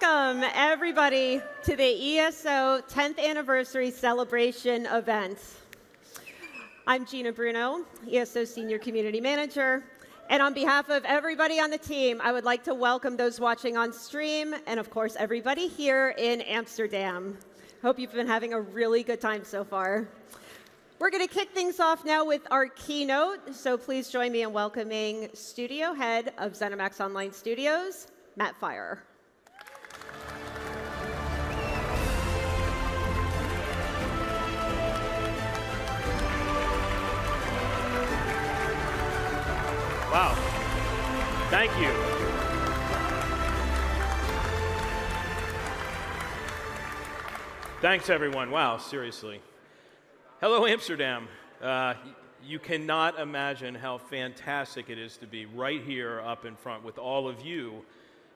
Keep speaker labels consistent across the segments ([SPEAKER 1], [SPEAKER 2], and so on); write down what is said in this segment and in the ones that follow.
[SPEAKER 1] Welcome, everybody, to the ESO 10th Anniversary Celebration event. I'm Gina Bruno, ESO Senior Community Manager, and on behalf of everybody on the team, I would like to welcome those watching on stream, and of course, everybody here in Amsterdam. Hope you've been having a really good time so far. We're going to kick things off now with our keynote, so please join me in welcoming Studio Head of ZeniMax Online Studios, Matt Fire.
[SPEAKER 2] Wow. Thank you. Thanks, everyone. Wow, seriously. Hello, Amsterdam. You cannot imagine how fantastic it is to be right here up in front with all of you,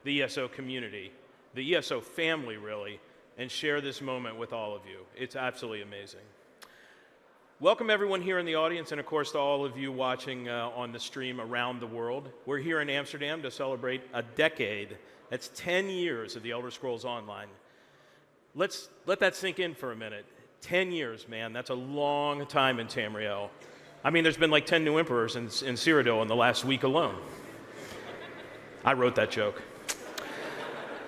[SPEAKER 2] the ESO community, the ESO family, really, and share this moment with all of you. It's absolutely amazing. Welcome everyone here in the audience, and of course to all of you watching on the stream around the world. We're here in Amsterdam to celebrate a decade. That's 10 years of the Elder Scrolls Online. Let that sink in for a minute. 10 years, man, that's a long time in Tamriel. I mean, there's been like 10 new emperors in Cyrodiil in the last week alone. I wrote that joke.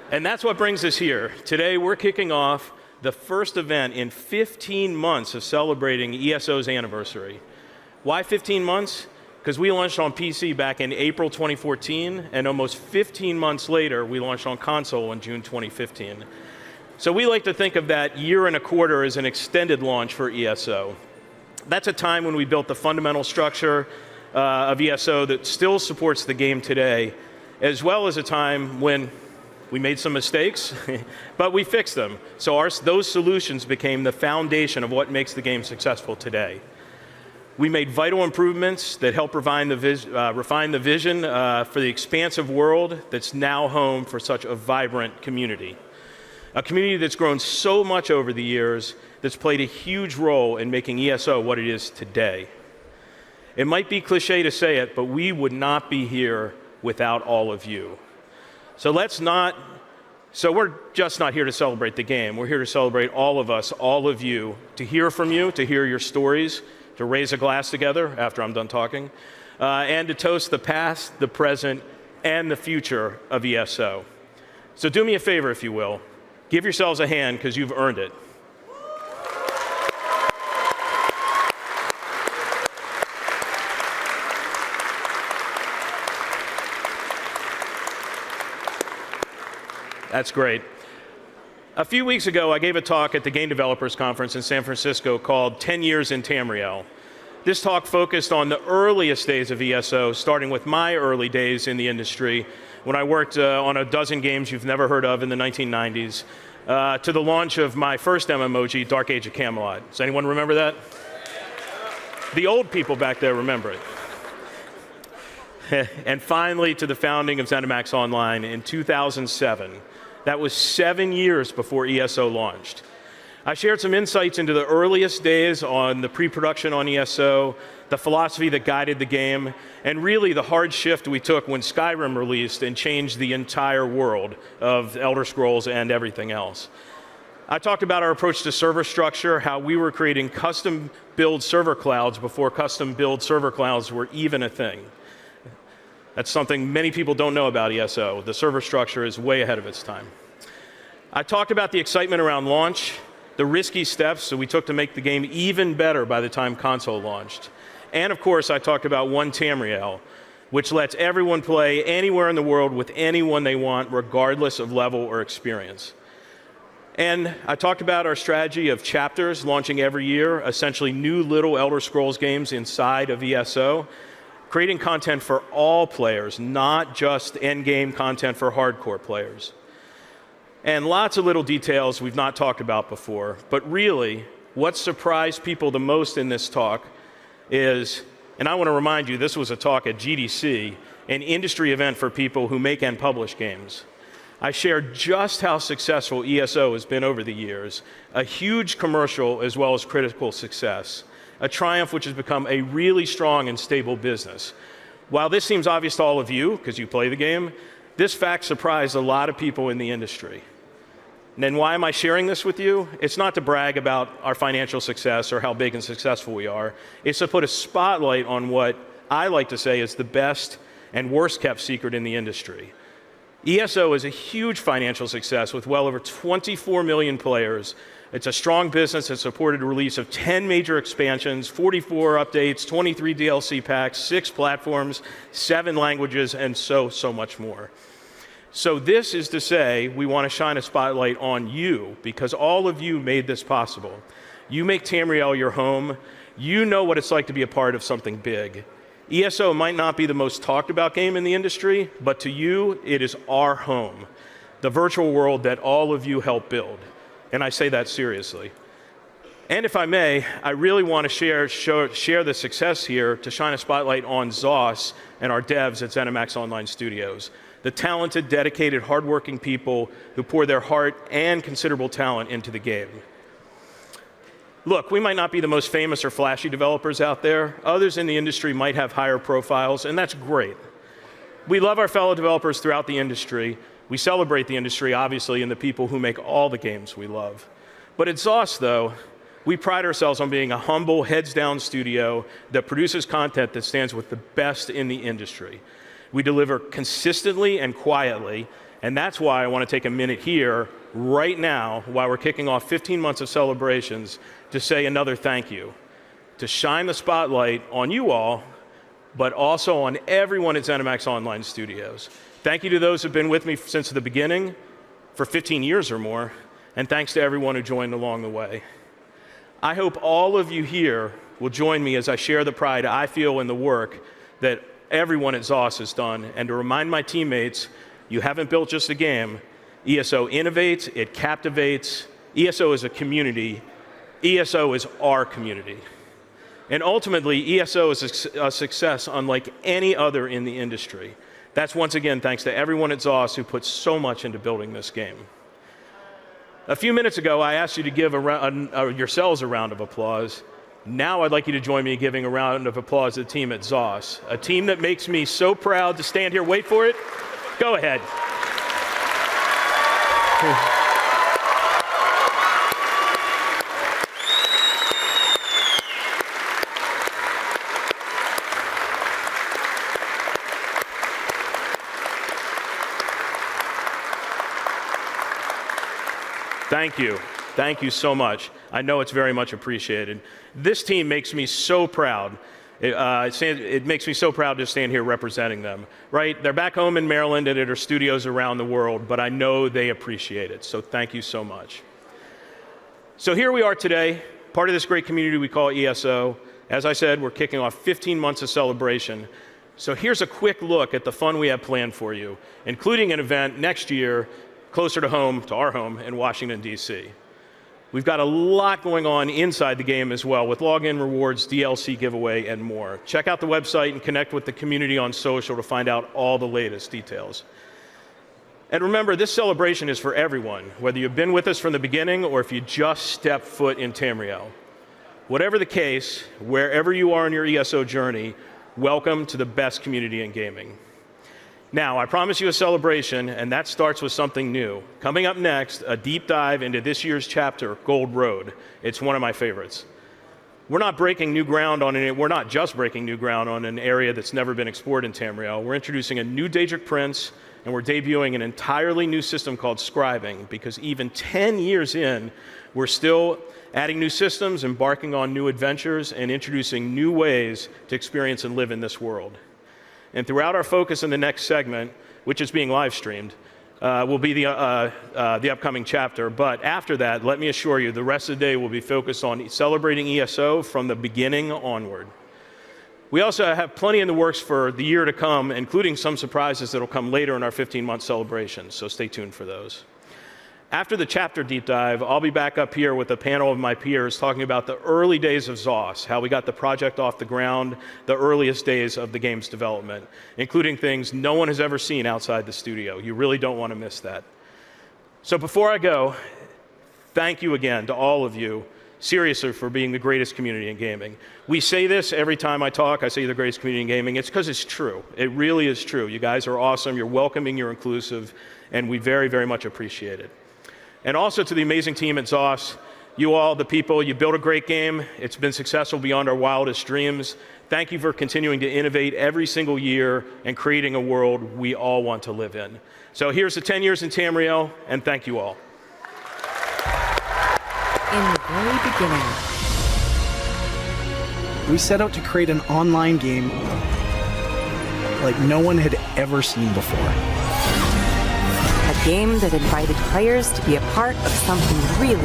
[SPEAKER 2] And that's what brings us here. Today we're kicking off the first event in 15 months of celebrating ESO's anniversary. Why 15 months? Because we launched on PC back in April 2014, and almost 15 months later, we launched on console in June 2015. So we like to think of that year and a quarter as an extended launch for ESO. That's a time when we built the fundamental structure of ESO that still supports the game today, as well as a time when we made some mistakes, but we fixed them. So those solutions became the foundation of what makes the game successful today. We made vital improvements that help refine the vision for the expansive world that's now home for such a vibrant community. A community that's grown so much over the years, that's played a huge role in making ESO what it is today. It might be cliche to say it, but we would not be here without all of you. So we're just not here to celebrate the game. We're here to celebrate all of us, all of you, to hear from you, to hear your stories, to raise a glass together after I'm done talking, and to toast the past, the present, and the future of ESO. So do me a favor, if you will. Give yourselves a hand, because you've earned it. That's great. A few weeks ago, I gave a talk at the Game Developers Conference in San Francisco called 10 Years in Tamriel. This talk focused on the earliest days of ESO, starting with my early days in the industry, when I worked on a dozen games you've never heard of in the 1990s, to the launch of my first MMOG, Dark Age of Camelot. Does anyone remember that? The old people back there remember it. And finally, to the founding of ZeniMax Online in 2007. That was 7 years before ESO launched. I shared some insights into the earliest days on the pre-production on ESO, the philosophy that guided the game, and really the hard shift we took when Skyrim released and changed the entire world of Elder Scrolls and everything else. I talked about our approach to server structure, how we were creating custom-build server clouds before custom-build server clouds were even a thing. That's something many people don't know about ESO. The server structure is way ahead of its time. I talked about the excitement around launch, the risky steps that we took to make the game even better by the time console launched. And of course, I talked about One Tamriel, which lets everyone play anywhere in the world with anyone they want, regardless of level or experience. And I talked about our strategy of chapters launching every year, essentially new little Elder Scrolls games inside of ESO, creating content for all players, not just endgame content for hardcore players. And lots of little details we've not talked about before, but really, what surprised people the most in this talk is, and I want to remind you, this was a talk at GDC, an industry event for people who make and publish games. I shared just how successful ESO has been over the years, a huge commercial as well as critical success. A triumph which has become a really strong and stable business. While this seems obvious to all of you, because you play the game, This fact surprised a lot of people in the industry. And then why am I sharing this with you? It's not to brag about our financial success or how big and successful we are. It's to put a spotlight on what I like to say is the best and worst kept secret in the industry. ESO is a huge financial success with well over 24 million players. It's a strong business that supported the release of 10 major expansions, 44 updates, 23 DLC packs, 6 platforms, 7 languages, and so much more. So this is to say we want to shine a spotlight on you because all of you made this possible. You make Tamriel your home. You know what it's like to be a part of something big. ESO might not be the most talked about game in the industry, but to you, it is our home, the virtual world that all of you helped build. And I say that seriously. And if I may, I really want to share the success here to shine a spotlight on ZOS and our devs at ZeniMax Online Studios, the talented, dedicated, hardworking people who pour their heart and considerable talent into the game. Look, we might not be the most famous or flashy developers out there. Others in the industry might have higher profiles, and that's great. We love our fellow developers throughout the industry. We celebrate the industry, obviously, and the people who make all the games we love. But at ZOS, though, we pride ourselves on being a humble, heads-down studio that produces content that stands with the best in the industry. We deliver consistently and quietly, and that's why I want to take a minute here, right now, while we're kicking off 15 months of celebrations, to say another thank you, to shine the spotlight on you all, but also on everyone at ZeniMax Online Studios. Thank you to those who've been with me since the beginning, for 15 years or more, and thanks to everyone who joined along the way. I hope all of you here will join me as I share the pride I feel in the work that everyone at ZOS has done, and to remind my teammates, you haven't built just a game. ESO innovates, it captivates. ESO is a community. ESO is our community. And ultimately, ESO is a success unlike any other in the industry. That's once again thanks to everyone at ZOS who put so much into building this game. A few minutes ago, I asked you to give yourselves a round of applause. Now I'd like you to join me in giving a round of applause to the team at ZOS, a team that makes me so proud to stand here. Wait for it. Go ahead. Thank you. Thank you so much. I know it's very much appreciated. This team makes me so proud. It makes me so proud to stand here representing them, right? They're back home in Maryland and at our studios around the world, but I know they appreciate it, so thank you so much. So here we are today, part of this great community we call ESO. As I said, we're kicking off 15 months of celebration. So here's a quick look at the fun we have planned for you, including an event next year closer to home, to our home in Washington, D.C. We've got a lot going on inside the game as well, with login rewards, DLC giveaway, and more. Check out the website and connect with the community on social to find out all the latest details. And remember, this celebration is for everyone, whether you've been with us from the beginning or if you just stepped foot in Tamriel. Whatever the case, wherever you are in your ESO journey, welcome to the best community in gaming. Now, I promise you a celebration, and that starts with something new. Coming up next, a deep dive into this year's chapter, Gold Road. It's one of my favorites. We're not just breaking new ground on an area that's never been explored in Tamriel. We're introducing a new Daedric Prince, and we're debuting an entirely new system called scribing, because even 10 years in, we're still adding new systems, embarking on new adventures, and introducing new ways to experience and live in this world. And throughout our focus in the next segment, which is being live streamed, will be the upcoming chapter. But after that, let me assure you, the rest of the day will be focused on celebrating ESO from the beginning onward. We also have plenty in the works for the year to come, including some surprises that will come later in our 15-month celebration, so stay tuned for those. After the chapter deep dive, I'll be back up here with a panel of my peers talking about the early days of ZOS, how we got the project off the ground, the earliest days of the game's development, including things no one has ever seen outside the studio. You really don't want to miss that. So before I go, thank you again to all of you. seriously, for being the greatest community in gaming. We say this every time I talk. I say you're the greatest community in gaming. It's because it's true. It really is true. You guys are awesome. You're welcoming. You're inclusive. And we very, very much appreciate it. And also to the amazing team at ZOS, you all, the people, you built a great game. It's been successful beyond our wildest dreams. Thank you for continuing to innovate every single year and creating a world we all want to live in. So here's the 10 years in Tamriel, and thank you all.
[SPEAKER 3] In the very beginning,
[SPEAKER 4] we set out to create an online game like no one had ever seen before.
[SPEAKER 3] a game that invited players to be a part of something really,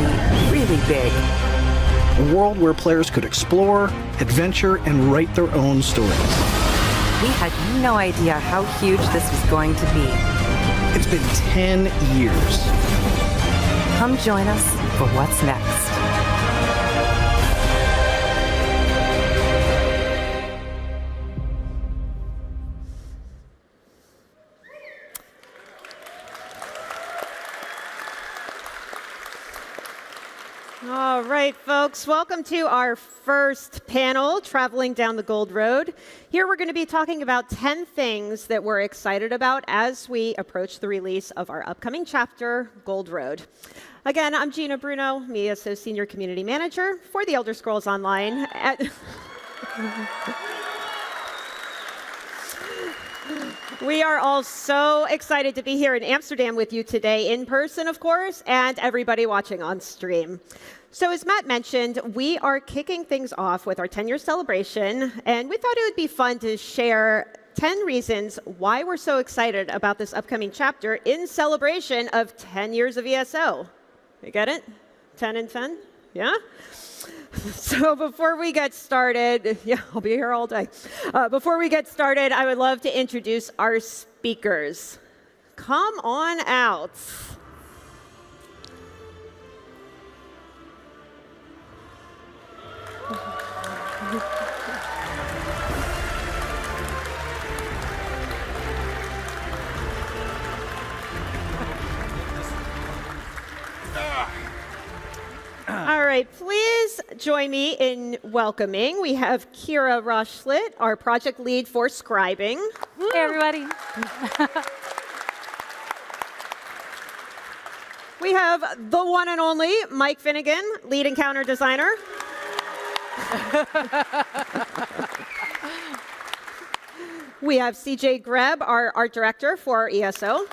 [SPEAKER 3] really big.
[SPEAKER 4] A world where players could explore, adventure, and write their own stories.
[SPEAKER 3] We had no idea how huge this was going to be.
[SPEAKER 4] It's been 10 years.
[SPEAKER 3] Come join us for what's next.
[SPEAKER 1] All right, folks, welcome to our first panel, Traveling Down the Gold Road. Here we're going to be talking about 10 things that we're excited about as we approach the release of our upcoming chapter, Gold Road. Again, I'm Gina Bruno, ESO Senior Community Manager for the Elder Scrolls Online. We are all so excited to be here in Amsterdam with you today, in person, of course, and everybody watching on stream. So as Matt mentioned, we are kicking things off with our 10-year celebration, and we thought it would be fun to share 10 reasons why we're so excited about this upcoming chapter in celebration of 10 years of ESO. You get it? 10 and 10? Yeah? So before we get started, yeah, I'll be here all day. Before we get started, I would love to introduce our speakers. Come on out. All right, please join me in welcoming. We have Kira Rushlet, our project lead for scribing.
[SPEAKER 5] Hey, everybody.
[SPEAKER 1] We have the one and only Mike Finnegan, lead encounter designer. We have CJ Greb, our art director for ESO.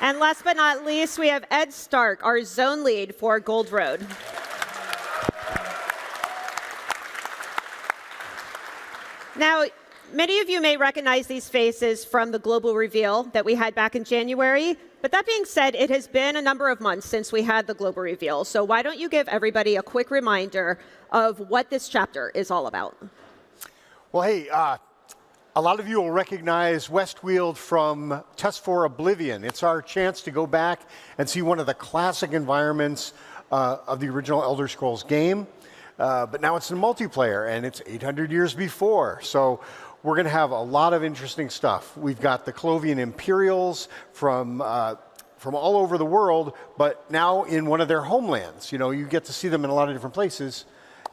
[SPEAKER 1] And last but not least, we have Ed Stark, our zone lead for Gold Road. Now, many of you may recognize these faces from the global reveal that we had back in January. But that being said, it has been a number of months since we had the global reveal. So why don't you give everybody a quick reminder of what this chapter is all about?
[SPEAKER 6] Well, hey, a lot of you will recognize Westweald from Test for Oblivion. It's our chance to go back and see one of the classic environments of the original Elder Scrolls game. But now it's in multiplayer, and it's 800 years before. So we're going to have a lot of interesting stuff. We've got the Clovian Imperials from all over the world, but now in one of their homelands. You know, you get to see them in a lot of different places.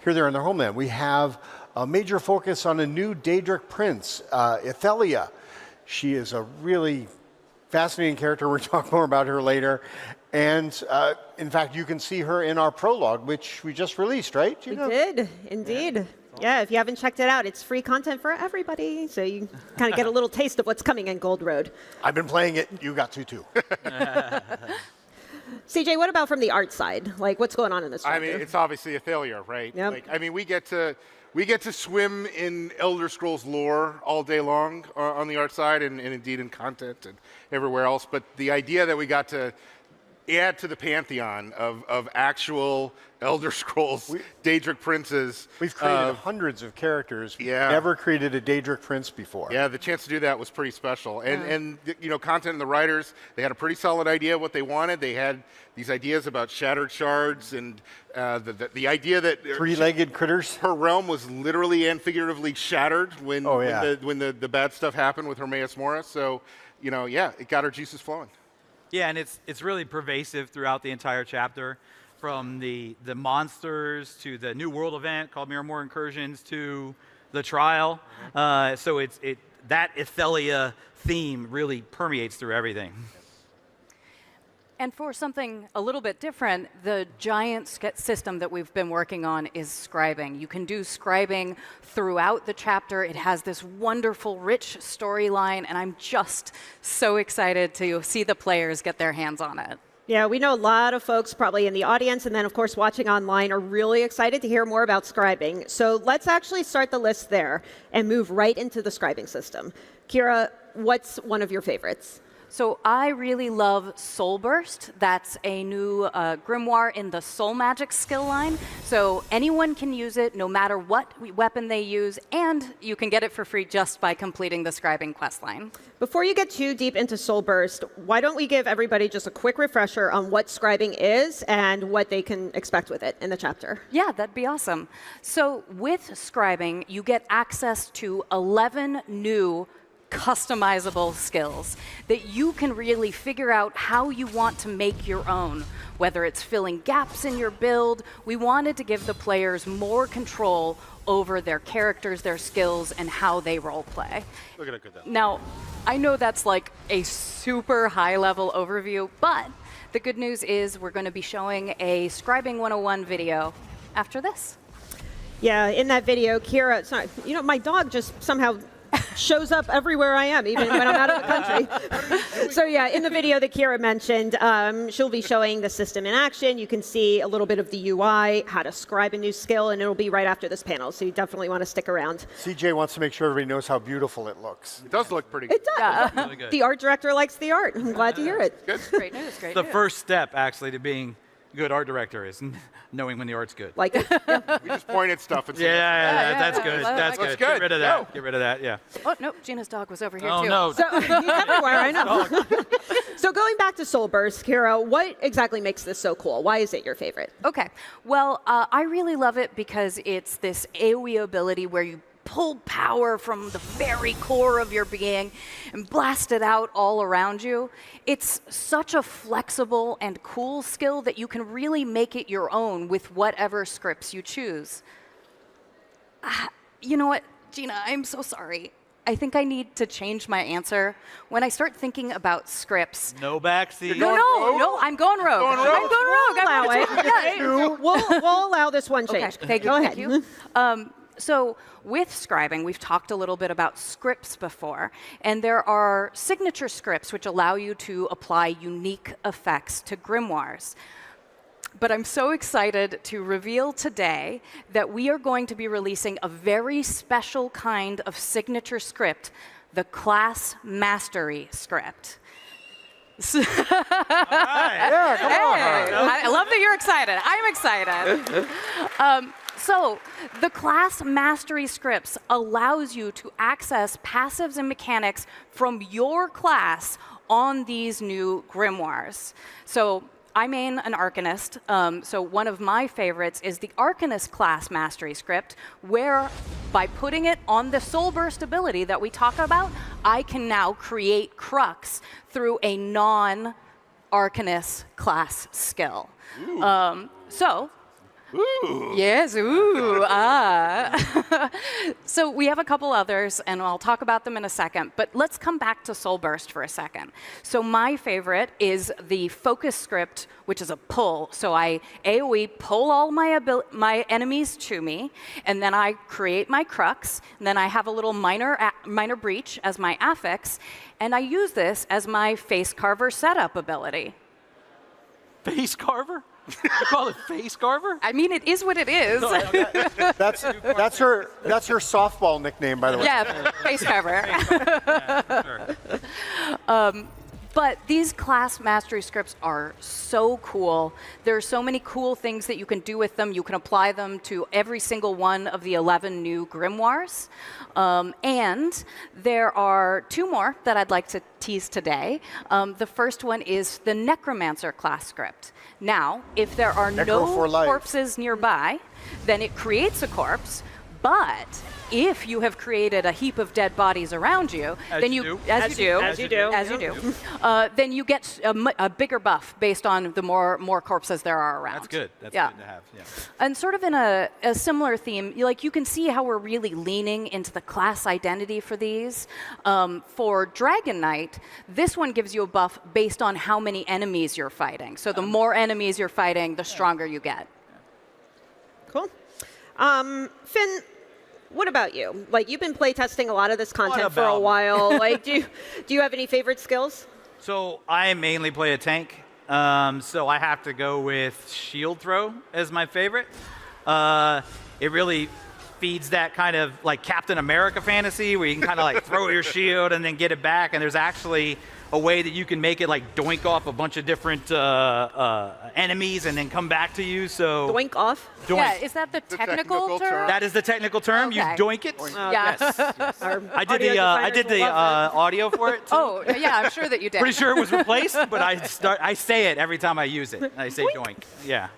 [SPEAKER 6] Here they're in their homeland. We have a major focus on a new Daedric prince, Ithelia. She is a really fascinating character. We'll talk more about her later. And in fact, you can see her in our prologue, which we just released, right?
[SPEAKER 1] We did, indeed. Yeah, if you haven't checked it out, it's free content for everybody. So you kind of get a little taste of what's coming in Gold Road.
[SPEAKER 6] I've been playing it. You got to, too.
[SPEAKER 1] CJ, what about from the art side? Like, what's going on in this chapter?
[SPEAKER 7] I mean, it's obviously a failure, right?
[SPEAKER 1] Yep.
[SPEAKER 7] Like, I mean, we get to swim in Elder Scrolls lore all day long on the art side and indeed in content and everywhere else. But the idea that we got to add to the pantheon of actual Elder Scrolls Daedric princes.
[SPEAKER 6] We've created hundreds of characters. We've
[SPEAKER 7] Yeah.
[SPEAKER 6] never created a Daedric prince before.
[SPEAKER 7] Yeah, the chance to do that was pretty special. And you know, content and the writers, they had a pretty solid idea of what they wanted. They had these ideas about shattered shards and the idea that
[SPEAKER 6] Three-legged critters.
[SPEAKER 7] her realm was literally and figuratively shattered when when the bad stuff happened with Hermaeus Morris. So, you know, yeah, it got our juices flowing.
[SPEAKER 5] Yeah, and it's really pervasive throughout the entire chapter, from the monsters to the New World event called Miramore Incursions to the trial. So that Ethelia theme really permeates through everything.
[SPEAKER 8] And for something a little bit different, the giant system that we've been working on is scribing. You can do scribing throughout the chapter. It has this wonderful, rich storyline, and I'm just so excited to see the players get their hands on it.
[SPEAKER 1] Yeah, we know a lot of folks probably in the audience and then, of course, watching online are really excited to hear more about scribing. So let's actually start the list there and move right into the scribing system. Kira, what's one of your favorites?
[SPEAKER 8] So I really love Soul Burst. That's a new grimoire in the Soul Magic skill line. So anyone can use it no matter what weapon they use, and you can get it for free just by completing the scribing quest line.
[SPEAKER 1] Before you get too deep into Soul Burst, why don't we give everybody just a quick refresher on what scribing is and what they can expect with it in the chapter?
[SPEAKER 8] Yeah, that'd be awesome. So with scribing, you get access to 11 new customizable skills that you can really figure out how you want to make your own, whether it's filling gaps in your build. We wanted to give the players more control over their characters, their skills, and how they role play.
[SPEAKER 5] Look at it, good though.
[SPEAKER 8] Now, I know that's like a super high-level overview, but the good news is we're going to be showing a Scribing 101 video after this.
[SPEAKER 1] Yeah, in that video, Kira, sorry, my dog just somehow shows up everywhere I am, even when I'm out of the country. So yeah, in the video that Kira mentioned, she'll be showing the system in action. You can see a little bit of the UI, how to scribe a new skill, and it'll be right after this panel, so you definitely want to stick around.
[SPEAKER 6] CJ wants to make sure everybody knows how beautiful it looks.
[SPEAKER 7] It does look pretty good.
[SPEAKER 1] It does.
[SPEAKER 5] Really good.
[SPEAKER 1] The art director likes the art. I'm glad to hear it.
[SPEAKER 7] Good.
[SPEAKER 8] Great news, great
[SPEAKER 5] The
[SPEAKER 8] news.
[SPEAKER 5] first step, actually, to being a good art director is knowing when the art's good.
[SPEAKER 1] Like it.
[SPEAKER 7] We just point at stuff and say,
[SPEAKER 5] Yeah, that's good. That's
[SPEAKER 7] Looks
[SPEAKER 5] good.
[SPEAKER 7] good.
[SPEAKER 5] Get rid of that.
[SPEAKER 7] Go.
[SPEAKER 5] Get rid of that. Yeah.
[SPEAKER 8] Oh, no, Gina's dog was over here,
[SPEAKER 5] Oh
[SPEAKER 8] too.
[SPEAKER 5] no.
[SPEAKER 1] So he's everywhere, I know. So going back to Soul Burst, Kira, what exactly makes this so cool? Why is it your favorite?
[SPEAKER 8] Okay, well, I really love it because it's this AoE ability where you pull power from the very core of your being and blast it out all around you. It's such a flexible and cool skill that you can really make it your own with whatever scripts you choose. You know what, Gina, I'm so sorry. I think I need to change my answer. When I start thinking about scripts,
[SPEAKER 5] No backseat.
[SPEAKER 8] no, I'm going rogue.
[SPEAKER 7] Going rogue?
[SPEAKER 8] I'm going rogue.
[SPEAKER 1] Allow
[SPEAKER 8] I'm
[SPEAKER 1] it.
[SPEAKER 8] yeah.
[SPEAKER 1] We'll allow this one
[SPEAKER 8] Okay,
[SPEAKER 1] change.
[SPEAKER 8] thank you.
[SPEAKER 1] Go
[SPEAKER 8] Thank
[SPEAKER 1] ahead.
[SPEAKER 8] you. So with scribing, we've talked a little bit about scripts before, and there are signature scripts which allow you to apply unique effects to grimoires. But I'm so excited to reveal today that we are going to be releasing a very special kind of signature script, the Class Mastery script.
[SPEAKER 6] Yeah, come on.
[SPEAKER 8] I love that you're excited. I'm excited. So the Class Mastery scripts allows you to access passives and mechanics from your class on these new grimoires. So I main an Arcanist, so one of my favorites is the Arcanist Class Mastery script, where by putting it on the Soul Burst ability that we talk about, I can now create Crux through a non-Arcanist class skill. Yes, ooh, ah. So we have a couple others, and I'll talk about them in a second, but let's come back to Soul Burst for a second. So my favorite is the Focus script, which is a pull. So I AoE pull all my enemies to me, and then I create my Crux, and then I have a little minor breach as my affix, and I use this as my Face Carver setup ability.
[SPEAKER 5] Face carver? You call it face carver?
[SPEAKER 8] I mean, it is what it is.
[SPEAKER 6] That's her softball nickname, by the way.
[SPEAKER 8] Yeah, face cover. But these class mastery scripts are so cool. There are so many cool things that you can do with them. You can apply them to every single one of the 11 new grimoires. And there are two more that I'd like to tease today. The first one is the Necromancer class script. Now, if there are no corpses nearby, then it creates a corpse, but if you have created a heap of dead bodies around you, then then you get a bigger buff based on the more corpses there are around.
[SPEAKER 5] That's good. That's good to have. Yeah.
[SPEAKER 8] And sort of in a similar theme, you can see how we're really leaning into the class identity for these. For Dragon Knight, this one gives you a buff based on how many enemies you're fighting. So the more enemies you're fighting, the stronger you get.
[SPEAKER 1] Cool. Finn, what about you? Like, you've been playtesting a lot of this content for a while. Like, do you have any favorite skills?
[SPEAKER 5] So I mainly play a tank. So I have to go with shield throw as my favorite. It really feeds that kind of like Captain America fantasy where you can kind of like throw your shield and then get it back. And there's actually a way that you can make it like doink off a bunch of different enemies and then come back to you. So
[SPEAKER 1] Doink off?
[SPEAKER 5] Doink.
[SPEAKER 8] Yeah, is that the technical term?
[SPEAKER 5] That is the technical term.
[SPEAKER 8] Okay.
[SPEAKER 5] You doink it.
[SPEAKER 8] Yes.
[SPEAKER 5] I did the audio for it too.
[SPEAKER 8] Oh, yeah, I'm sure that you did.
[SPEAKER 5] Pretty sure it was replaced, but I say it every time I use it. I say doink. Yeah.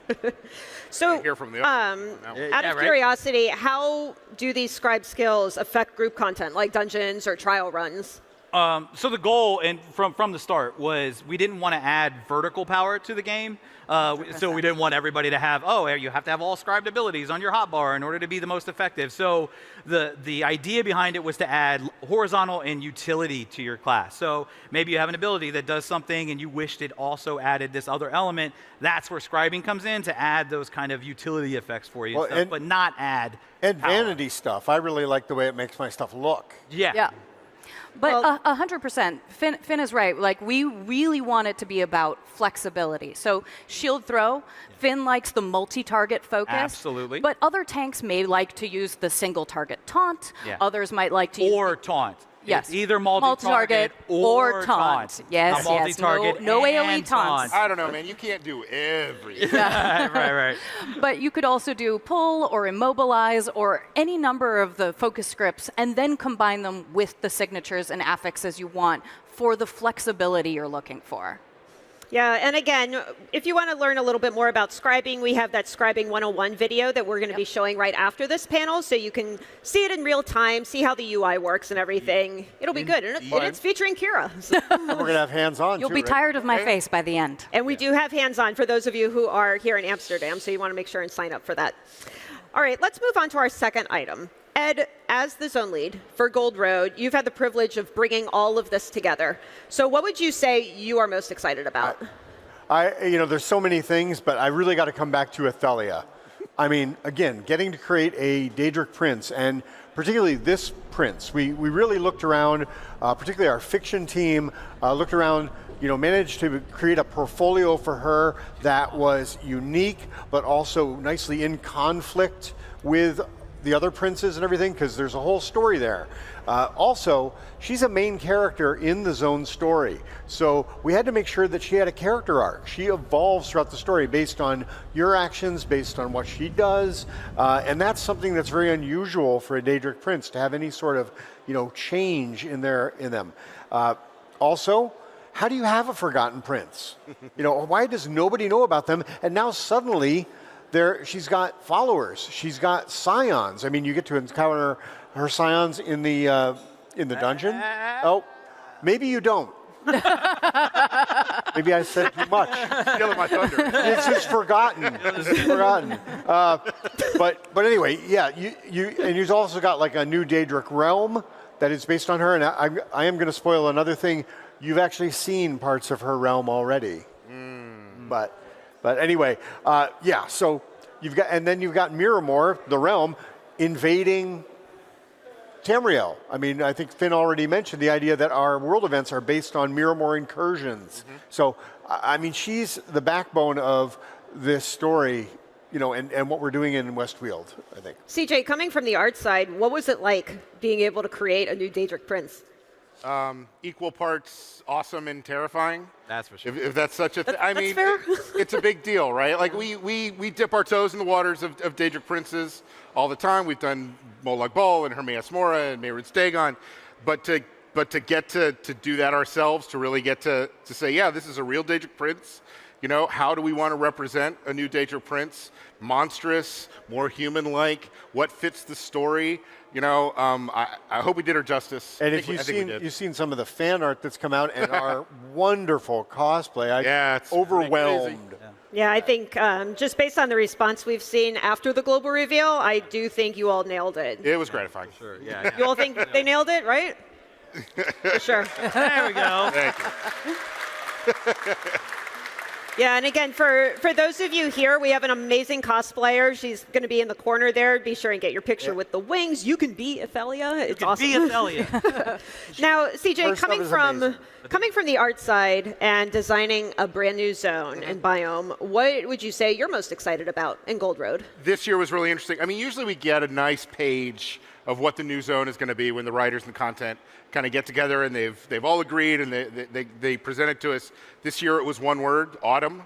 [SPEAKER 1] So,
[SPEAKER 7] Hear from the
[SPEAKER 1] out of curiosity, how do these scribe skills affect group content, like dungeons or trial runs?
[SPEAKER 5] So the goal, and from the start, was we didn't want to add vertical power to the game. So we didn't want everybody to have, you have to have all scribed abilities on your hotbar in order to be the most effective. So the idea behind it was to add horizontal and utility to your class. So maybe you have an ability that does something and you wished it also added this other element. That's where scribing comes in, to add those kind of utility effects for you, but not add
[SPEAKER 6] And
[SPEAKER 5] power.
[SPEAKER 6] vanity stuff. I really like the way it makes my stuff look.
[SPEAKER 8] Yeah. But 100%, Finn is right. Like, we really want it to be about flexibility. So shield throw, Finn likes the multi-target focus.
[SPEAKER 5] Absolutely.
[SPEAKER 8] But other tanks may like to use the single-target taunt.
[SPEAKER 5] Yeah.
[SPEAKER 8] Others might like to use
[SPEAKER 5] Or taunt.
[SPEAKER 8] Yes.
[SPEAKER 5] It's either multi-target or taunt.
[SPEAKER 8] Yes,
[SPEAKER 5] Not multi-target
[SPEAKER 8] No
[SPEAKER 5] and
[SPEAKER 8] AoE taunts.
[SPEAKER 7] I don't know, man. You can't do everything.
[SPEAKER 5] right.
[SPEAKER 8] But you could also do pull or immobilize or any number of the focus scripts and then combine them with the signatures and affixes you want for the flexibility you're looking for.
[SPEAKER 1] Yeah, and again, if you want to learn a little bit more about scribing, we have that Scribing 101 video that we're going to be showing right after this panel, so you can see it in real time, see how the UI works and everything. It'll be good, and it's featuring Kira. So.
[SPEAKER 6] And we're going to have hands-on,
[SPEAKER 8] You'll
[SPEAKER 6] too,
[SPEAKER 8] be
[SPEAKER 6] right?
[SPEAKER 8] tired of my face by the end.
[SPEAKER 1] And we do have hands-on for those of you who are here in Amsterdam, so you want to make sure and sign up for that. All right, let's move on to our second item. Ed, as the zone lead for Gold Road, you've had the privilege of bringing all of this together. So what would you say you are most excited about?
[SPEAKER 6] There's so many things, but I really got to come back to Athelia. I mean, again, getting to create a Daedric prince, and particularly this prince. We really looked around, particularly our fiction team, looked around, managed to create a portfolio for her that was unique, but also nicely in conflict with the other princes and everything, because there's a whole story there. Also, she's a main character in the zone story. So we had to make sure that she had a character arc. She evolves throughout the story based on your actions, based on what she does. And that's something that's very unusual for a Daedric prince, to have any sort of, change in them. Also, how do you have a forgotten prince? Why does nobody know about them? And now suddenly, she's got followers. She's got scions. I mean, you get to encounter her scions in the dungeon. Oh, maybe you don't. Maybe I said too much.
[SPEAKER 7] Stealing my thunder.
[SPEAKER 6] It's just forgotten. But anyway, yeah. And you've also got like a new Daedric realm that is based on her. And I am going to spoil another thing. You've actually seen parts of her realm already. But anyway, yeah. So you've got Miramor, the realm, invading Tamriel. I mean, I think Finn already mentioned the idea that our world events are based on Miramor incursions. So, I mean, she's the backbone of this story, and what we're doing in Westfield, I think.
[SPEAKER 1] CJ, coming from the art side, what was it like being able to create a new Daedric prince?
[SPEAKER 7] Equal parts awesome and terrifying.
[SPEAKER 5] That's for sure.
[SPEAKER 7] If that's such a thing. I mean,
[SPEAKER 1] fair.
[SPEAKER 7] It's a big deal, right? Like, we dip our toes in the waters of Daedric princes all the time. We've done Molag Bal and Hermaeus Mora and Mehrunes Dagon. But to get to do that ourselves, to really get to say, yeah, this is a real Daedric prince, You know, how do we want to represent a new Daedra Prince? Monstrous, more human-like, what fits the story? You know, I hope we did her justice.
[SPEAKER 6] And if you've seen some of the fan art that's come out and our wonderful cosplay,
[SPEAKER 7] it's
[SPEAKER 6] overwhelmed.
[SPEAKER 1] Yeah, I think just based on the response we've seen after the global reveal, I do think you all nailed it.
[SPEAKER 7] It was gratifying.
[SPEAKER 5] Sure, yeah.
[SPEAKER 1] You all think they nailed it, right? For sure.
[SPEAKER 5] There we go.
[SPEAKER 7] Thank you.
[SPEAKER 1] Yeah, and again, for those of you here, we have an amazing cosplayer. She's going to be in the corner there. Be sure and get your picture with the wings. You can be Athelia. It's awesome.
[SPEAKER 5] Be Athelia.
[SPEAKER 1] Now, CJ,
[SPEAKER 6] Her stuff is amazing.
[SPEAKER 1] coming from the art side and designing a brand new zone and biome, what would you say you're most excited about in Gold Road?
[SPEAKER 7] This year was really interesting. I mean, usually we get a nice page of what the new zone is going to be when the writers and content kind of get together and they've all agreed and they present it to us. This year it was one word, autumn,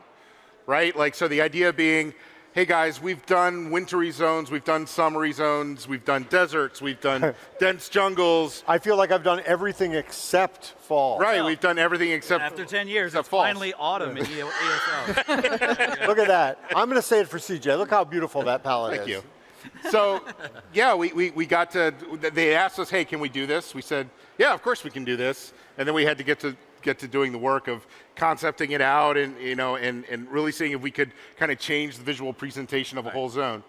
[SPEAKER 7] right? Like, so the idea being, hey guys, we've done wintry zones, we've done summery zones, we've done deserts, we've done dense jungles.
[SPEAKER 6] I feel like I've done everything except fall.
[SPEAKER 7] Right, we've done everything except
[SPEAKER 5] After 10 years, it's
[SPEAKER 7] fall.
[SPEAKER 5] finally autumn in ESO.
[SPEAKER 6] Look at that. I'm going to say it for CJ. Look how beautiful that palette is.
[SPEAKER 7] Thank you. So, yeah, we got to, they asked us, hey, can we do this? We said, yeah, of course we can do this. And then we had to get to doing the work of concepting it out and, you know, and really seeing if we could kind of change the visual presentation of a whole zone.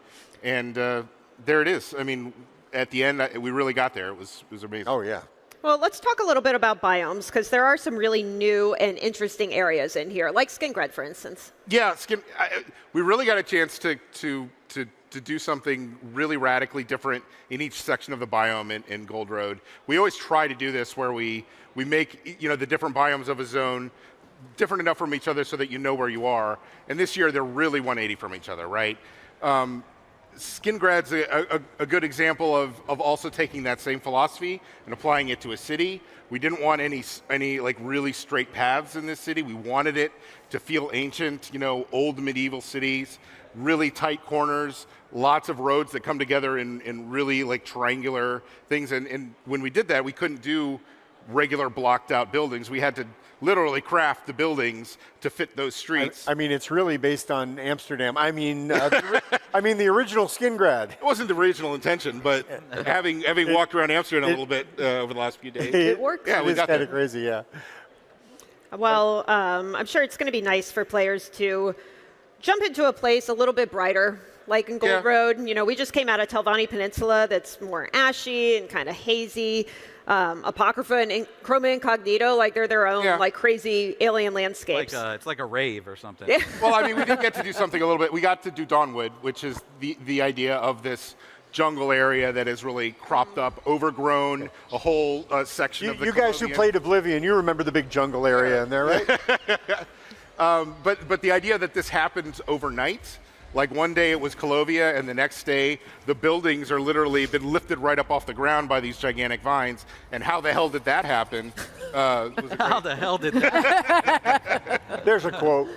[SPEAKER 7] And there it is. I mean, at the end, we really got there. It was amazing.
[SPEAKER 6] Oh, yeah.
[SPEAKER 1] Well, let's talk a little bit about biomes, because there are some really new and interesting areas in here, like Skingred, for instance.
[SPEAKER 7] Yeah, we really got a chance to do something really radically different in each section of the biome in Gold Road. We always try to do this where we make, you know, the different biomes of a zone different enough from each other so that you know where you are. And this year, they're really 180 from each other, right? Skingrad's a good example of also taking that same philosophy and applying it to a city. We didn't want any like really straight paths in this city. We wanted it to feel ancient, you know, old medieval cities, really tight corners, lots of roads that come together in really like triangular things. And when we did that, we couldn't do regular blocked out buildings. We had to literally craft the buildings to fit those streets.
[SPEAKER 6] I mean, it's really based on Amsterdam. I mean, the original Skingred.
[SPEAKER 7] It wasn't the original intention, but having walked around Amsterdam a little bit over the last few days.
[SPEAKER 1] It worked.
[SPEAKER 7] Yeah, we
[SPEAKER 6] It's
[SPEAKER 7] got
[SPEAKER 6] kind
[SPEAKER 7] there.
[SPEAKER 6] of crazy, yeah.
[SPEAKER 1] Well, I'm sure it's going to be nice for players to jump into a place a little bit brighter, like in Gold
[SPEAKER 7] Yeah.
[SPEAKER 1] Road. You know, we just came out of Telvanni Peninsula that's more ashy and kind of hazy. Apocrypha and Chroma Incognito, like they're their own like crazy alien landscapes.
[SPEAKER 5] It's like a rave or something.
[SPEAKER 7] Well, I mean, we did get to do something a little bit. We got to do Dawnwood, which is the idea of this jungle area that is really cropped up, overgrown, a whole section of the
[SPEAKER 6] You guys who
[SPEAKER 7] Colovian.
[SPEAKER 6] played Oblivion, you remember the big jungle area in there, right?
[SPEAKER 7] But the idea that this happens overnight, like one day it was Colovia, and the next day the buildings are literally been lifted right up off the ground by these gigantic vines. And how the hell did that happen? Was a
[SPEAKER 5] How the hell did that?
[SPEAKER 6] There's a quote.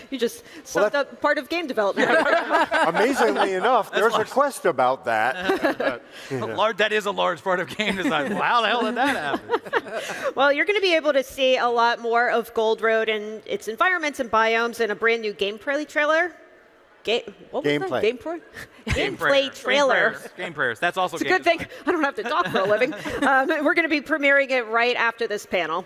[SPEAKER 1] You just summed up part of game development.
[SPEAKER 6] Amazingly enough, there's a quest about that.
[SPEAKER 5] That is a large part of game design. Well, how the hell did that happen?
[SPEAKER 1] Well, you're going to be able to see a lot more of Gold Road and its environments and biomes in a brand new gameplay trailer. What was
[SPEAKER 6] Gameplay.
[SPEAKER 1] that? Gameplay trailer.
[SPEAKER 5] Game prayers. That's also
[SPEAKER 1] It's a
[SPEAKER 5] game
[SPEAKER 1] good thing I don't have to talk for a living. We're going to be premiering it right after this panel.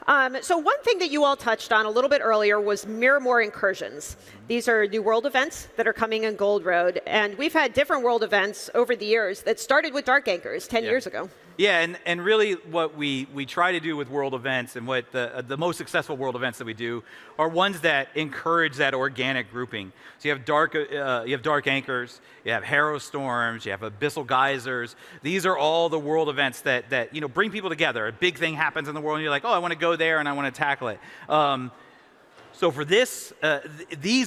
[SPEAKER 1] So one thing that you all touched on a little bit earlier was Miramore incursions. These are new world events that are coming in Gold Road, and we've had different world events over the years that started with Dark Anchors 10 years ago.
[SPEAKER 5] Yeah, and really what we try to do with world events and what the most successful world events that we do are ones that encourage that organic grouping. So you have dark anchors, you have harrow storms, you have abyssal geysers. These are all the world events that you know bring people together. A big thing happens in the world and you're like, oh, I want to go there and I want to tackle it. So for these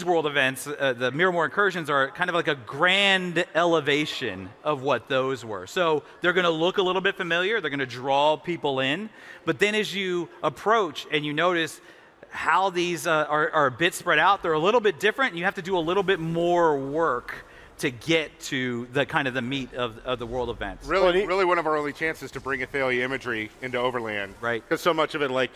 [SPEAKER 5] world events, the Miramore incursions are kind of like a grand elevation of what those were. So they're going to look a little bit familiar. They're going to draw people in. But then as you approach and you notice how these are a bit spread out, they're a little bit different. And you have to do a little bit more work to get to the kind of the meat of the world events.
[SPEAKER 7] Really one of our only chances to bring Athalia imagery into Overland.
[SPEAKER 5] Right.
[SPEAKER 7] Because so much of it, like,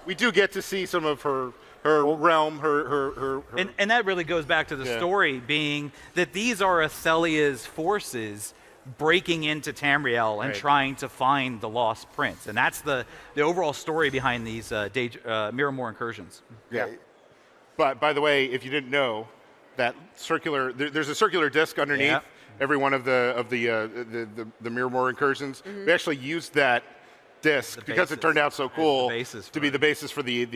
[SPEAKER 7] we do get to see some of her realm, her
[SPEAKER 5] And that really goes back to the story being that these are Athalia's forces breaking into Tamriel and trying to find the lost prince. And that's the overall story behind these Miramore incursions.
[SPEAKER 7] Yeah. But by the way, if you didn't know, that circular there's a circular disc underneath every one of the Miramore incursions. We actually used that disc because it turned out so cool to be the basis for the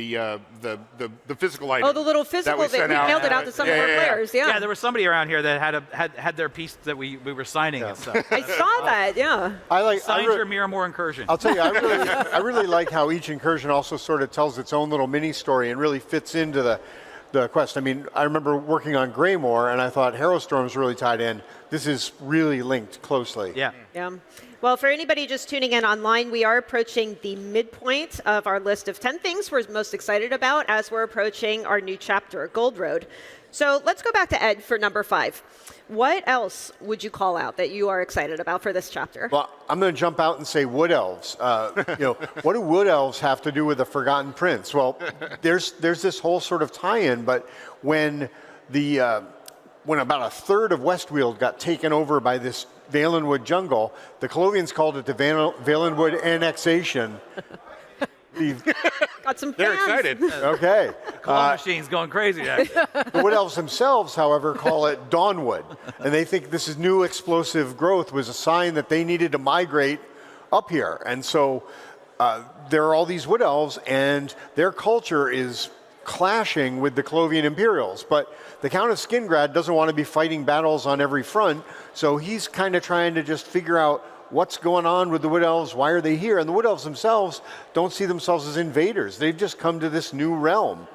[SPEAKER 7] physical item.
[SPEAKER 1] Oh, the little physical that we mailed it out to some of our players.
[SPEAKER 5] Yeah, there was somebody around here that had their piece that we were signing and stuff.
[SPEAKER 1] I saw that. Yeah.
[SPEAKER 5] Signed your Miramore incursion.
[SPEAKER 6] I'll tell you, I really like how each incursion also sort of tells its own little mini story and really fits into the quest. I mean, I remember working on Greymore, and I thought Harrowstorm's really tied in. This is really linked closely.
[SPEAKER 5] Yeah.
[SPEAKER 1] Well, for anybody just tuning in online, we are approaching the midpoint of our list of 10 things we're most excited about as we're approaching our new chapter, Gold Road. So let's go back to Ed for number 5. What else would you call out that you are excited about for this chapter?
[SPEAKER 6] Well, I'm going to jump out and say wood elves. What do wood elves have to do with the Forgotten Prince? Well, there's this whole sort of tie-in, but when about a third of Westweald got taken over by this Valenwood jungle, the Colovians called it the Valenwood annexation.
[SPEAKER 1] Got some fans.
[SPEAKER 7] They're excited.
[SPEAKER 6] Okay.
[SPEAKER 5] Claw machine's going crazy.
[SPEAKER 6] The Wood Elves themselves, however, call it Dawnwood. And they think this is new explosive growth was a sign that they needed to migrate up here. And so there are all these Wood Elves, and their culture is clashing with the Colovian Imperials. But the Count of Skingrad doesn't want to be fighting battles on every front, so he's kind of trying to just figure out what's going on with the Wood Elves, why are they here? And the Wood Elves themselves don't see themselves as invaders. They've just come to this new realm.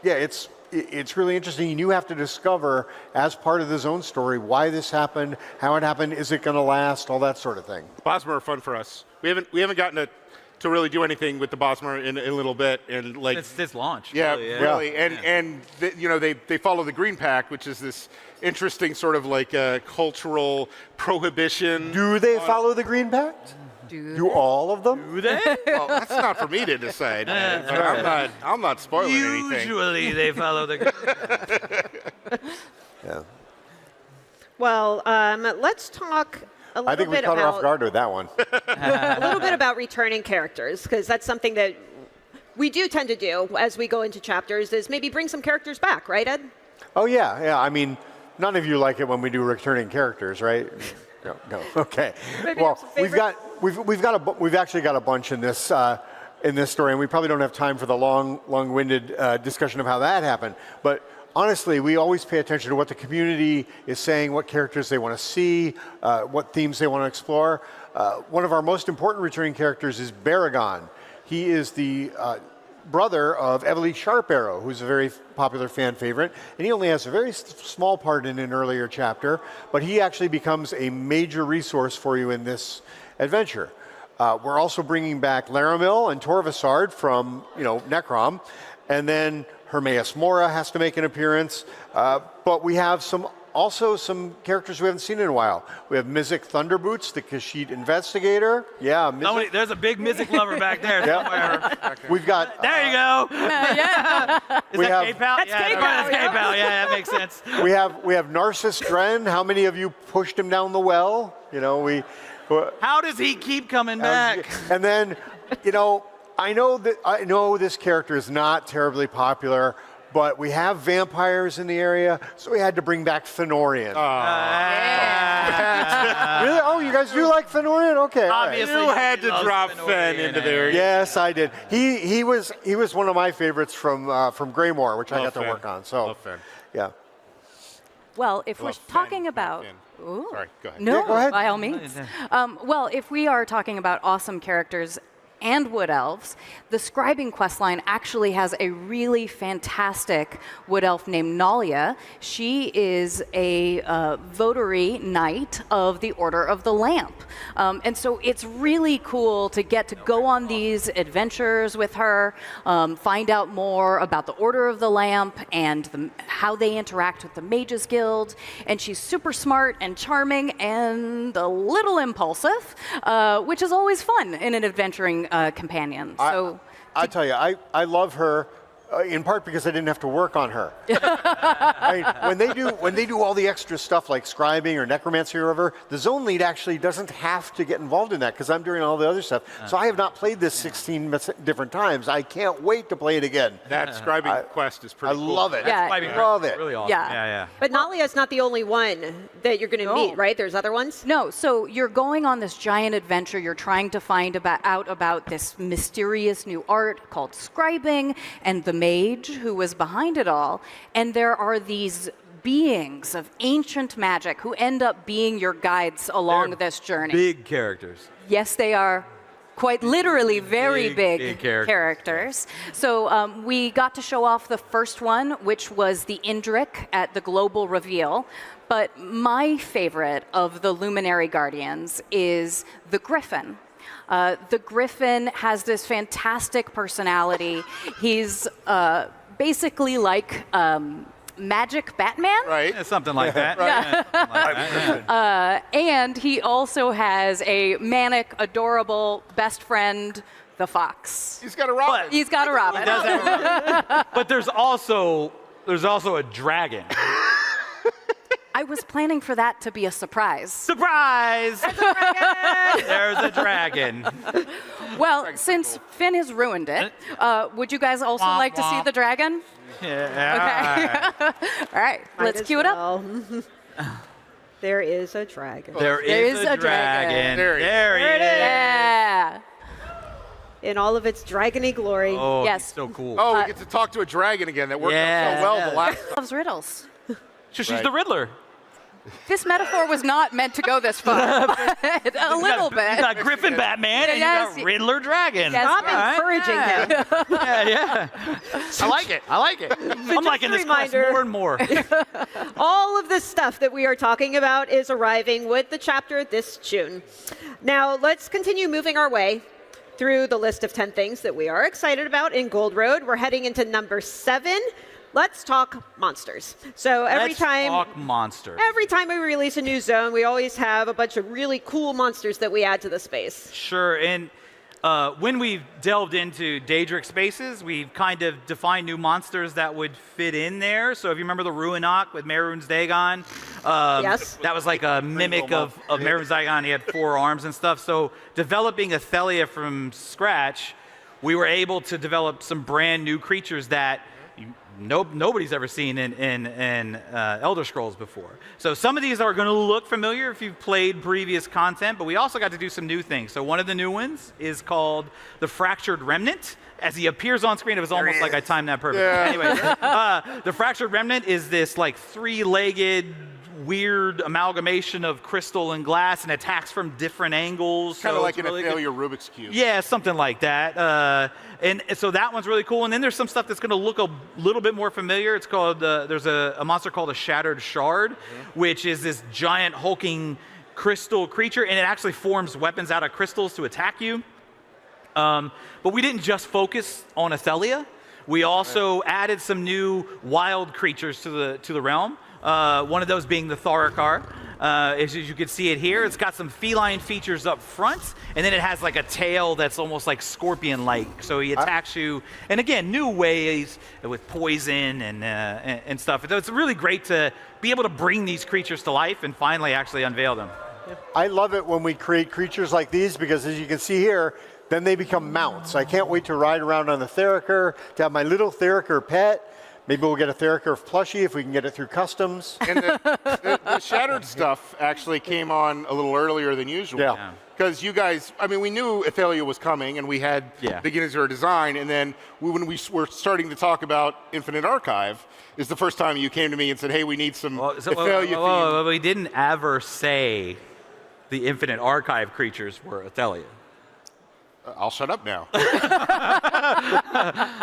[SPEAKER 6] It's really interesting. You have to discover, as part of the zone story, why this happened, how it happened, is it going to last, all that sort of thing.
[SPEAKER 7] Bosmer are fun for us. We haven't gotten to really do anything with the Bosmer in a little bit, and like
[SPEAKER 5] it's this launch.
[SPEAKER 7] Really. And they follow the Green Pact, which is this interesting sort of like cultural prohibition.
[SPEAKER 6] Do they follow the Green Pact? Do all of them?
[SPEAKER 5] Do they?
[SPEAKER 7] Well, that's not for me to decide. But I'm not spoiling anything.
[SPEAKER 5] Usually they follow the.
[SPEAKER 6] Yeah.
[SPEAKER 1] Well, let's talk a little
[SPEAKER 6] I think we
[SPEAKER 1] bit
[SPEAKER 6] caught her
[SPEAKER 1] about
[SPEAKER 6] off guard with that one.
[SPEAKER 1] a little bit about returning characters, because that's something that we do tend to do as we go into chapters, is maybe bring some characters back, right, Ed?
[SPEAKER 6] Oh yeah. I mean, none of you like it when we do returning characters, right? No. Okay.
[SPEAKER 1] Maybe
[SPEAKER 6] Well,
[SPEAKER 1] we've
[SPEAKER 6] actually got a bunch in this story, and we probably don't have time for the long-winded discussion of how that happened. But honestly, we always pay attention to what the community is saying, what characters they want to see, what themes they want to explore. One of our most important returning characters is Baragon. He is the brother of Evely Sharparrow, who's a very popular fan favorite, and he only has a very small part in an earlier chapter, but he actually becomes a major resource for you in this adventure. We're also bringing back Laramil and Torvasard from Necrom, and then Hermaeus Mora has to make an appearance, but we have some characters we haven't seen in a while. We have Mizik Thunderboots, the Kashyyyt investigator. Yeah, Mizik.
[SPEAKER 5] There's a big Mizik lover back there somewhere.
[SPEAKER 6] We've got.
[SPEAKER 5] There you go.
[SPEAKER 6] We have
[SPEAKER 5] K-Pal?
[SPEAKER 1] That's K-Pal,
[SPEAKER 5] That's K-Pal. Yeah, that makes sense.
[SPEAKER 6] we have Narcissus Dren. How many of you pushed him down the well?
[SPEAKER 5] How does he keep coming back?
[SPEAKER 6] And then, I know this character is not terribly popular, but we have vampires in the area, so we had to bring back Fëanorian. Really? Oh, you guys do like Fëanorian? Okay.
[SPEAKER 5] Obviously,
[SPEAKER 7] You had to drop Fen into there.
[SPEAKER 6] Yes, I did. He was one of my favorites from Greymore, which I got to
[SPEAKER 7] Fen.
[SPEAKER 6] work on. So,
[SPEAKER 7] Love Fen.
[SPEAKER 6] yeah.
[SPEAKER 8] Well, if we're
[SPEAKER 7] Love Fen,
[SPEAKER 8] talking
[SPEAKER 7] not
[SPEAKER 8] about...
[SPEAKER 7] Fen.
[SPEAKER 8] Ooh.
[SPEAKER 7] Sorry, go ahead.
[SPEAKER 8] No,
[SPEAKER 6] Yeah, go ahead.
[SPEAKER 8] by all means. Well, if we are talking about awesome characters, and wood elves. The scribing questline actually has a really fantastic wood elf named Nalia. She is a votary knight of the Order of the Lamp. And so it's really cool to get to go on these adventures with her, find out more about the Order of the Lamp and how they interact with the Mages Guild. And she's super smart and charming and a little impulsive, which is always fun in an adventuring companion. So
[SPEAKER 6] I tell you, I love her. In part because I didn't have to work on her. When they do all the extra stuff like scribing or necromancy or whatever, the zone lead actually doesn't have to get involved in that because I'm doing all the other stuff. So I have not played this 16 different times. I can't wait to play it again.
[SPEAKER 7] That scribing quest is pretty cool.
[SPEAKER 6] I love it.
[SPEAKER 8] Yeah.
[SPEAKER 6] I love it.
[SPEAKER 5] Really awesome.
[SPEAKER 8] Yeah.
[SPEAKER 1] But Nalia's not the only one that you're going to meet, right? There's other ones?
[SPEAKER 8] No, so you're going on this giant adventure. You're trying to find out about this mysterious new art called scribing and the mage who was behind it all. And there are these beings of ancient magic who end up being your guides along this journey.
[SPEAKER 5] Big characters.
[SPEAKER 8] Yes, they are. Quite literally very big
[SPEAKER 5] characters.
[SPEAKER 8] So we got to show off the first one, which was the Indrik at the global reveal. But my favorite of the Luminary Guardians is the Griffin. The Griffin has this fantastic personality. He's basically like Magic Batman.
[SPEAKER 7] Right.
[SPEAKER 5] Yeah, something like that.
[SPEAKER 8] And he also has a manic, adorable best friend, the fox.
[SPEAKER 7] He's got a Robin.
[SPEAKER 8] He's got a Robin.
[SPEAKER 5] He does have a Robin. But there's also a dragon.
[SPEAKER 8] I was planning for that to be a surprise.
[SPEAKER 5] Surprise! There's a dragon.
[SPEAKER 8] Well, since Finn has ruined it, would you guys also like to see the dragon?
[SPEAKER 5] Yeah.
[SPEAKER 8] Okay. All right, let's cue it up.
[SPEAKER 1] There is a dragon.
[SPEAKER 5] There is a dragon.
[SPEAKER 7] There he
[SPEAKER 5] is.
[SPEAKER 8] Yeah.
[SPEAKER 1] In all of its dragony glory.
[SPEAKER 5] Oh,
[SPEAKER 8] Yes.
[SPEAKER 5] he's so cool.
[SPEAKER 7] Oh, we get to talk to a dragon again. That worked out so well the last time.
[SPEAKER 8] Loves riddles.
[SPEAKER 5] So she's the Riddler.
[SPEAKER 8] This metaphor was not meant to go this far, but a little bit.
[SPEAKER 5] You got Griffin Batman and
[SPEAKER 8] Yes.
[SPEAKER 5] you got Riddler Dragon.
[SPEAKER 8] Yes.
[SPEAKER 1] Stop
[SPEAKER 8] Right.
[SPEAKER 1] encouraging him.
[SPEAKER 5] Yeah. I like it. I'm liking this quest
[SPEAKER 1] reminder.
[SPEAKER 5] more and more.
[SPEAKER 1] All of the stuff that we are talking about is arriving with the chapter this June. Now, let's continue moving our way through the list of 10 things that we are excited about in Gold Road. We're heading into number 7. Let's talk monsters. So every
[SPEAKER 5] Let's
[SPEAKER 1] time
[SPEAKER 5] talk monsters.
[SPEAKER 1] Every time we release a new zone, we always have a bunch of really cool monsters that we add to the space.
[SPEAKER 5] Sure, and when we've delved into Daedric spaces, we've kind of defined new monsters that would fit in there. So if you remember the Ruinok with Mehrunes Dagon,
[SPEAKER 1] Yes.
[SPEAKER 5] that was like a mimic of Mehrunes Dagon. He had 4 arms and stuff. So developing Athelia from scratch, we were able to develop some brand new creatures that nobody's ever seen in Elder Scrolls before. So some of these are going to look familiar if you've played previous content, but we also got to do some new things. So one of the new ones is called the Fractured Remnant. As he appears on screen, it was almost like I timed that perfectly.
[SPEAKER 7] Yeah.
[SPEAKER 5] Anyway, the Fractured Remnant is this like 3-legged weird amalgamation of crystal and glass and attacks from different angles.
[SPEAKER 7] Kind of
[SPEAKER 5] so
[SPEAKER 7] like
[SPEAKER 5] it's
[SPEAKER 7] an
[SPEAKER 5] really
[SPEAKER 7] Athelia Rubik's Cube.
[SPEAKER 5] Yeah, something like that. And so that one's really cool. And then there's some stuff that's going to look a little bit more familiar. It's called, there's a monster called a Shattered Shard, which is this giant hulking crystal creature, and it actually forms weapons out of crystals to attack you. But we didn't just focus on Athelia. We also added some new wild creatures to the realm. One of those being the Thorokar. As you can see it here, it's got some feline features up front, and then it has like a tail that's almost like scorpion-like. So he attacks you, and again, new ways with poison and stuff. It's really great to be able to bring these creatures to life and finally actually unveil them.
[SPEAKER 6] I love it when we create creatures like these because, as you can see here, then they become mounts. I can't wait to ride around on the Theriker, to have my little Theriker pet. Maybe we'll get a Theriker plushie if we can get it through customs.
[SPEAKER 7] And the Shattered stuff actually came on a little earlier than usual.
[SPEAKER 6] Yeah.
[SPEAKER 7] Because you guys, I mean, we knew Athelia was coming, and we had beginnings of our design, and then when we were starting to talk about Infinite Archive, is the first time you came to me and said, hey, we need some Athelia theme.
[SPEAKER 5] We didn't ever say the Infinite Archive creatures were Athelia.
[SPEAKER 7] I'll shut up now.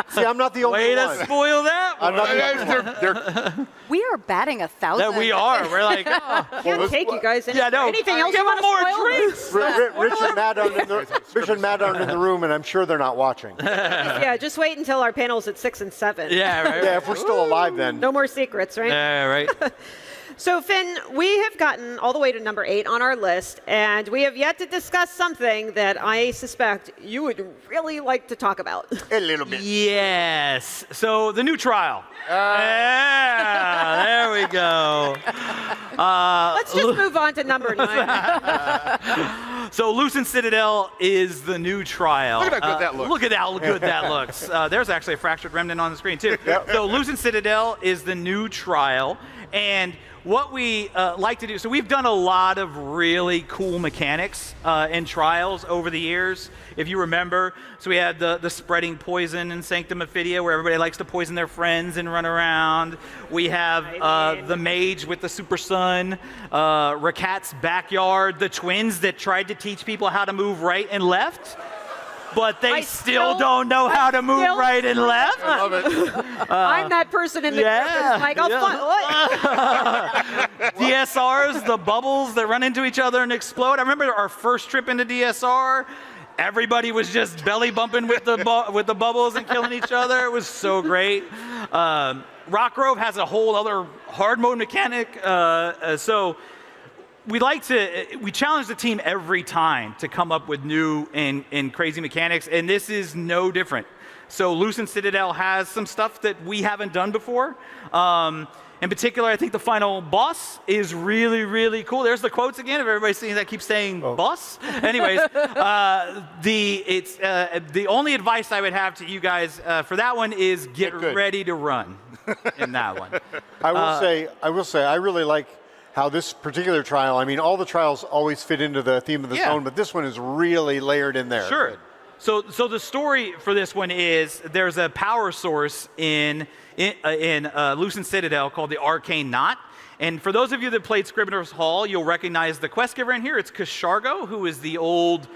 [SPEAKER 6] See, I'm not the only
[SPEAKER 5] Way
[SPEAKER 6] one.
[SPEAKER 5] to spoil that
[SPEAKER 6] I'm
[SPEAKER 5] one.
[SPEAKER 6] not the only one.
[SPEAKER 8] We are batting 1,000.
[SPEAKER 5] That we are. We're like, oh.
[SPEAKER 1] Can't take you guys
[SPEAKER 5] Yeah, no.
[SPEAKER 1] anything else
[SPEAKER 5] Give
[SPEAKER 1] you
[SPEAKER 5] them
[SPEAKER 1] want to
[SPEAKER 5] more
[SPEAKER 1] spoil?
[SPEAKER 5] drinks.
[SPEAKER 6] Rich and Matt aren't in the room, and I'm sure they're not watching.
[SPEAKER 1] Yeah, just wait until our panel's at 6 and 7.
[SPEAKER 5] Yeah, right.
[SPEAKER 6] Yeah, if we're still alive then.
[SPEAKER 1] No more secrets, right?
[SPEAKER 5] Yeah, right.
[SPEAKER 1] So, Finn, we have gotten all the way to number 8 on our list, and we have yet to discuss something that I suspect you would really like to talk about.
[SPEAKER 7] A little bit.
[SPEAKER 5] Yes. So the new trial. Yeah, there we go.
[SPEAKER 1] Let's just move on to number 9.
[SPEAKER 5] So Lucent Citadel is the new trial.
[SPEAKER 7] Look at how good that looks.
[SPEAKER 5] Look at how good that looks. There's actually a fractured remnant on the screen too. So Lucent Citadel is the new trial, and what we like to do, so we've done a lot of really cool mechanics in trials over the years, if you remember. So we had the spreading poison in Sanctum Ophidia, where everybody likes to poison their friends and run around. We have the mage with the super sun, Rakat's backyard, the twins that tried to teach people how to move right and left, but they still don't know how to move right and left.
[SPEAKER 7] I love it.
[SPEAKER 1] I'm that person in the group that's like, oh, what?
[SPEAKER 5] DSRs, the bubbles that run into each other and explode. I remember our first trip into DSR. Everybody was just belly bumping with the bubbles and killing each other. It was so great. Rock Grove has a whole other hard mode mechanic. So we challenge the team every time to come up with new and crazy mechanics, and this is no different. So Lucent Citadel has some stuff that we haven't done before. In particular, I think the final boss is really, really cool. There's the quotes again. If everybody's seeing that, keeps saying boss. Anyways, the only advice I would have to you guys for that one is get ready to run in that one.
[SPEAKER 6] I will say, I really like how this particular trial, I mean, all the trials always fit into the theme of the zone, but this one is really layered in there.
[SPEAKER 5] Sure. So the story for this one is there's a power source in Lucent Citadel called the Arcane Knot. And for those of you that played Scrivener's Hall, you'll recognize the quest giver in here. It's Kashargo, who is the old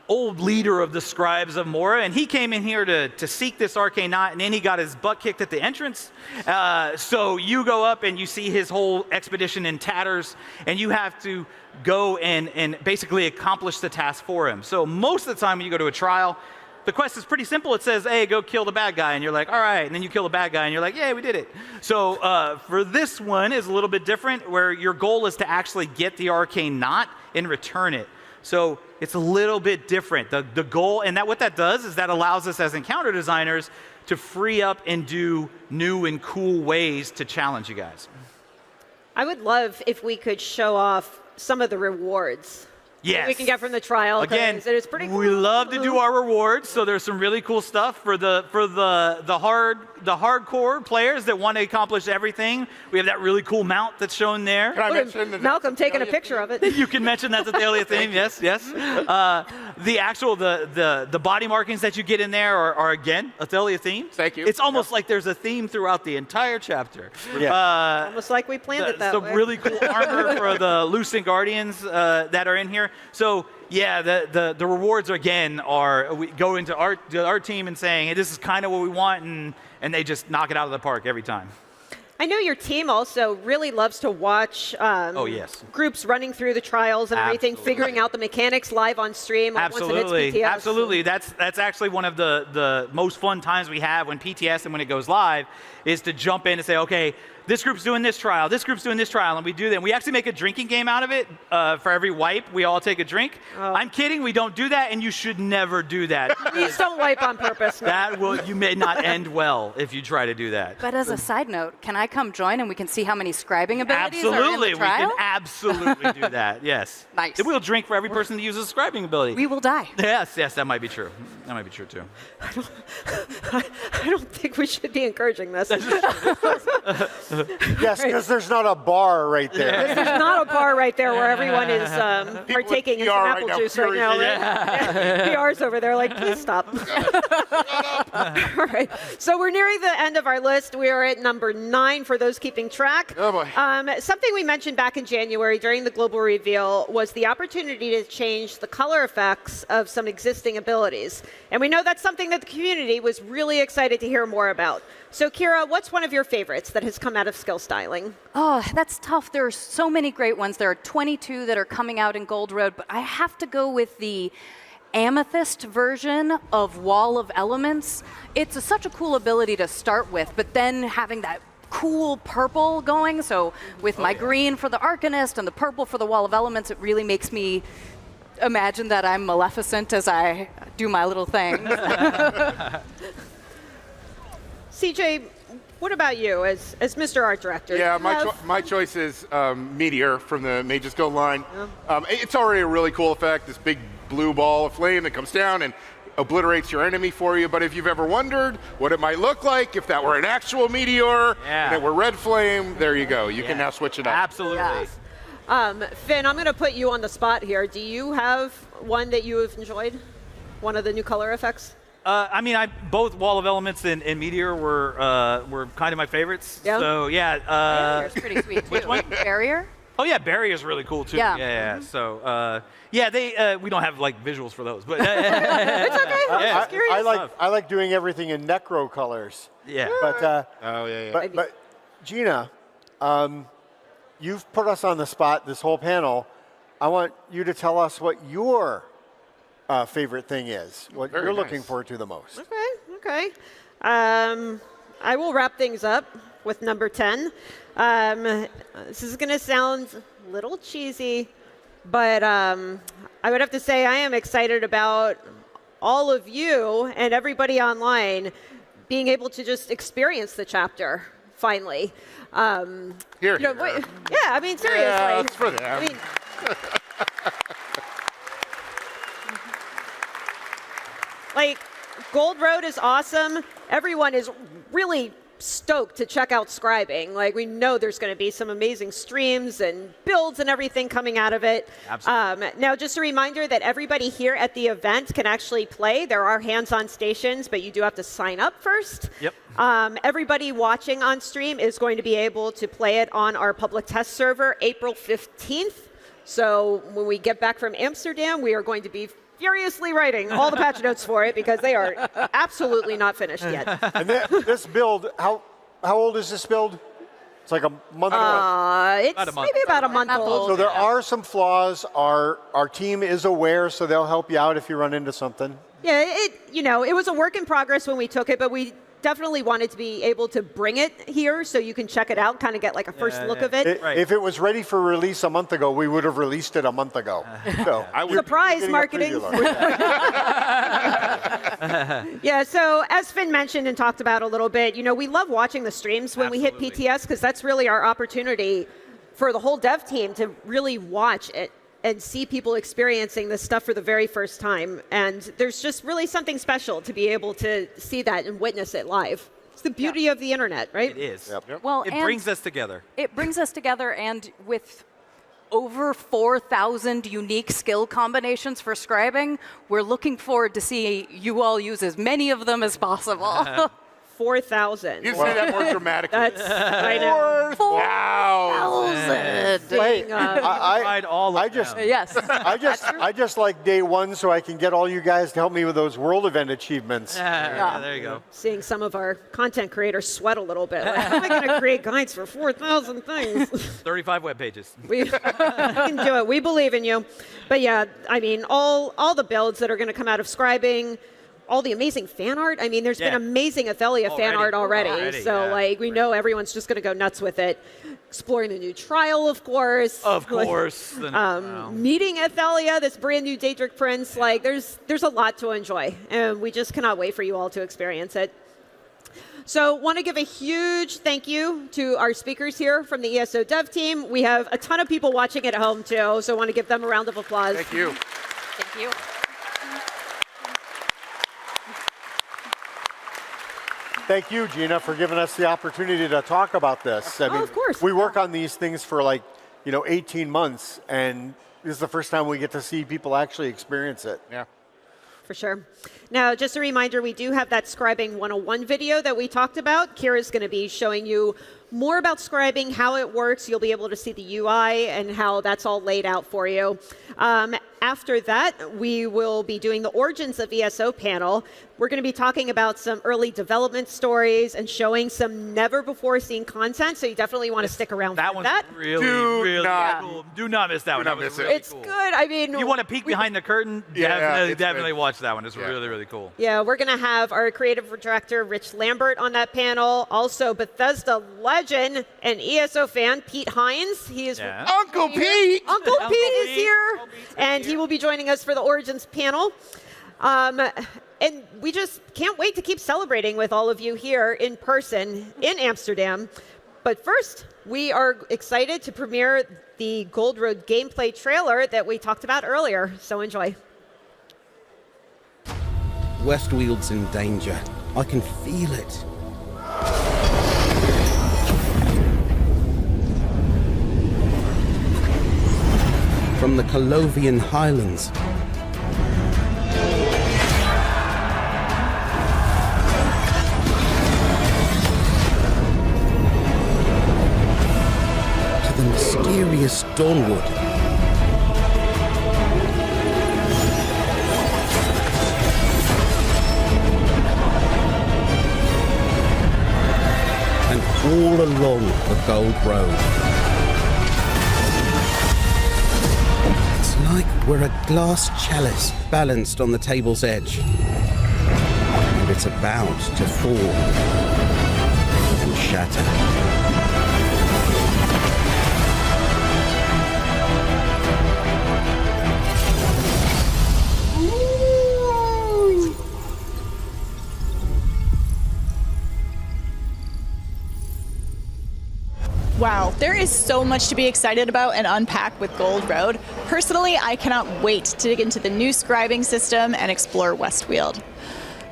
[SPEAKER 5] leader of the Scribes of Mora, and he came in here to seek this Arcane Knot, and then he got his butt kicked at the entrance. So you go up and you see his whole expedition in tatters, and you have to go and basically accomplish the task for him. So most of the time when you go to a trial, the quest is pretty simple. It says, hey, go kill the bad guy, and you're like, all right, and then you kill the bad guy, and you're like, yeah, we did it. So for this one is a little bit different, where your goal is to actually get the Arcane Knot and return it. So it's a little bit different. The goal, and what that does is that allows us as encounter designers to free up and do new and cool ways to challenge you guys.
[SPEAKER 1] I would love if we could show off some of the rewards that we can get from the trial.
[SPEAKER 5] Again,
[SPEAKER 1] it's pretty cool.
[SPEAKER 5] We love to do our rewards, so there's some really cool stuff for the hardcore players that want to accomplish everything. We have that really cool mount that's shown there.
[SPEAKER 7] Can I mention that
[SPEAKER 1] Malcolm taking a picture of it.
[SPEAKER 5] You can mention that's a Thalia theme. Yes. The actual the body markings that you get in there are again a Thalia theme.
[SPEAKER 7] Thank you.
[SPEAKER 5] It's almost like there's a theme throughout the entire chapter.
[SPEAKER 6] Yeah.
[SPEAKER 1] Almost like we planned it that way.
[SPEAKER 5] Some really cool armor for the Lucent Guardians that are in here. So yeah, the rewards again are we go into our team and saying, hey, this is kind of what we want, and they just knock it out of the park every time.
[SPEAKER 1] I know your team also really loves to watch groups running through the trials and everything, figuring out the mechanics live on stream.
[SPEAKER 5] Absolutely,
[SPEAKER 1] once it hits PTS.
[SPEAKER 5] absolutely. That's actually one of the most fun times we have when PTS and when it goes live is to jump in and say, okay, this group's doing this trial, this group's doing this trial, and we do that. And we actually make a drinking game out of it. For every wipe, we all take a drink. Oh. I'm kidding, we don't do that, and you should never do that.
[SPEAKER 1] Please don't wipe on purpose.
[SPEAKER 5] You may not end well if you try to do that.
[SPEAKER 8] But as a side note, can I come join and we can see how many scribing abilities are in the trial?
[SPEAKER 5] We can absolutely do that, yes.
[SPEAKER 8] Nice.
[SPEAKER 5] We'll drink for every person that uses a scribing ability.
[SPEAKER 8] We will die.
[SPEAKER 5] Yes, that might be true. That might be true, too.
[SPEAKER 1] I don't think we should be encouraging this.
[SPEAKER 6] Yes, because there's not a bar right there.
[SPEAKER 1] There's not a bar right there where everyone is partaking in
[SPEAKER 7] PR
[SPEAKER 1] some
[SPEAKER 7] right
[SPEAKER 1] apple
[SPEAKER 7] now,
[SPEAKER 1] juice right now. Right? PR's over there like, please stop. All right. So we're nearing the end of our list. We are at number 9 for those keeping track.
[SPEAKER 7] Oh, boy.
[SPEAKER 1] Something we mentioned back in January during the global reveal was the opportunity to change the color effects of some existing abilities. And we know that's something that the community was really excited to hear more about. So Kira, what's one of your favorites that has come out of skill styling?
[SPEAKER 8] Oh, that's tough. There are so many great ones. There are 22 that are coming out in Gold Road, but I have to go with the Amethyst version of Wall of Elements. It's such a cool ability to start with, but then having that cool purple going. So with my green for the Arcanist and the purple for the Wall of Elements, it really makes me imagine that I'm Maleficent as I do my little thing.
[SPEAKER 1] CJ, what about you as Mr. Art Director?
[SPEAKER 7] Yeah, my choice is Meteor from the Mages Guild line. It's already a really cool effect, this big blue ball of flame that comes down and obliterates your enemy for you. But if you've ever wondered what it might look like if that were an actual meteor and it were red flame, there you go. You can now switch it up.
[SPEAKER 5] Absolutely.
[SPEAKER 1] Yes. Finn, I'm going to put you on the spot here. Do you have one that you have enjoyed? One of the new color effects?
[SPEAKER 5] I mean, both Wall of Elements and Meteor were kind of my favorites.
[SPEAKER 1] Yeah?
[SPEAKER 5] So yeah.
[SPEAKER 8] Barrier's pretty sweet too.
[SPEAKER 5] Which one?
[SPEAKER 8] Barrier?
[SPEAKER 5] Oh yeah, Barrier's really cool too.
[SPEAKER 8] Yeah.
[SPEAKER 5] Yeah. So they we don't have like visuals for those, but
[SPEAKER 1] It's okay. I'm just curious.
[SPEAKER 6] I like doing everything in necro colors.
[SPEAKER 5] yeah.
[SPEAKER 6] But
[SPEAKER 7] Oh, yeah.
[SPEAKER 6] but Gina, you've put us on the spot this whole panel. I want you to tell us what your favorite thing is, what
[SPEAKER 7] Very
[SPEAKER 6] you're
[SPEAKER 7] nice.
[SPEAKER 6] looking forward to the most.
[SPEAKER 1] Okay. I will wrap things up with number 10. This is going to sound a little cheesy, but I would have to say I am excited about all of you and everybody online being able to just experience the chapter finally.
[SPEAKER 7] Here.
[SPEAKER 1] Yeah, I mean, seriously.
[SPEAKER 7] Yeah, it's for them.
[SPEAKER 1] I mean, like, Gold Road is awesome. Everyone is really stoked to check out scribing. Like, we know there's going to be some amazing streams and builds and everything coming out of it.
[SPEAKER 5] Absolutely.
[SPEAKER 1] Now, just a reminder that everybody here at the event can actually play. There are hands-on stations, but you do have to sign up first.
[SPEAKER 5] Yep.
[SPEAKER 1] Everybody watching on stream is going to be able to play it on our public test server April 15th. So when we get back from Amsterdam, we are going to be furiously writing all the patch notes for it because they are absolutely not finished yet.
[SPEAKER 6] And this build, how old is this build? It's like a month old.
[SPEAKER 1] It's
[SPEAKER 5] About a month.
[SPEAKER 1] maybe about a month old.
[SPEAKER 6] So there are some flaws. Our team is aware, so they'll help you out if you run into something.
[SPEAKER 1] Yeah, it was a work in progress when we took it, but we definitely wanted to be able to bring it here so you can check it out, kind of get like a first look of it.
[SPEAKER 5] Right.
[SPEAKER 6] If it was ready for release a month ago, we would have released it a month ago. So
[SPEAKER 1] Surprise
[SPEAKER 6] getting a
[SPEAKER 1] marketing.
[SPEAKER 6] preview look.
[SPEAKER 1] Yeah, so as Finn mentioned and talked about a little bit, we love watching the streams when we hit
[SPEAKER 5] Absolutely.
[SPEAKER 1] PTS because that's really our opportunity for the whole dev team to really watch it and see people experiencing this stuff for the very first time. And there's just really something special to be able to see that and witness it live. It's the beauty of the internet, right?
[SPEAKER 5] It is.
[SPEAKER 8] Well,
[SPEAKER 5] It
[SPEAKER 8] and
[SPEAKER 5] brings us together.
[SPEAKER 8] It brings us together, and with over 4,000 unique skill combinations for scribing, we're looking forward to see you all use as many of them as possible.
[SPEAKER 1] 4,000.
[SPEAKER 7] You say that more dramatically.
[SPEAKER 1] That's, I know.
[SPEAKER 8] 4,000.
[SPEAKER 1] Being,
[SPEAKER 5] Tried all
[SPEAKER 6] I
[SPEAKER 5] of
[SPEAKER 6] just
[SPEAKER 5] them.
[SPEAKER 8] Yes.
[SPEAKER 6] I just like day one so I can get all you guys to help me with those world event achievements.
[SPEAKER 5] Yeah, there you go.
[SPEAKER 1] seeing some of our content creators sweat a little bit. Like, how am I going to create guides for 4,000 things?
[SPEAKER 5] 35 web pages.
[SPEAKER 1] We can do it. We believe in you. But yeah, I mean, all the builds that are going to come out of scribing, all the amazing fan art. I mean, there's been amazing Athelia fan art already. So, like, we know everyone's just going to go nuts with it. Exploring the new trial, of course.
[SPEAKER 5] Of course.
[SPEAKER 1] Meeting Athelia, this brand new Daedric Prince. Like, there's a lot to enjoy. And we just cannot wait for you all to experience it. So want to give a huge thank you to our speakers here from the ESO dev team. We have a ton of people watching at home, too. So want to give them a round of applause.
[SPEAKER 7] Thank you.
[SPEAKER 8] Thank you.
[SPEAKER 6] Thank you, Gina, for giving us the opportunity to talk about this. I mean,
[SPEAKER 1] of course.
[SPEAKER 6] We work on these things for 18 months, and this is the first time we get to see people actually experience it.
[SPEAKER 7] Yeah.
[SPEAKER 1] For sure. Now, just a reminder, we do have that Scribing 101 video that we talked about. Kira's going to be showing you more about scribing, how it works. You'll be able to see the UI and how that's all laid out for you. After that, we will be doing the Origins of ESO panel. We're going to be talking about some early development stories and showing some never-before-seen content, so you definitely want to stick around for that.
[SPEAKER 5] That one's really cool. Do not miss that one.
[SPEAKER 7] not
[SPEAKER 5] That was
[SPEAKER 7] miss it.
[SPEAKER 5] really
[SPEAKER 1] It's
[SPEAKER 5] cool.
[SPEAKER 1] good. I mean,
[SPEAKER 5] You want to peek behind the curtain?
[SPEAKER 7] Yeah, it's
[SPEAKER 5] Definitely
[SPEAKER 7] good.
[SPEAKER 5] watch that one. It's really, really cool.
[SPEAKER 1] Yeah, we're going to have our creative director, Rich Lambert, on that panel. Also, Bethesda legend and ESO fan, Pete Hines. He is
[SPEAKER 7] Uncle Pete!
[SPEAKER 1] Uncle Pete is
[SPEAKER 5] Pete.
[SPEAKER 1] here,
[SPEAKER 5] Uncle Pete's
[SPEAKER 1] and he will be joining us for the Origins panel. And we just can't wait to keep celebrating with all of you here in person in Amsterdam. But first, we are excited to premiere the Gold Road gameplay trailer that we talked about earlier. So enjoy.
[SPEAKER 9] Westwield's in danger. I can feel it. From the Colovian Highlands to the mysterious Dawnwood. And all along the Gold Road. It's like we're a glass chalice balanced on the table's edge. And it's about to fall and shatter.
[SPEAKER 10] Wow, there is so much to be excited about and unpack with Gold Road. Personally, I cannot wait to dig into the new scribing system and explore Westwield.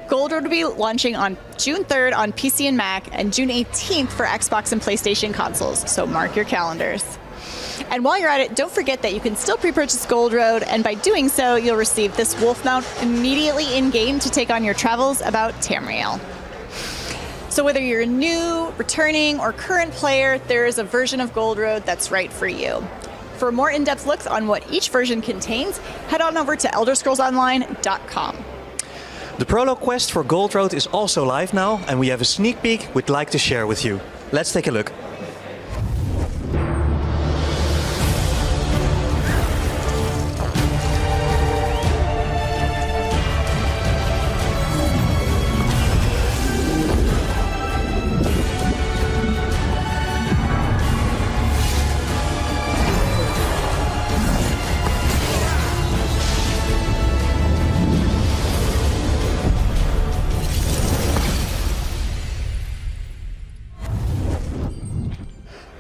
[SPEAKER 10] Gold Road will be launching on June 3rd on PC and Mac and June 18th for Xbox and PlayStation consoles, so mark your calendars. And while you're at it, don't forget that you can still pre-purchase Gold Road, and by doing so, you'll receive this wolf mount immediately in-game to take on your travels about Tamriel. So whether you're a new, returning, or current player, there is a version of Gold Road that's right for you. For more in-depth looks on what each version contains, head on over to ElderScrollsOnline.com.
[SPEAKER 11] The prologue quest for Gold Road is also live now, and we have a sneak peek we'd like to share with you. Let's take a look.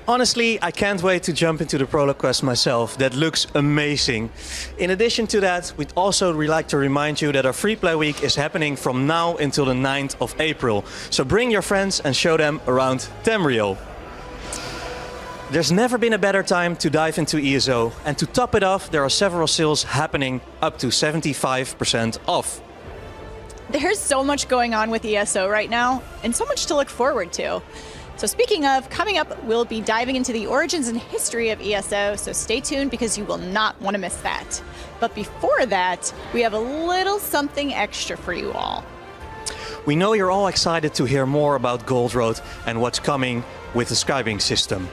[SPEAKER 11] Honestly, I can't wait to jump into the prologue quest myself. That looks amazing. In addition to that, we'd also like to remind you that our free play week is happening from now until the 9th of April. So bring your friends and show them around Tamriel. There's never been a better time to dive into ESO, and to top it off, there are several sales happening up to 75% off.
[SPEAKER 10] There's so much going on with ESO right now, and so much to look forward to. So speaking of, coming up, we'll be diving into the origins and history of ESO, so stay tuned because you will not want to miss that. But before that, we have a little something extra for you all.
[SPEAKER 11] We know you're all excited to hear more about Gold Road and what's coming with the scribing system.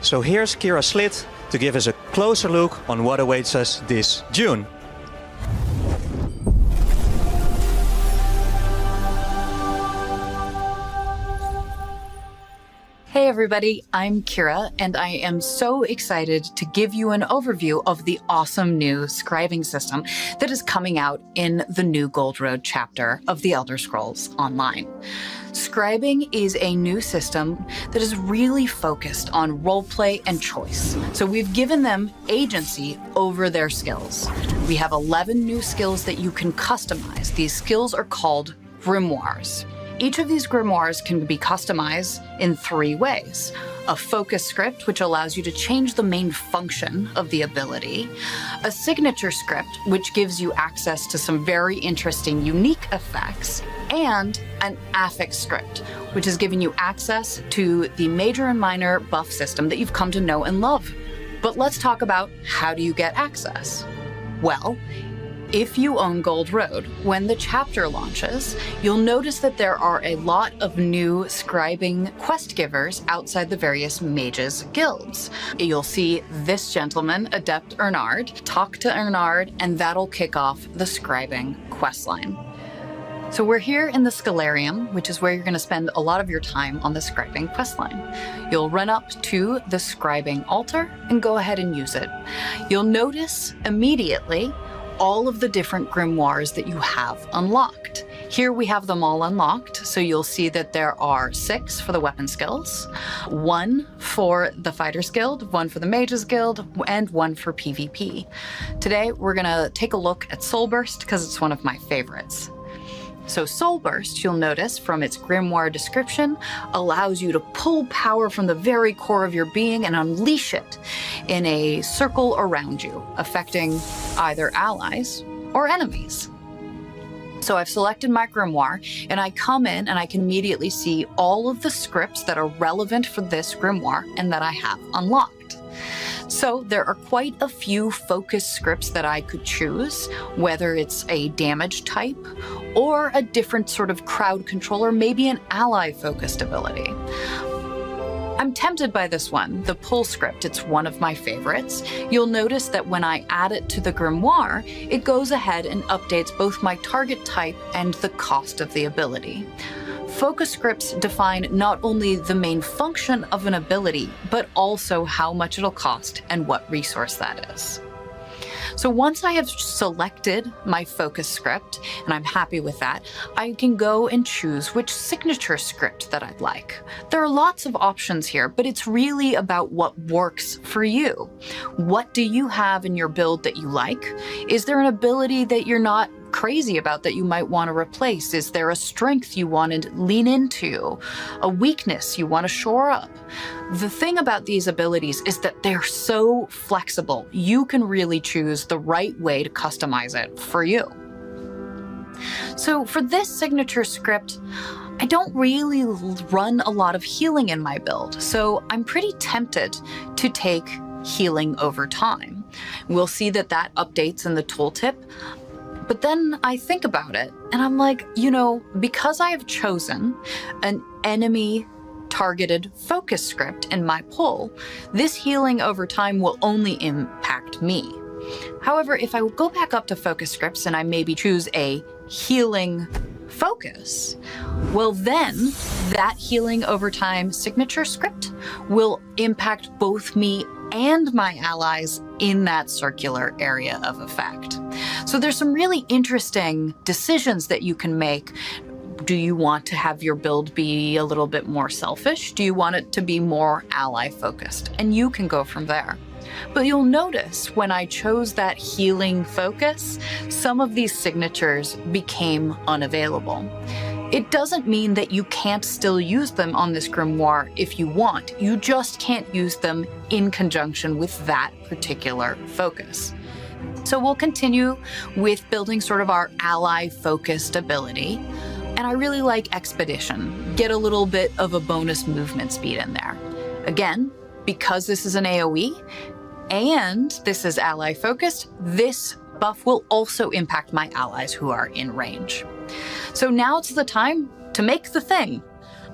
[SPEAKER 11] So here's Kira Slit to give us a closer look on what awaits us this June.
[SPEAKER 12] Hey everybody, I'm Kira, and I am so excited to give you an overview of the awesome new scribing system that is coming out in the new Gold Road chapter of the Elder Scrolls Online. Scribing is a new system that is really focused on roleplay and choice. So we've given them agency over their skills. We have 11 new skills that you can customize. These skills are called grimoires. Each of these grimoires can be customized in 3 ways. A focus script, which allows you to change the main function of the ability. A signature script, which gives you access to some very interesting, unique effects. And an affix script, which is giving you access to the major and minor buff system that you've come to know and love. But let's talk about how do you get access? Well, if you own Gold Road, when the chapter launches, you'll notice that there are a lot of new scribing quest givers outside the various mages guilds. You'll see this gentleman, Adept Ernard, talk to Ernard, and that'll kick off the scribing questline. So we're here in the Scalarium, which is where you're going to spend a lot of your time on the scribing questline. You'll run up to the scribing altar and go ahead and use it. You'll notice immediately all of the different grimoires that you have unlocked. Here we have them all unlocked, so you'll see that there are 6 for the weapon skills, 1 for the Fighters Guild, 1 for the Mages Guild, and 1 for PvP. Today we're gonna take a look at Soulburst because it's one of my favorites. So Soulburst, you'll notice from its grimoire description, allows you to pull power from the very core of your being and unleash it in a circle around you, affecting either allies or enemies. So I've selected my grimoire, and I come in and I can immediately see all of the scripts that are relevant for this grimoire and that I have unlocked. So there are quite a few focus scripts that I could choose, whether it's a damage type or a different sort of crowd control or maybe an ally-focused ability. I'm tempted by this one, the pull script. It's one of my favorites. You'll notice that when I add it to the grimoire, it goes ahead and updates both my target type and the cost of the ability. Focus scripts define not only the main function of an ability, but also how much it'll cost and what resource that is. So once I have selected my focus script, and I'm happy with that, I can go and choose which signature script that I'd like. There are lots of options here, but it's really about what works for you. What do you have in your build that you like? Is there an ability that you're not crazy about that you might want to replace? Is there a strength you want to lean into? A weakness you want to shore up? The thing about these abilities is that they're so flexible. You can really choose the right way to customize it for you. So for this signature script, I don't really run a lot of healing in my build, so I'm pretty tempted to take healing over time. We'll see that that updates in the tooltip. But then I think about it and I'm like, you know, because I have chosen an enemy targeted focus script in my pull, this healing over time will only impact me. However, if I go back up to focus scripts and I maybe choose a healing focus, well then that healing over time signature script will impact both me and my allies in that circular area of effect. So there's some really interesting decisions that you can make. Do you want to have your build be a little bit more selfish? Do you want it to be more ally focused? And you can go from there. But you'll notice when I chose that healing focus, some of these signatures became unavailable. It doesn't mean that you can't still use them on this grimoire if you want. You just can't use them in conjunction with that particular focus. So we'll continue with building sort of our ally-focused ability. And I really like Expedition. Get a little bit of a bonus movement speed in there. Again, because this is an AoE and this is ally-focused, this buff will also impact my allies who are in range. So now it's the time to make the thing.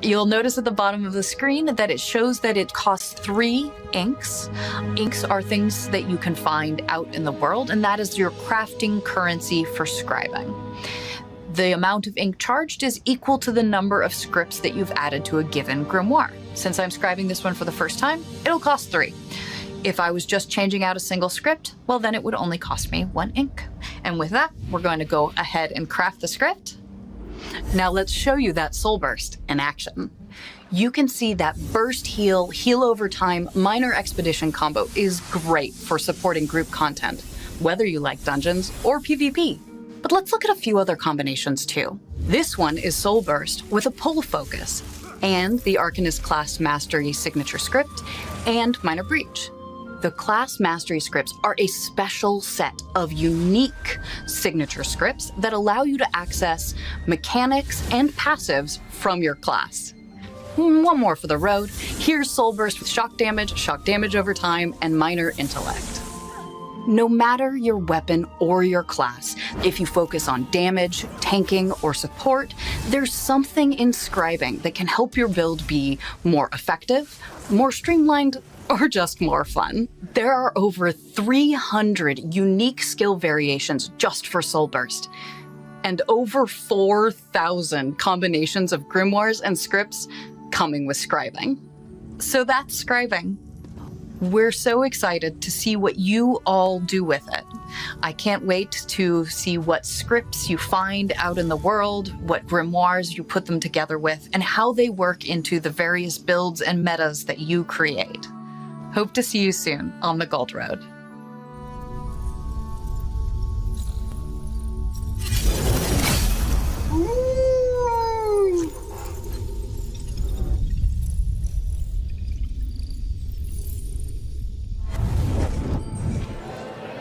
[SPEAKER 12] You'll notice at the bottom of the screen that it shows that it costs 3 inks. Inks are things that you can find out in the world, and that is your crafting currency for scribing. The amount of ink charged is equal to the number of scripts that you've added to a given grimoire. Since I'm scribing this one for the first time, it'll cost 3. If I was just changing out a single script, well then it would only cost me 1 ink. And with that, we're going to go ahead and craft the script. Now let's show you that soul burst in action. You can see that burst heal, heal over time, minor expedition combo is great for supporting group content, whether you like dungeons or PvP. But let's look at a few other combinations too. This one is Soul Burst with a pull focus, and the Arcanist Class Mastery signature script, and Minor Breach. The Class Mastery scripts are a special set of unique signature scripts that allow you to access mechanics and passives from your class. One more for the road. Here's Soul Burst with shock damage over time, and Minor Intellect. No matter your weapon or your class, if you focus on damage, tanking, or support, there's something in scribing that can help your build be more effective, more streamlined, or just more fun. There are over 300 unique skill variations just for Soul Burst, and over 4,000 combinations of grimoires and scripts coming with scribing. So that's scribing. We're so excited to see what you all do with it. I can't wait to see what scripts you find out in the world, what grimoires you put them together with, and how they work into the various builds and metas that you create. Hope to see you soon on the Gold Road.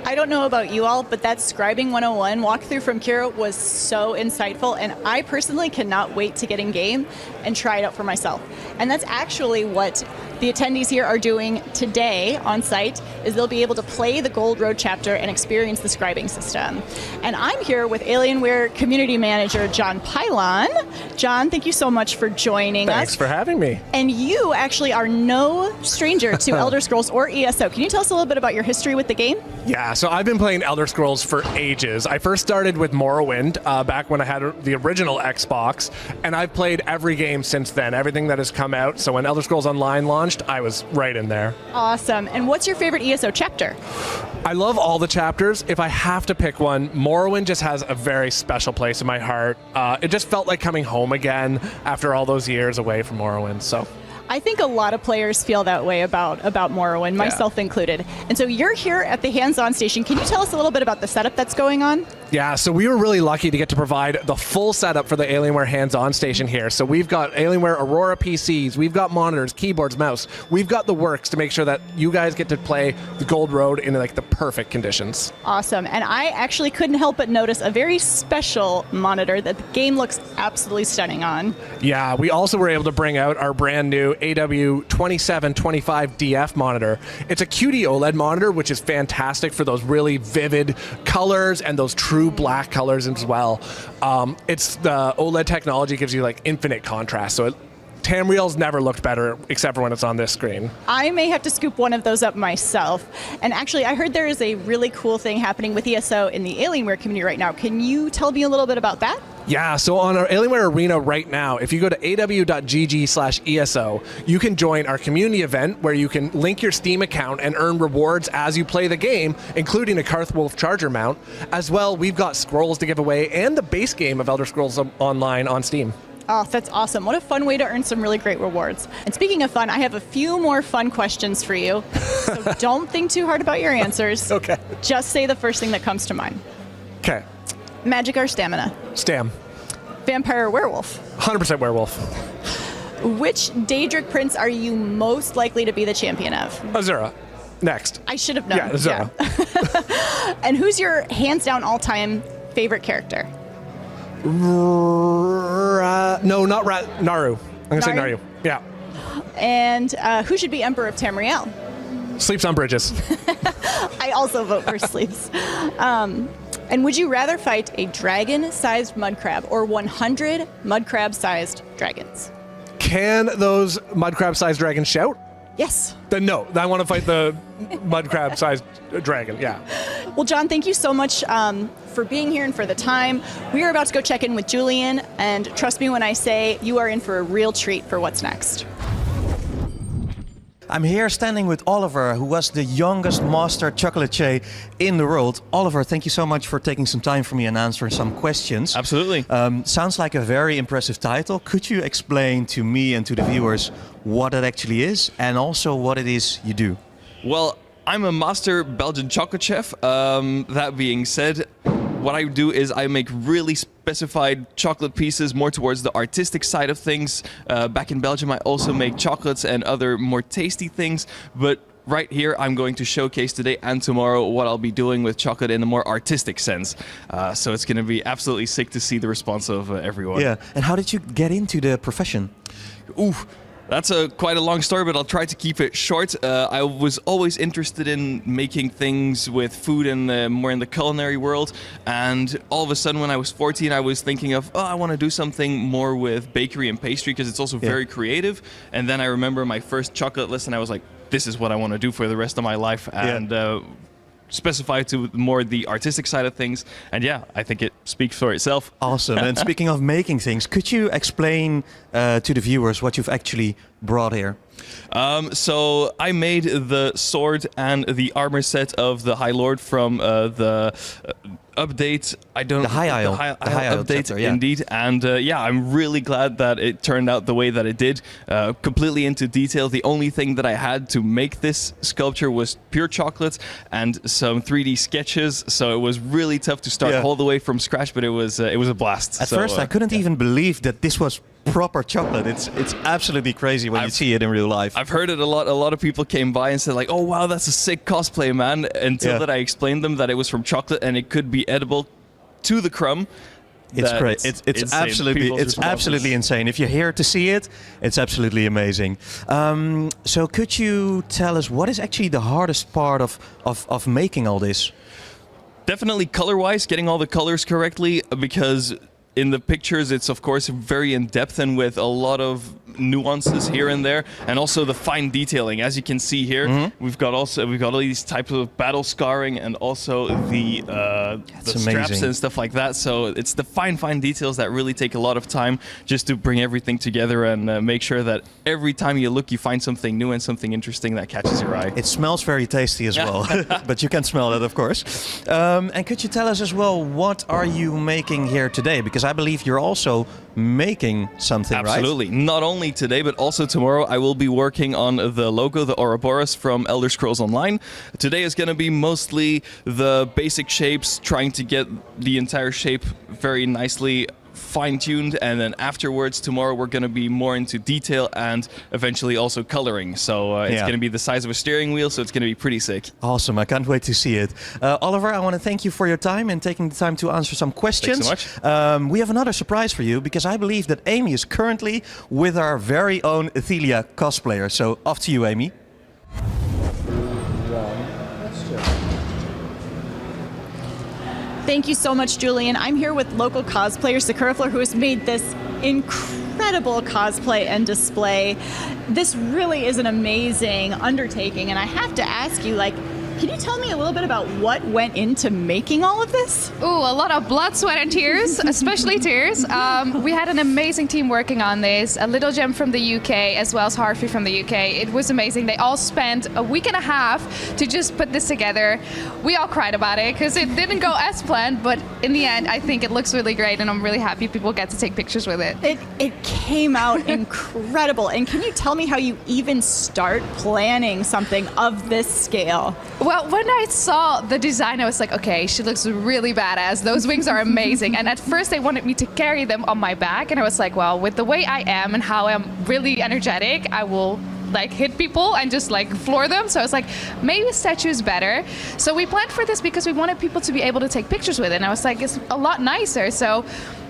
[SPEAKER 10] I don't know about you all, but that Scribing 101 walkthrough from Kira was so insightful, and I personally cannot wait to get in game and try it out for myself. And that's actually what the attendees here are doing today on site, is they'll be able to play the Gold Road chapter and experience the scribing system. And I'm here with Alienware Community Manager John Pylon. John, thank you so much for joining us.
[SPEAKER 13] Thanks for having me.
[SPEAKER 10] And you actually are no stranger to Elder Scrolls or ESO. Can you tell us a little bit about your history with the game?
[SPEAKER 13] Yeah, so I've been playing Elder Scrolls for ages. I first started with Morrowind back when I had the original Xbox, and I've played every game since then, everything that has come out. So when Elder Scrolls Online launched, I was right in there.
[SPEAKER 10] Awesome. And what's your favorite ESO chapter?
[SPEAKER 13] I love all the chapters. If I have to pick one, Morrowind just has a very special place in my heart. It just felt like coming home again after all those years away from Morrowind. So
[SPEAKER 10] I think a lot of players feel that way about Morrowind, myself included. And so you're here at the hands-on station. Can you tell us a little bit about the setup that's going on?
[SPEAKER 13] Yeah, so we were really lucky to get to provide the full setup for the Alienware hands-on station here. So we've got Alienware Aurora PCs, we've got monitors, keyboards, mouse. We've got the works to make sure that you guys get to play the Gold Road in like the perfect conditions.
[SPEAKER 10] Awesome. And I actually couldn't help but notice a very special monitor that the game looks absolutely stunning on.
[SPEAKER 13] Yeah, we also were able to bring out our brand new AW2725DF monitor. It's a QD OLED monitor, which is fantastic for those really vivid colors and those true black colors as well. It's the OLED technology gives you like infinite contrast, so Tamriel's never looked better except for when it's on this screen.
[SPEAKER 10] I may have to scoop one of those up myself. And actually, I heard there is a really cool thing happening with ESO in the Alienware community right now. Can you tell me a little bit about that?
[SPEAKER 13] Yeah, so on our Alienware Arena right now, if you go to aw.gg/ESO, you can join our community event where you can link your Steam account and earn rewards as you play the game, including a Karthwolf Charger mount. As well, we've got scrolls to give away and the base game of Elder Scrolls Online on Steam.
[SPEAKER 10] Oh, that's awesome. What a fun way to earn some really great rewards. And speaking of fun, I have a few more fun questions for you. So don't think too hard about your answers.
[SPEAKER 13] Okay.
[SPEAKER 10] Just say the first thing that comes to mind.
[SPEAKER 13] Okay.
[SPEAKER 10] Magic or stamina?
[SPEAKER 13] Stam.
[SPEAKER 10] Vampire or werewolf?
[SPEAKER 13] 100% werewolf.
[SPEAKER 10] Which Daedric prince are you most likely to be the champion of?
[SPEAKER 13] Azura. Next.
[SPEAKER 10] I should have known.
[SPEAKER 13] Yeah, Azura.
[SPEAKER 10] Yeah. And who's your hands down all-time favorite character?
[SPEAKER 13] No, not Naru. I'm going to say Naru. Yeah.
[SPEAKER 10] And who should be Emperor of Tamriel?
[SPEAKER 13] Sleeps on bridges.
[SPEAKER 10] I also vote for sleeps. And would you rather fight a dragon-sized mud crab or 100 mud crab-sized dragons?
[SPEAKER 13] Can those mud crab-sized dragons shout?
[SPEAKER 10] Yes.
[SPEAKER 13] Then no. I want to fight the mud crab-sized dragon. Yeah.
[SPEAKER 10] Well, John, thank you so much for being here and for the time. We are about to go check in with Julian, and trust me when I say you are in for a real treat for what's next.
[SPEAKER 11] I'm here standing with Oliver, who was the youngest master chocolatier in the world. Oliver, thank you so much for taking some time for me and answering some questions.
[SPEAKER 14] Absolutely.
[SPEAKER 11] Sounds like a very impressive title. Could you explain to me and to the viewers what it actually is and also what it is you do?
[SPEAKER 14] Well, I'm a master Belgian chocolate chef. That being said, what I do is I make really specified chocolate pieces more towards the artistic side of things. Back in Belgium, I also make chocolates and other more tasty things, but right here, I'm going to showcase today and tomorrow what I'll be doing with chocolate in a more artistic sense. So it's going to be absolutely sick to see the response of everyone.
[SPEAKER 11] Yeah. And how did you get into the profession?
[SPEAKER 14] Ooh, that's quite a long story, but I'll try to keep it short. I was always interested in making things with food and more in the culinary world. And all of a sudden, when I was 14, I was thinking of, I want to do something more with bakery and pastry because it's also very creative. And then I remember my first chocolate lesson. I was like, this is what I want to do for the rest of my life, and specify to more the artistic side of things. And yeah, I think it speaks for itself.
[SPEAKER 11] Awesome. And speaking of making things, could you explain to the viewers what you've actually brought here?
[SPEAKER 14] So I made the sword and the armor set of the High Lord from the update.
[SPEAKER 11] The High Isle
[SPEAKER 14] update,
[SPEAKER 11] chapter, yeah.
[SPEAKER 14] Indeed. And yeah, I'm really glad that it turned out the way that it did. Completely into detail. The only thing that I had to make this sculpture was pure chocolate and some 3D sketches. So it was really tough to start all the way from scratch, but it was a blast.
[SPEAKER 11] At first, I couldn't even believe that this was proper chocolate. It's absolutely crazy when you see it in real life.
[SPEAKER 14] I've heard it a lot. A lot of people came by and said like, "Oh wow, that's a sick cosplay, man." Until that I explained them that it was from chocolate and it could be edible to the crumb.
[SPEAKER 11] It's great. It's absolutely insane. If you're here to see it, it's absolutely amazing. So could you tell us what is actually the hardest part of making all this?
[SPEAKER 14] Definitely color-wise, getting all the colors correctly, because in the pictures, it's of course very in depth and with a lot of nuances here and there, and also the fine detailing. As you can see here, we've got all these types of battle scarring and also the straps and stuff like that. So it's the fine details that really take a lot of time just to bring everything together and make sure that every time you look, you find something new and something interesting that catches your eye.
[SPEAKER 11] It smells very tasty as well, but you can smell that, of course. And could you tell us as well, what are you making here today? Because I believe you're also making something,
[SPEAKER 14] Absolutely.
[SPEAKER 11] right?
[SPEAKER 14] Not only today, but also tomorrow, I will be working on the logo, the Ouroboros from Elder Scrolls Online. Today is going to be mostly the basic shapes, trying to get the entire shape very nicely fine-tuned, and then afterwards tomorrow we're going to be more into detail and eventually also coloring. So it's going to be the size of a steering wheel, so it's going to be pretty sick.
[SPEAKER 11] Awesome. I can't wait to see it. Oliver, I want to thank you for your time and taking the time to answer some questions.
[SPEAKER 14] Thanks so much.
[SPEAKER 11] We have another surprise for you, because I believe that Amy is currently with our very own Athelia cosplayer. So off to you, Amy.
[SPEAKER 10] Thank you so much, Julian. I'm here with local cosplayer Sakurafler, who has made this incredible cosplay and display. This really is an amazing undertaking, and I have to ask you, can you tell me a little bit about what went into making all of this?
[SPEAKER 15] Ooh, a lot of blood, sweat, and tears, especially tears. We had an amazing team working on this. A Little Gem from the UK, as well as Harvey from the UK. It was amazing. They all spent a week and a half to just put this together. We all cried about it because it didn't go as planned, but in the end, I think it looks really great, and I'm really happy people get to take pictures with it.
[SPEAKER 10] It came out incredible. And can you tell me how you even start planning something of this scale?
[SPEAKER 15] Well, when I saw the design, I was like, okay, she looks really badass. Those wings are amazing. And at first they wanted me to carry them on my back. And I was like, well, with the way I am and how I'm really energetic, I will hit people and just floor them. So I was like, maybe a statue is better. So we planned for this because we wanted people to be able to take pictures with it. And I was like, it's a lot nicer. So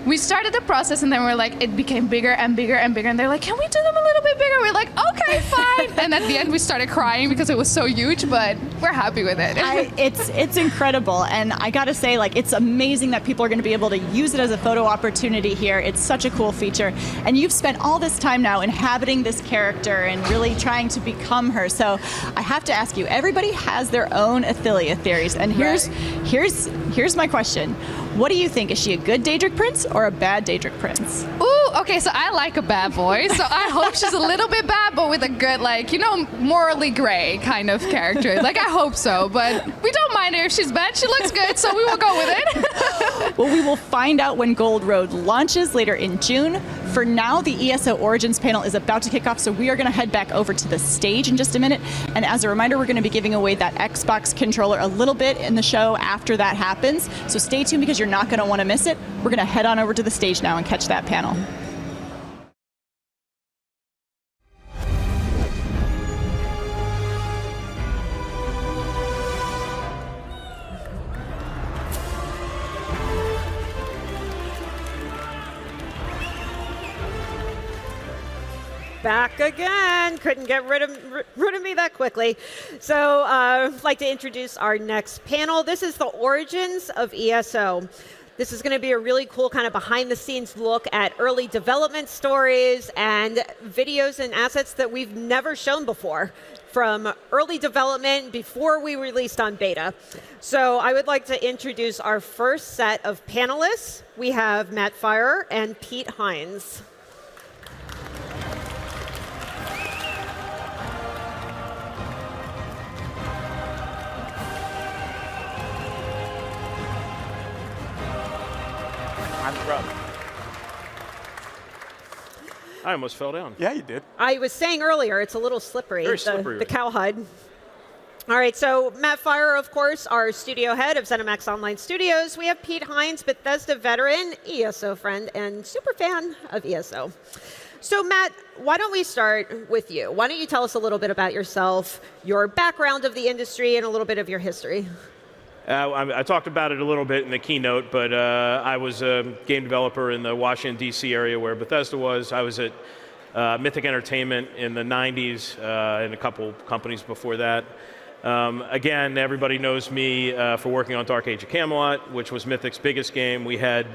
[SPEAKER 15] we started the process, and then we're like, it became bigger and bigger and bigger. And they're like, can we do them a little bit bigger? We're like, okay, fine. And at the end, we started crying because it was so huge, but we're happy with it.
[SPEAKER 10] It's incredible. And I got to say, it's amazing that people are going to be able to use it as a photo opportunity here. It's such a cool feature. And you've spent all this time now inhabiting this character and really trying to become her. So I have to ask you, everybody has their own Athelia theories. And here's my question. What do you think? Is she a good Daedric prince or a bad Daedric prince?
[SPEAKER 15] Ooh, Okay, so I like a bad boy, so I hope she's a little bit bad, but with a good, like, you know, morally gray kind of character. Like, I hope so, but we don't mind her if she's bad. She looks good, so we will go with it.
[SPEAKER 10] Well, we will find out when Gold Road launches later in June. For now, the ESO Origins panel is about to kick off, so we are going to head back over to the stage in just a minute. And as a reminder, we're going to be giving away that Xbox controller a little bit in the show after that happens. So stay tuned because you're not going to want to miss it. We're going to head on over to the stage now and catch that panel.
[SPEAKER 1] Back again. Couldn't get rid of me that quickly. So I'd like to introduce our next panel. This is the origins of ESO. This is going to be a really cool kind of behind-the-scenes look at early development stories and videos and assets that we've never shown before from early development before we released on beta. So I would like to introduce our first set of panelists. We have Matt Fyer and Pete Hines.
[SPEAKER 2] I almost fell down.
[SPEAKER 16] Yeah, you did.
[SPEAKER 1] I was saying earlier, it's a little slippery,
[SPEAKER 2] Very slippery.
[SPEAKER 1] the cowhide. All right, so Matt Fyer, of course, our studio head of ZeniMax Online Studios. We have Pete Hines, Bethesda veteran, ESO friend, and super fan of ESO. So Matt, why don't we start with you? Why don't you tell us a little bit about yourself, your background of the industry, and a little bit of your history?
[SPEAKER 2] I talked about it a little bit in the keynote, but I was a game developer in the Washington, D.C. area where Bethesda was. I was at Mythic Entertainment in the 90s and a couple companies before that. Again, everybody knows me for working on Dark Age of Camelot, which was Mythic's biggest game. We had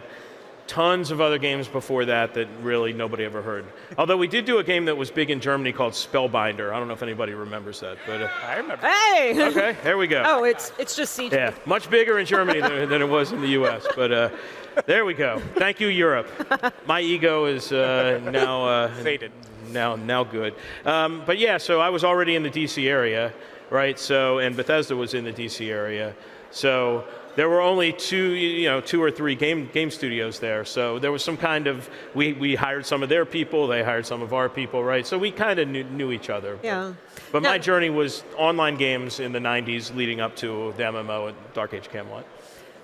[SPEAKER 2] tons of other games before that that really nobody ever heard. Although we did do a game that was big in Germany called Spellbinder. I don't know if anybody remembers that, but
[SPEAKER 16] I remember.
[SPEAKER 1] Hey!
[SPEAKER 2] Okay, there we go.
[SPEAKER 1] Oh, it's just CG.
[SPEAKER 2] Yeah, much bigger in Germany than it was in the U.S. But there we go. Thank you, Europe. My ego is now
[SPEAKER 16] faded.
[SPEAKER 2] Now good. But yeah, so I was already in the D.C. area, right? So and Bethesda was in the D.C. area. So there were only two or three game studios there. So there was some kind of we hired some of their people, they hired some of our people, right? So we kind of knew each other.
[SPEAKER 1] Yeah.
[SPEAKER 2] But my journey was online games in the 90s leading up to the MMO at Dark Age Camelot.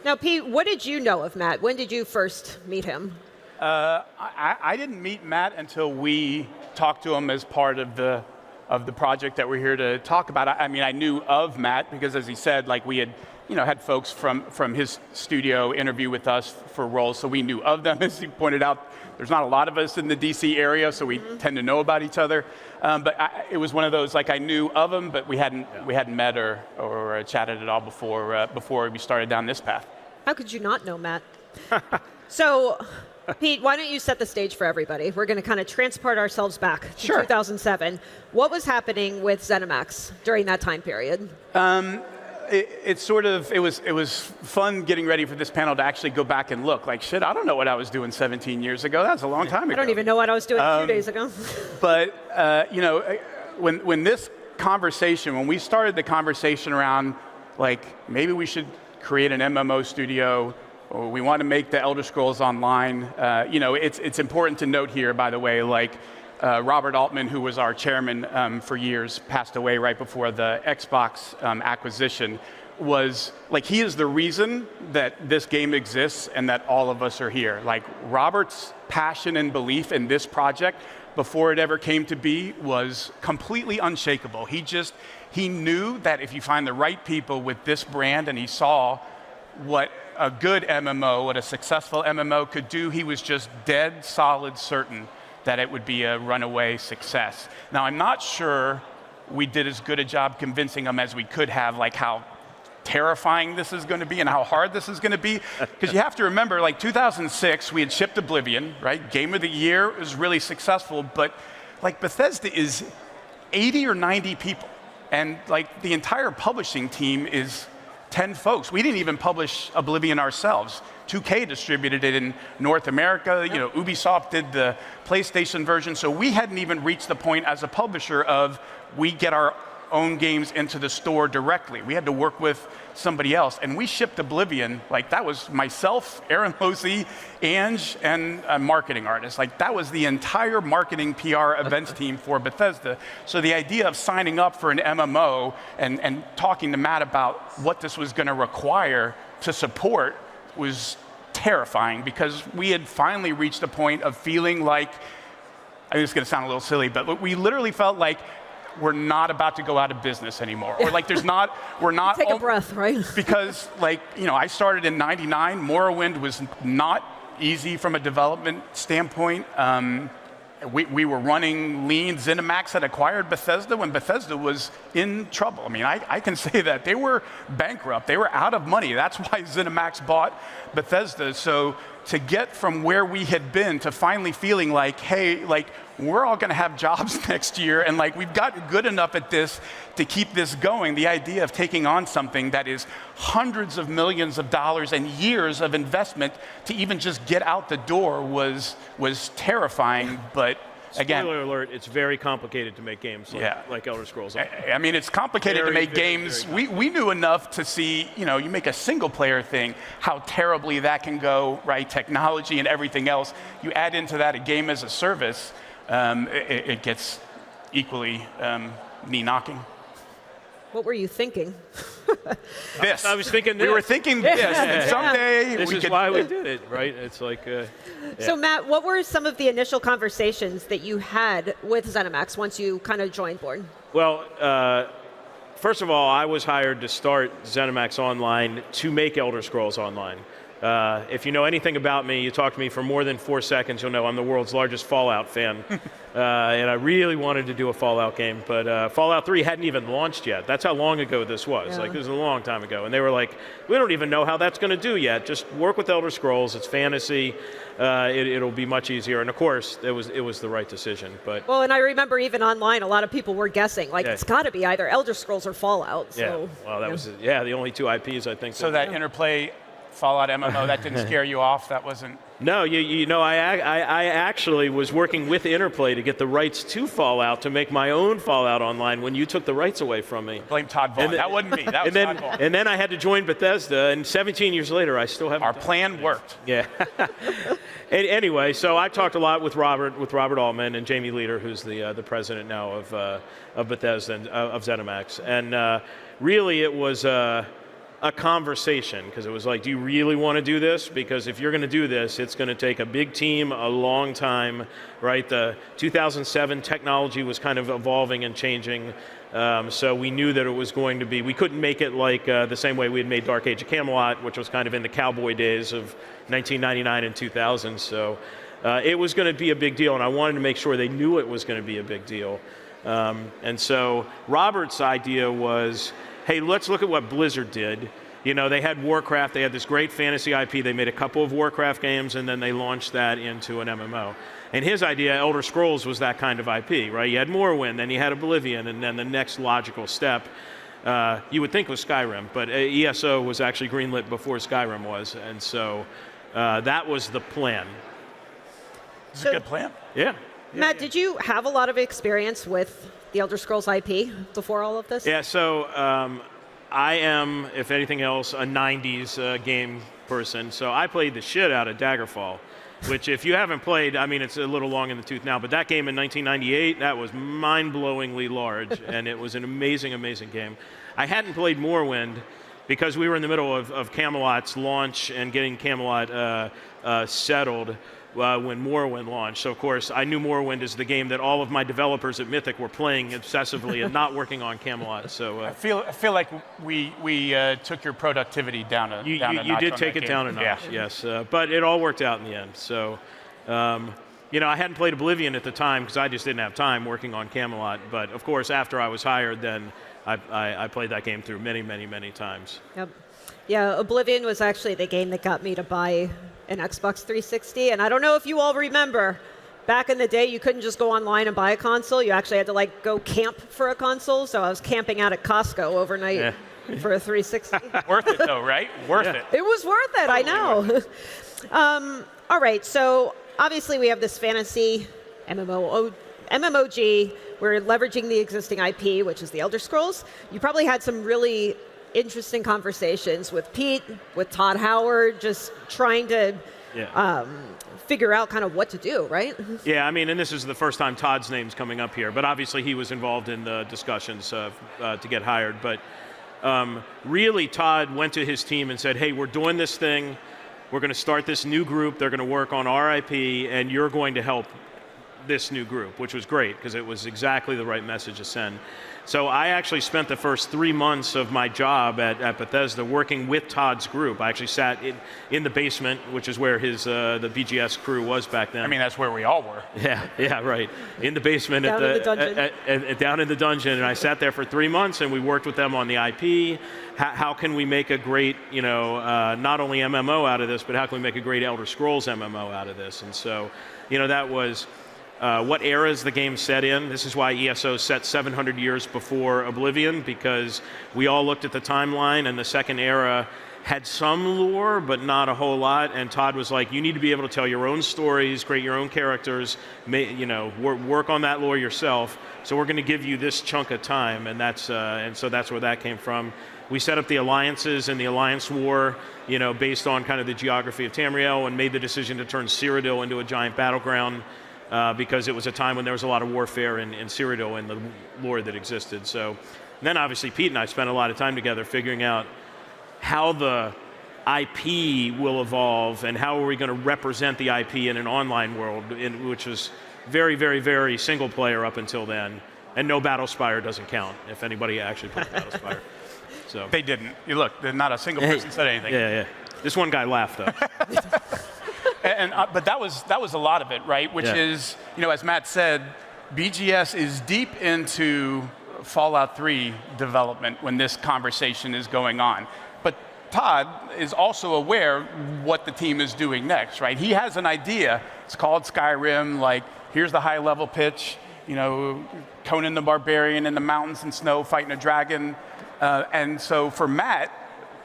[SPEAKER 1] Now, Pete, what did you know of Matt? When did you first meet him?
[SPEAKER 16] I didn't meet Matt until we talked to him as part of the project that we're here to talk about. I mean, I knew of Matt because, as he said, like we had folks from his studio interview with us for roles, so we knew of them. As he pointed out, there's not a lot of us in the DC area, so we tend to know about each other. But it was one of those, like I knew of him, but we hadn't met or chatted at all before we started down this path.
[SPEAKER 1] How could you not know Matt? So, Pete, why don't you set the stage for everybody? We're going to kind of transport ourselves back to 2007. What was happening with ZeniMax during that time period?
[SPEAKER 16] It was fun getting ready for this panel to actually go back and look. Like, shit, I don't know what I was doing 17 years ago. That was a long time ago.
[SPEAKER 1] I don't even know what I was doing 2 days ago.
[SPEAKER 16] But, when we started the conversation around, like, maybe we should create an MMO studio, or we want to make the Elder Scrolls Online, it's important to note here, by the way, like, Robert Altman, who was our chairman for years, passed away right before the Xbox acquisition, he is the reason that this game exists and that all of us are here. Like, Robert's passion and belief in this project before it ever came to be was completely unshakable. He knew that if you find the right people with this brand, and he saw what a good MMO, what a successful MMO could do, he was just dead solid certain that it would be a runaway success. Now, I'm not sure we did as good a job convincing them as we could have, like how terrifying this is going to be and how hard this is going to be. Because you have to remember, like 2006, we had shipped Oblivion, right? Game of the Year was really successful, but like Bethesda is 80 or 90 people. And like the entire publishing team is 10 folks. We didn't even publish Oblivion ourselves. 2K distributed it in North America. You know, Ubisoft did the PlayStation version. So we hadn't even reached the point as a publisher of we get our own games into the store directly. We had to work with somebody else. And we shipped Oblivion, like that was myself, Aaron Losey, Ange, and a marketing artist. Like that was the entire marketing PR events team for Bethesda. So the idea of signing up for an MMO and talking to Matt about what this was gonna require to support was terrifying, because we had finally reached a point of feeling like, I think it's gonna sound a little silly, but we literally felt like we're not about to go out of business anymore. Or like we're not.
[SPEAKER 1] Take a breath, right?
[SPEAKER 16] Because like, you know, I started in '99, Morrowind was not easy from a development standpoint. We were running lean. ZeniMax had acquired Bethesda when Bethesda was in trouble. I mean, I can say that. They were bankrupt. They were out of money. That's why ZeniMax bought Bethesda. So to get from where we had been to finally feeling like, hey, like, we're all going to have jobs next year, and like we've gotten good enough at this to keep this going. The idea of taking on something that is hundreds of millions of dollars and years of investment to even just get out the door was terrifying. But again,
[SPEAKER 2] spoiler alert, it's very complicated to make games like Elder Scrolls.
[SPEAKER 16] I mean, it's complicated to make games. We knew enough to see, you know, you make a single player thing, how terribly that can go, right? Technology and everything else. You add into that a game as a service, it gets equally knee-knocking.
[SPEAKER 1] What were you thinking?
[SPEAKER 16] This.
[SPEAKER 2] I was thinking this.
[SPEAKER 16] We were thinking this, and someday
[SPEAKER 2] this is why we did it, right? It's like.
[SPEAKER 1] So Matt, what were some of the initial conversations that you had with ZeniMax once you kind of joined board?
[SPEAKER 2] Well, first of all, I was hired to start ZeniMax Online to make Elder Scrolls Online. If you know anything about me, you talk to me for more than 4 seconds, you'll know I'm the world's largest Fallout fan. And I really wanted to do a Fallout game, but Fallout 3 hadn't even launched yet. That's how long ago this was.
[SPEAKER 1] Yeah.
[SPEAKER 2] Like, this was a long time ago. And they were like, we don't even know how that's going to do yet. Just work with Elder Scrolls. It's fantasy. It'll be much easier. And of course, it was the right decision. But
[SPEAKER 1] well, and I remember even online, a lot of people were guessing, like, it's got to be either Elder Scrolls or Fallout. So,
[SPEAKER 2] well, that was the only two IPs, I think.
[SPEAKER 16] So that interplay Fallout MMO, that didn't scare you off? That wasn't...
[SPEAKER 2] No, you know, I actually was working with Interplay to get the rights to Fallout to make my own Fallout Online when you took the rights away from me.
[SPEAKER 16] Blame Todd Vaughn. That wasn't me. That was Todd Vaughn.
[SPEAKER 2] And then I had to join Bethesda, and 17 years later, I still haven't.
[SPEAKER 16] Our plan worked.
[SPEAKER 2] Yeah. Anyway, so I talked a lot with Robert Altman and Jamie Leader, who's the president now of Bethesda and of ZeniMax, and really it was a conversation, because it was like, do you really want to do this? Because if you're going to do this, it's going to take a big team, a long time, right? The 2007 technology was kind of evolving and changing, so we knew that it was going to be, we couldn't make it like the same way we had made Dark Age of Camelot, which was kind of in the cowboy days of 1999 and 2000, so it was going to be a big deal, and I wanted to make sure they knew it was going to be a big deal. And so Robert's idea was, hey, let's look at what Blizzard did. You know, they had Warcraft, they had this great fantasy IP, they made a couple of Warcraft games, and then they launched that into an MMO. And his idea, Elder Scrolls, was that kind of IP, right? You had Morrowind, then you had Oblivion, and then the next logical step, you would think was Skyrim, but ESO was actually greenlit before Skyrim was, and so that was the plan.
[SPEAKER 16] It's a good plan.
[SPEAKER 2] Yeah.
[SPEAKER 1] Matt, did you have a lot of experience with the Elder Scrolls IP before all of this?
[SPEAKER 2] Yeah, so I am, if anything else, a 90s game person. So I played the shit out of Daggerfall, which if you haven't played, I mean, it's a little long in the tooth now, but that game in 1998, that was mind-blowingly large, and it was an amazing, amazing game. I hadn't played Morrowind because we were in the middle of Camelot's launch and getting Camelot settled when Morrowind launched. So, of course, I knew Morrowind is the game that all of my developers at Mythic were playing obsessively and not working on Camelot. So
[SPEAKER 16] I feel like we took your productivity down a notch.
[SPEAKER 2] You did take it down a notch, yes. But it all worked out in the end. So, you know, I hadn't played Oblivion at the time because I just didn't have time working on Camelot. But, of course, after I was hired, then I played that game through many, many, many times.
[SPEAKER 1] Yep. Yeah, Oblivion was actually the game that got me to buy an Xbox 360, and I don't know if you all remember, back in the day you couldn't just go online and buy a console. You actually had to like go camp for a console, so I was camping out at Costco overnight for a 360.
[SPEAKER 16] Worth it though, right? Worth it.
[SPEAKER 1] It was worth it, I know. All right, so obviously we have this fantasy MMOG. We're leveraging the existing IP, which is the Elder Scrolls. You probably had some really interesting conversations with Pete, with Todd Howard, just trying to figure out kind of what to do, right?
[SPEAKER 2] Yeah, I mean, and this is the first time Todd's name's coming up here, but obviously he was involved in the discussions to get hired. But really, Todd went to his team and said, hey, we're doing this thing. We're going to start this new group. They're going to work on our IP, and you're going to help this new group, which was great because it was exactly the right message to send. So I actually spent the first 3 months of my job at Bethesda working with Todd's group. I actually sat in the basement, which is where his the BGS crew was back then.
[SPEAKER 16] I mean, that's where we all were.
[SPEAKER 2] Yeah, right. In the basement,
[SPEAKER 1] down in the dungeon.
[SPEAKER 2] down in the dungeon, and I sat there for 3 months, and we worked with them on the IP. How can we make a great, not only MMO out of this, but how can we make a great Elder Scrolls MMO out of this? And so, that was what eras the game set in. This is why ESO set 700 years before Oblivion, because we all looked at the timeline, and the second era had some lore, but not a whole lot. And Todd was like, you need to be able to tell your own stories, create your own characters, work on that lore yourself. So we're going to give you this chunk of time, and so that's where that came from. We set up the alliances and the Alliance War, based on kind of the geography of Tamriel, and made the decision to turn Cyrodiil into a giant battleground. Because it was a time when there was a lot of warfare in Cyrodiil and the lore that existed. So then obviously Pete and I spent a lot of time together figuring out how the IP will evolve and how are we going to represent the IP in an online world, which was very, very, very single player up until then. And no Battlespire doesn't count, if anybody actually played Battlespire. So
[SPEAKER 16] They didn't. You look, not a single person said anything.
[SPEAKER 2] Yeah. This one guy laughed, though.
[SPEAKER 16] But that was a lot of it, right? Which is, as Matt said, BGS is deep into Fallout 3 development when this conversation is going on. But Todd is also aware what the team is doing next, right? He has an idea. It's called Skyrim. Like, here's the high-level pitch. Conan the Barbarian in the mountains and snow fighting a dragon. And so for Matt,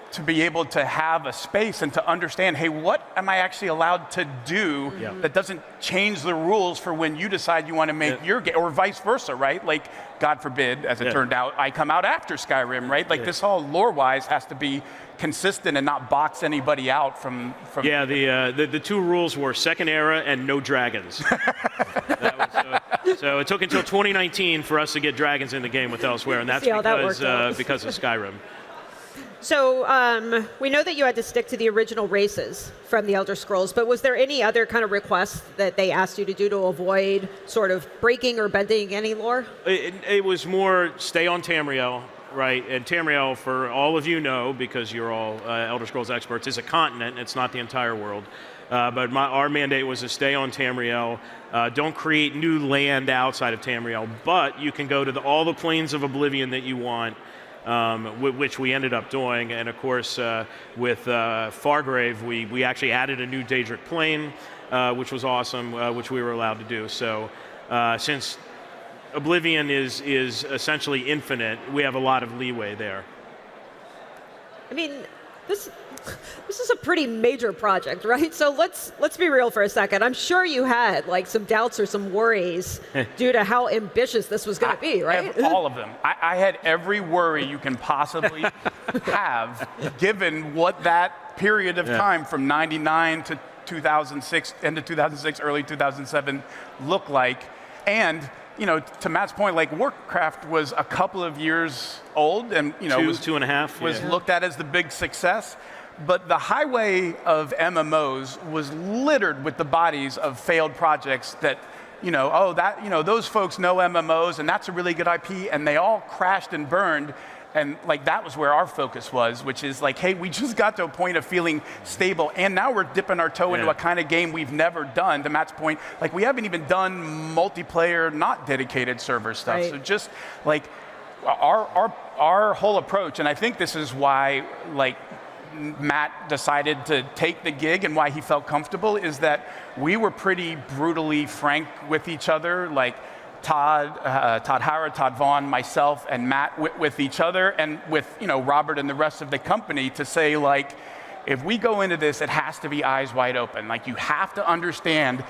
[SPEAKER 16] to be able to have a space and to understand, hey, what am I actually allowed to do that doesn't change the rules for when you decide you want to make your game, or vice versa, right? Like, God forbid, as it turned out, I come out after Skyrim, right? Like, this all lore-wise has to be consistent and not box anybody out from
[SPEAKER 2] Yeah, the two rules were second era and no dragons. So it took until 2019 for us to get dragons in the game with Elsewhere, and that's because of Skyrim.
[SPEAKER 1] So we know that you had to stick to the original races from the Elder Scrolls, but was there any other kind of requests that they asked you to do to avoid sort of breaking or bending any lore?
[SPEAKER 2] It was more stay on Tamriel, right? And Tamriel, for all of you know, because you're all Elder Scrolls experts, is a continent. It's not the entire world. But our mandate was to stay on Tamriel. Don't create new land outside of Tamriel, but you can go to all the planes of Oblivion that you want. Which we ended up doing, and of course with Fargrave we actually added a new Daedric plane, which was awesome, which we were allowed to do. So since Oblivion is essentially infinite, we have a lot of leeway there.
[SPEAKER 1] I mean, this is a pretty major project, right? So let's be real for a second. I'm sure you had like some doubts or some worries due to how ambitious this was going to be, right?
[SPEAKER 16] I have all of them. I had every worry you can possibly have, given what that period of time from '99 to 2006, end of 2006, early 2007 looked like. And to Matt's point, like Warcraft was a couple of years old, and was
[SPEAKER 2] 2.5
[SPEAKER 16] was looked at as the big success. But the highway of MMOs was littered with the bodies of failed projects that, those folks know MMOs and that's a really good IP, and they all crashed and burned. And like that was where our focus was, which is like, hey, we just got to a point of feeling stable, and now we're dipping our toe into a kind of game we've never done. To Matt's point, like we haven't even done multiplayer, not dedicated server stuff. Right. So just like our whole approach, and I think this is why like Matt decided to take the gig and why he felt comfortable, is that we were pretty brutally frank with each other. Like, Todd Howard, Todd Vaughn, myself, and Matt with each other, and with Robert and the rest of the company to say, like, if we go into this, it has to be eyes wide open. Like, you have to understand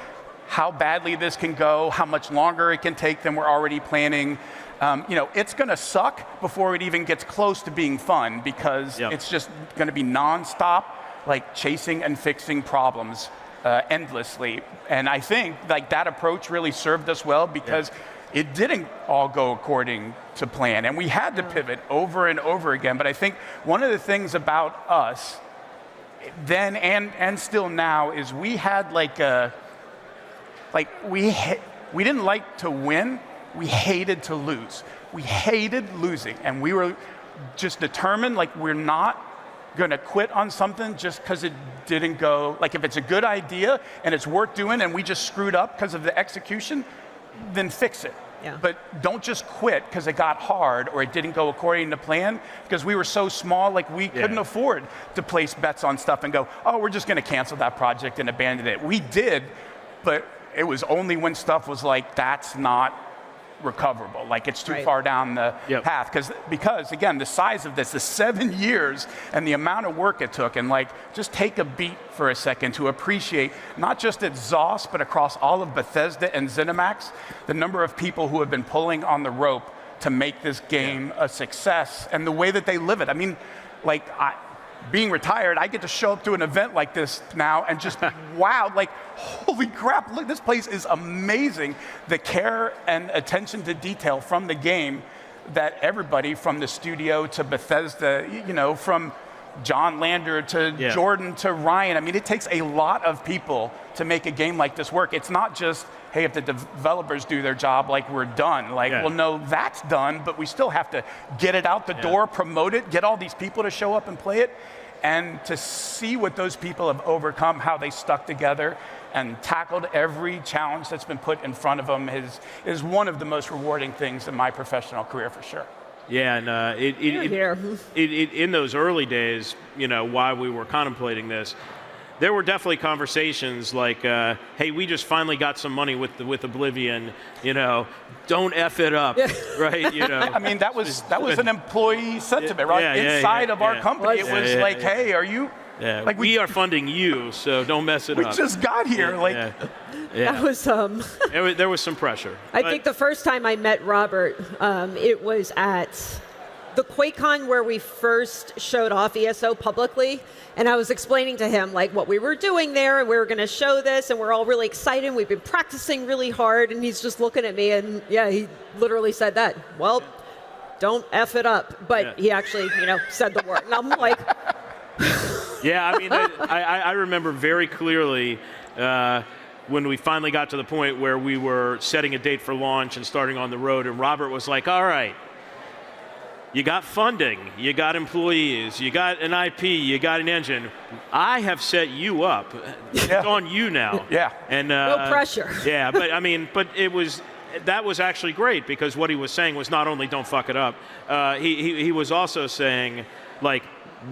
[SPEAKER 16] how badly this can go, how much longer it can take than we're already planning. It's going to suck before it even gets close to being fun, because it's just going to be nonstop, like chasing and fixing problems endlessly. And I think like that approach really served us well, because it didn't all go according to plan, and we had to pivot over and over again. But I think one of the things about us then and still now is we had we didn't like to win. We hated to lose. We hated losing, and we were just determined, like, we're not going to quit on something just because it didn't go. Like, if it's a good idea and it's worth doing and we just screwed up because of the execution, then fix it.
[SPEAKER 1] Yeah.
[SPEAKER 16] But don't just quit because it got hard or it didn't go according to plan, because we were so small, like we couldn't afford to place bets on stuff and go, oh, we're just going to cancel that project and abandon it. We did, but it was only when stuff was like, that's not recoverable, like it's too far down the path. Because again, the size of this, the 7 years and the amount of work it took, and like, just take a beat for a second to appreciate not just at ZOS, but across all of Bethesda and ZeniMax, the number of people who have been pulling on the rope to make this game a success, and the way that they live it. I mean, like, being retired, I get to show up to an event like this now and just wow, like, holy crap, look, this place is amazing. The care and attention to detail from the game that everybody from the studio to Bethesda, from John Lander to Jordan to Ryan, I mean, it takes a lot of people to make a game like this work. It's not just, hey, if the developers do their job, like, we're done. Like, well, no, that's done, but we still have to get it out the door, promote it, get all these people to show up and play it. And to see what those people have overcome, how they stuck together and tackled every challenge that's been put in front of them is one of the most rewarding things in my professional career, for sure.
[SPEAKER 2] Yeah, and in those early days, while we were contemplating this, there were definitely conversations like, hey, we just finally got some money with Oblivion, don't F it up, right?
[SPEAKER 16] I mean, that was an employee sentiment, right? Inside of our company, it was like, hey, are you...
[SPEAKER 2] Yeah, like we are funding you, so don't mess it up.
[SPEAKER 16] We just got here,
[SPEAKER 1] That was
[SPEAKER 2] there was some pressure.
[SPEAKER 1] I think the first time I met Robert, it was at the QuakeCon where we first showed off ESO publicly, and I was explaining to him like what we were doing there, and we were going to show this, and we're all really excited. We've been practicing really hard, and he's just looking at me, and he literally said that. Well, don't F it up, but he actually, said the word, and I'm like.
[SPEAKER 2] Yeah, I mean, I remember very clearly when we finally got to the point where we were setting a date for launch and starting on the road, and Robert was like, all right, you got funding, you got employees, you got an IP, you got an engine. I have set you up. It's on you now. And
[SPEAKER 1] no pressure.
[SPEAKER 2] Yeah, but I mean, that was actually great, because what he was saying was not only don't fuck it up, he was also saying, like,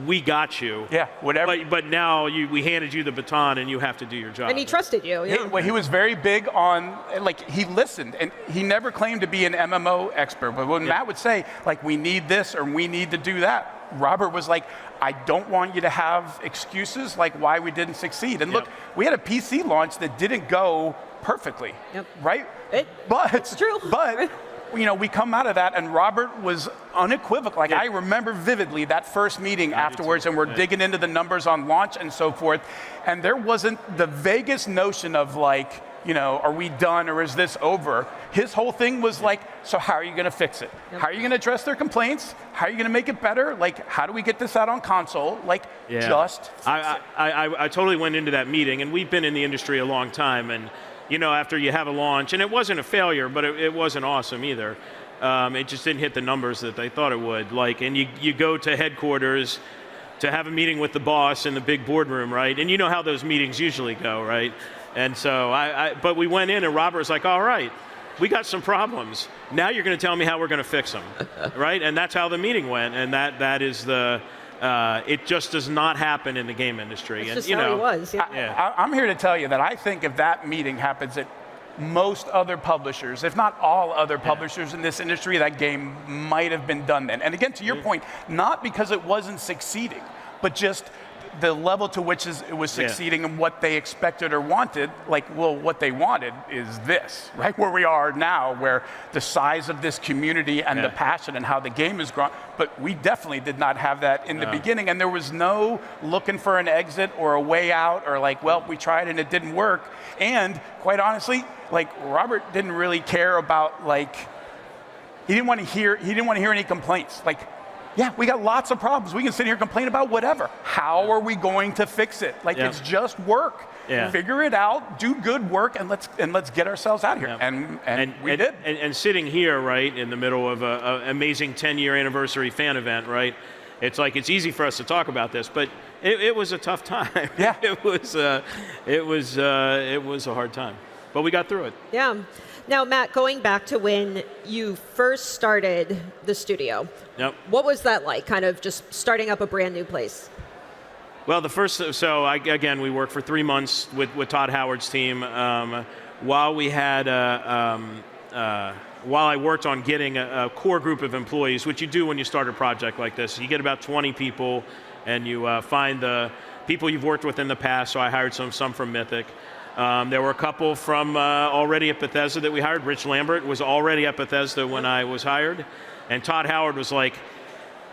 [SPEAKER 2] we got you.
[SPEAKER 16] Yeah, whatever.
[SPEAKER 2] But now we handed you the baton, and you have to do your job.
[SPEAKER 1] And he trusted you.
[SPEAKER 16] He was very big on, like, he listened, and he never claimed to be an MMO expert. But when Matt would say, like, we need this or we need to do that, Robert was like, I don't want you to have excuses like why we didn't succeed. And look, we had a PC launch that didn't go perfectly, right?
[SPEAKER 1] It's true.
[SPEAKER 16] But we come out of that, and Robert was unequivocal. Like, I remember vividly that first meeting afterwards, and we're digging into the numbers on launch and so forth, and there wasn't the vaguest notion of like, are we done or is this over? His whole thing was like, so how are you going to fix it? How are you going to address their complaints? How are you going to make it better? Like, how do we get this out on console? Like, just fix it.
[SPEAKER 2] I totally went into that meeting, and we've been in the industry a long time, and after you have a launch, and it wasn't a failure, but it wasn't awesome either. It just didn't hit the numbers that they thought it would. Like, and you go to headquarters to have a meeting with the boss in the big boardroom, right? And you know how those meetings usually go, right? And so but we went in, and Robert was like, all right, we got some problems. Now you're going to tell me how we're going to fix them, right? And that's how the meeting went, and that is the... it just does not happen in the game industry.
[SPEAKER 1] It's just how it was.
[SPEAKER 16] I'm here to tell you that I think if that meeting happens at most other publishers, if not all other publishers in this industry, that game might have been done then. And again, to your point, not because it wasn't succeeding, but just the level to which it was succeeding and what they expected or wanted, like, well, what they wanted is this, right? Where we are now, where the size of this community and the passion and how the game has grown. But we definitely did not have that in the beginning, and there was no looking for an exit or a way out or like, well, we tried and it didn't work. And quite honestly, like, Robert didn't really care about, like, he didn't want to hear any complaints. Like, yeah, we got lots of problems. We can sit here and complain about whatever. How are we going to fix it? Like, it's just work. Figure it out, do good work, and let's get ourselves out of here. And we did.
[SPEAKER 2] And sitting here, right, in the middle of an amazing 10-year anniversary fan event, right? It's like, it's easy for us to talk about this, but it was a tough time.
[SPEAKER 16] Yeah.
[SPEAKER 2] it was a hard time, but we got through it.
[SPEAKER 1] Yeah. Now, Matt, going back to when you first started the studio, what was that like, kind of just starting up a brand new place?
[SPEAKER 2] Well, again, we worked for 3 months with Todd Howard's team. While I worked on getting a core group of employees, which you do when you start a project like this. You get about 20 people, and you find the people you've worked with in the past. So I hired some from Mythic. There were a couple from already at Bethesda that we hired. Rich Lambert was already at Bethesda when I was hired. And Todd Howard was like,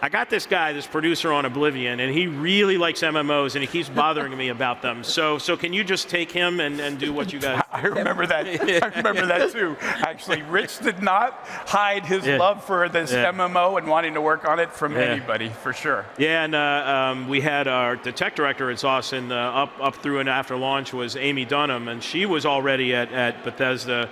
[SPEAKER 2] I got this guy, this producer on Oblivion, and he really likes MMOs, and he keeps bothering me about them. So can you just take him and do what you guys
[SPEAKER 16] I remember that. I remember that too. Actually, Rich did not hide his love for this MMO and wanting to work on it from anybody, for sure.
[SPEAKER 2] Yeah, and we had the tech director at ZOS in up through and after launch was Amy Dunham, and she was already at Bethesda,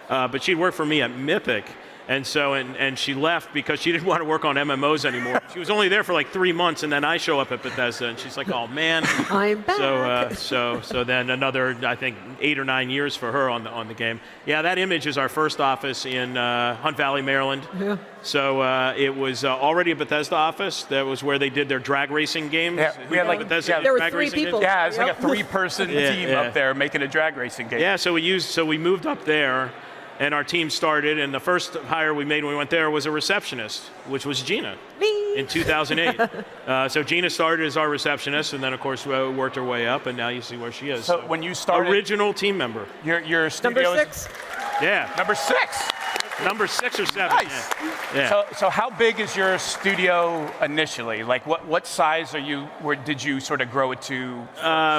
[SPEAKER 2] but she'd worked for me at Mythic. And so, and she left because she didn't want to work on MMOs anymore. She was only there for like 3 months, and then I show up at Bethesda, and she's like, "Oh man,
[SPEAKER 1] I'm back."
[SPEAKER 2] So then another, I think, 8 or 9 years for her on the game. Yeah, that image is our first office in Hunt Valley, Maryland.
[SPEAKER 1] Yeah.
[SPEAKER 2] So it was already a Bethesda office. That was where they did their drag racing games.
[SPEAKER 16] Yeah, we had like
[SPEAKER 2] Bethesda
[SPEAKER 1] there were
[SPEAKER 2] drag
[SPEAKER 1] 3
[SPEAKER 2] racing
[SPEAKER 1] people.
[SPEAKER 2] games.
[SPEAKER 16] Yeah, it's like a 3-person team up there making a drag racing game.
[SPEAKER 2] Yeah, so we moved up there. And our team started, and the first hire we made when we went there was a receptionist, which was Gina.
[SPEAKER 1] Me.
[SPEAKER 2] In 2008. So Gina started as our receptionist, and then, of course, worked her way up, and now you see where she is.
[SPEAKER 16] So when you started...
[SPEAKER 2] Original team member.
[SPEAKER 16] Your studio
[SPEAKER 1] Number 6?
[SPEAKER 2] Yeah.
[SPEAKER 16] Number 6?
[SPEAKER 2] Number 6 or 7.
[SPEAKER 16] Nice.
[SPEAKER 2] Yeah.
[SPEAKER 16] So how big is your studio initially? Like what size did you sort of grow it to?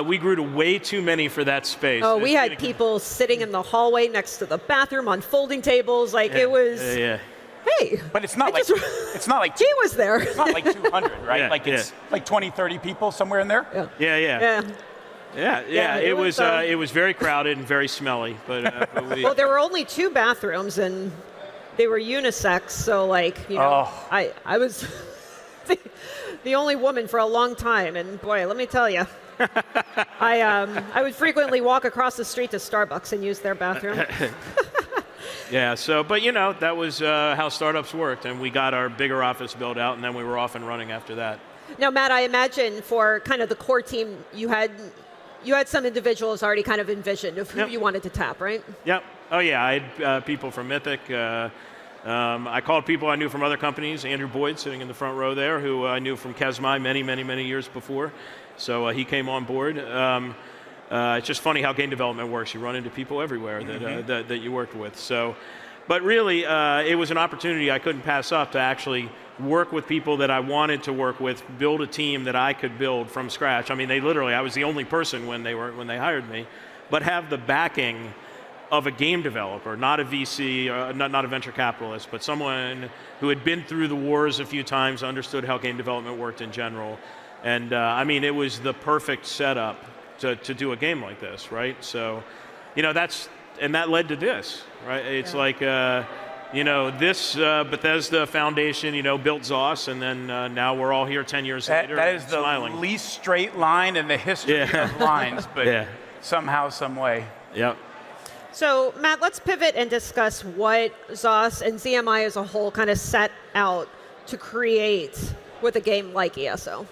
[SPEAKER 2] We grew to way too many for that space.
[SPEAKER 1] Oh, we had people sitting in the hallway next to the bathroom on folding tables. Like it was.
[SPEAKER 2] Yeah.
[SPEAKER 1] Hey.
[SPEAKER 16] But it's not like
[SPEAKER 1] he was there.
[SPEAKER 16] It's not like 200, right?
[SPEAKER 2] Yeah,
[SPEAKER 16] like it's like 20, 30 people somewhere in there.
[SPEAKER 2] Yeah. It was very crowded and very smelly, but
[SPEAKER 1] well, there were only 2 bathrooms, and they were unisex. So, like, you know, I was the only woman for a long time, and boy, let me tell you, I would frequently walk across the street to Starbucks and use their bathroom.
[SPEAKER 2] Yeah. So, but you know, that was how startups worked, and we got our bigger office built out, and then we were off and running after that.
[SPEAKER 1] Now, Matt, I imagine for kind of the core team, you had some individuals already kind of envisioned of who you wanted to tap, right?
[SPEAKER 2] Yep. Oh, yeah. I had people from Mythic. I called people I knew from other companies. Andrew Boyd, sitting in the front row there, who I knew from Kesmai many years before. So he came on board. It's just funny how game development works. You run into people everywhere that you worked with. So, but really, it was an opportunity I couldn't pass up to actually work with people that I wanted to work with, build a team that I could build from scratch. I mean, I was the only person when they hired me, but have the backing of a game developer, not a VC, not a venture capitalist, but someone who had been through the wars a few times, understood how game development worked in general. And I mean, it was the perfect setup to do a game like this, right? So, you know, that led to this, right? It's like, you know, this Bethesda Foundation, you know, built ZOS, and then now we're all here 10 years later.
[SPEAKER 16] That is the
[SPEAKER 2] smiling.
[SPEAKER 16] least straight line in the history of lines, but somehow, some way.
[SPEAKER 2] Yep.
[SPEAKER 1] So, Matt, let's pivot and discuss what ZOS and ZMI as a whole kind of set out to create with a game like ESO.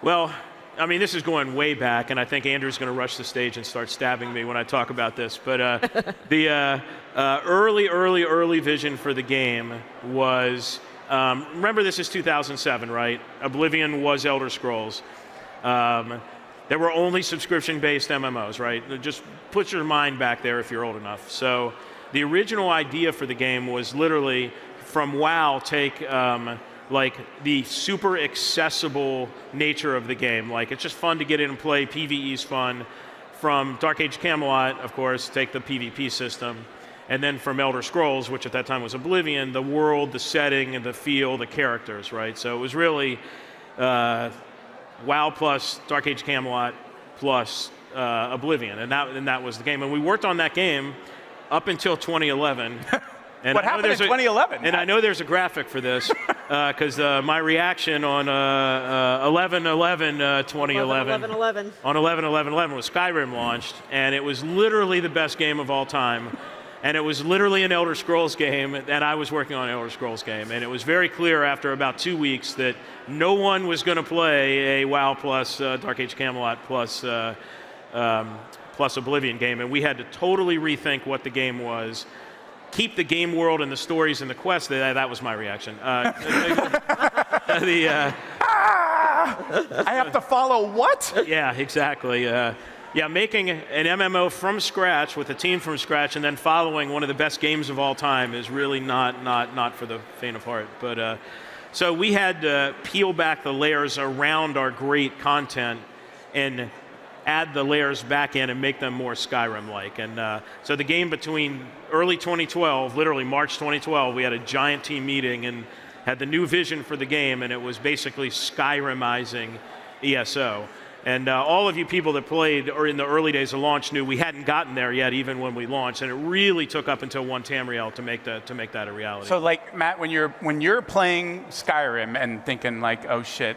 [SPEAKER 2] Well, I mean, this is going way back, and I think Andrew's going to rush the stage and start stabbing me when I talk about this. But the early vision for the game was, remember this is 2007, right? Oblivion was Elder Scrolls. There were only subscription-based MMOs, right? Just put your mind back there if you're old enough. So the original idea for the game was literally from WoW, take like the super accessible nature of the game. Like it's just fun to get in and play, PvE's fun. From Dark Age Camelot, of course, take the PvP system. And then from Elder Scrolls, which at that time was Oblivion, the world, the setting, and the feel, the characters, right? So it was really WoW plus Dark Age Camelot plus Oblivion, and that was the game. And we worked on that game up until 2011. And
[SPEAKER 16] what happened in 2011?
[SPEAKER 2] And I know there's a graphic for this, because my reaction on 11/11/2011 on 11/11/11 was Skyrim launched, and it was literally the best game of all time. And it was literally an Elder Scrolls game, and I was working on an Elder Scrolls game. And it was very clear after about 2 weeks that no one was going to play a WoW plus Dark Age Camelot plus Oblivion game. And we had to totally rethink what the game was. Keep the game world and the stories and the quests. That was my reaction.
[SPEAKER 16] I have to follow what?
[SPEAKER 2] Yeah, exactly. Making an MMO from scratch with a team from scratch and then following one of the best games of all time is really not for the faint of heart. But so we had to peel back the layers around our great content and add the layers back in and make them more Skyrim-like. And so the game between early 2012, literally March 2012, we had a giant team meeting and had the new vision for the game, and it was basically Skyrimizing ESO. And all of you people that played or in the early days of launch knew we hadn't gotten there yet, even when we launched, and it really took up until one Tamriel to make that a reality.
[SPEAKER 16] So, like Matt, when you're playing Skyrim and thinking like, oh shit,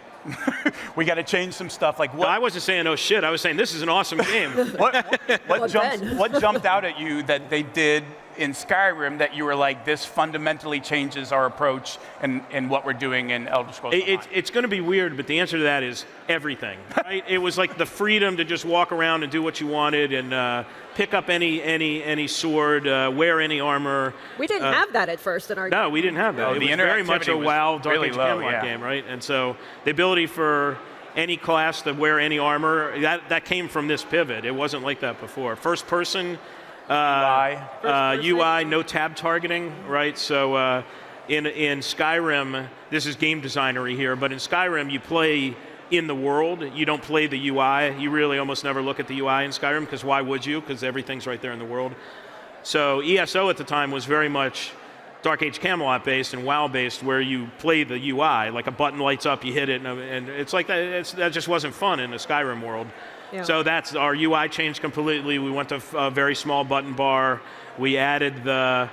[SPEAKER 16] we got to change some stuff. Like, what?
[SPEAKER 2] No, I wasn't saying oh shit. I was saying this is an awesome game.
[SPEAKER 16] what jumped out at you that they did in Skyrim that you were like, this fundamentally changes our approach and what we're doing in Elder Scrolls Online?
[SPEAKER 2] It's going to be weird, but the answer to that is everything. Right? It was like the freedom to just walk around and do what you wanted and pick up any sword, wear any armor.
[SPEAKER 1] We didn't have that at first in our game.
[SPEAKER 2] No, we didn't have that. It was very much a WoW Dark Age Camelot game, right? And so the ability for any class to wear any armor, that came from this pivot. It wasn't like that before. First person. UI, no tab targeting, right? So in Skyrim, this is game designery here, but in Skyrim you play in the world. You don't play the UI. You really almost never look at the UI in Skyrim, because why would you? Because everything's right there in the world. So ESO at the time was very much Dark Age Camelot based and WoW based, where you play the UI, like a button lights up, you hit it, and it's like that. That just wasn't fun in the Skyrim world. Yeah. So that's our UI changed completely. We went to a very small button bar. We added the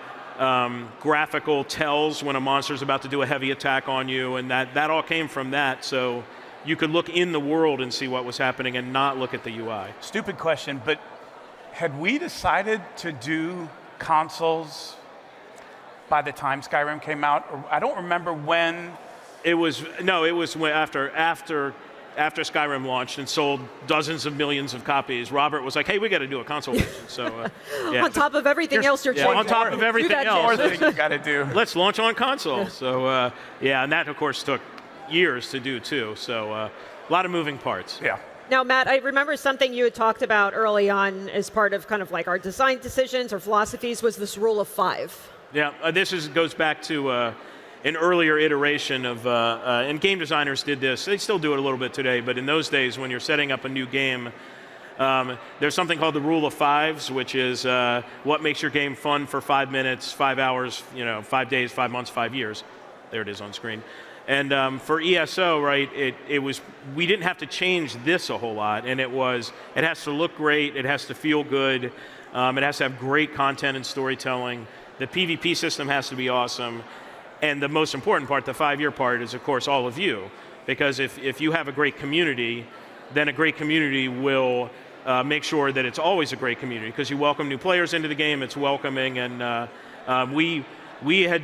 [SPEAKER 2] graphical tells when a monster's about to do a heavy attack on you, and that all came from that. So you could look in the world and see what was happening and not look at the UI.
[SPEAKER 16] Stupid question, but had we decided to do consoles by the time Skyrim came out? I don't remember when.
[SPEAKER 2] It was after Skyrim launched and sold dozens of millions of copies. Robert was like, hey, we got to do a console version. So,
[SPEAKER 1] on top of everything else you're changing.
[SPEAKER 2] On top of everything else.
[SPEAKER 16] You got to do.
[SPEAKER 2] Let's launch on console. So, and that, of course, took years to do, too. So, a lot of moving parts.
[SPEAKER 16] Yeah.
[SPEAKER 1] Now, Matt, I remember something you had talked about early on as part of kind of like our design decisions or philosophies was this rule of 5.
[SPEAKER 2] Yeah, goes back to an earlier iteration of, and game designers did this. They still do it a little bit today, but in those days when you're setting up a new game, there's something called the rule of 5s, which is what makes your game fun for 5 minutes, 5 hours, 5 days, 5 months, 5 years. There it is on screen. And for ESO, right, we didn't have to change this a whole lot, and it has to look great, it has to feel good, it has to have great content and storytelling. The PvP system has to be awesome. And the most important part, the 5-year part, is, of course, all of you. Because if you have a great community, then a great community will make sure that it's always a great community. Because you welcome new players into the game, it's welcoming. And we had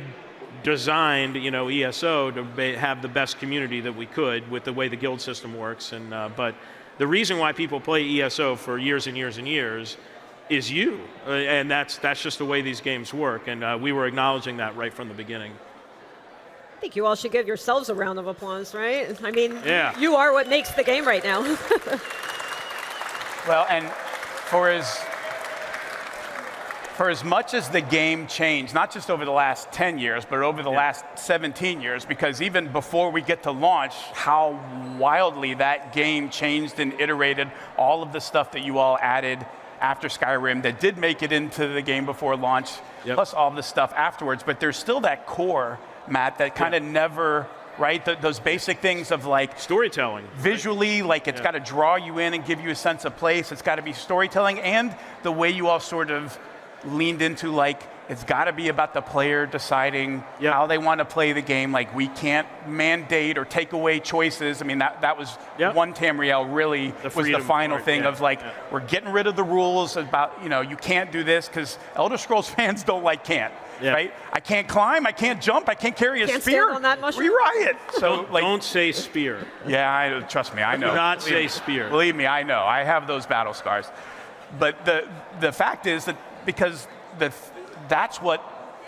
[SPEAKER 2] designed, ESO to have the best community that we could with the way the guild system works. And but the reason why people play ESO for years and years and years is you, and that's just the way these games work. And we were acknowledging that right from the beginning.
[SPEAKER 1] I think you all should give yourselves a round of applause, right? I mean,
[SPEAKER 2] yeah.
[SPEAKER 1] You are what makes the game right now.
[SPEAKER 16] Well, and for as much as the game changed, not just over the last 10 years, but over the last 17 years, because even before we get to launch, how wildly that game changed and iterated, all of the stuff that you all added after Skyrim that did make it into the game before launch, plus all the stuff afterwards. But there's still that core, Matt, that kind of never, right? Those basic things of like
[SPEAKER 2] storytelling.
[SPEAKER 16] Visually, like it's got to draw you in and give you a sense of place. It's got to be storytelling, and the way you all sort of leaned into, like, it's got to be about the player deciding how they want to play the game. Like, we can't mandate or take away choices. I mean, that was one Tamriel really was the final thing of like, we're getting rid of the rules about, you can't do this, because Elder Scrolls fans don't like can't. Right? I can't climb, I can't jump, I can't carry a spear.
[SPEAKER 1] Stand on that mushroom.
[SPEAKER 16] Re-riot. So
[SPEAKER 2] don't say spear.
[SPEAKER 16] Yeah, trust me, I know.
[SPEAKER 2] Do not say spear.
[SPEAKER 16] Believe me, I know. I have those battle scars. But the fact is that because that's what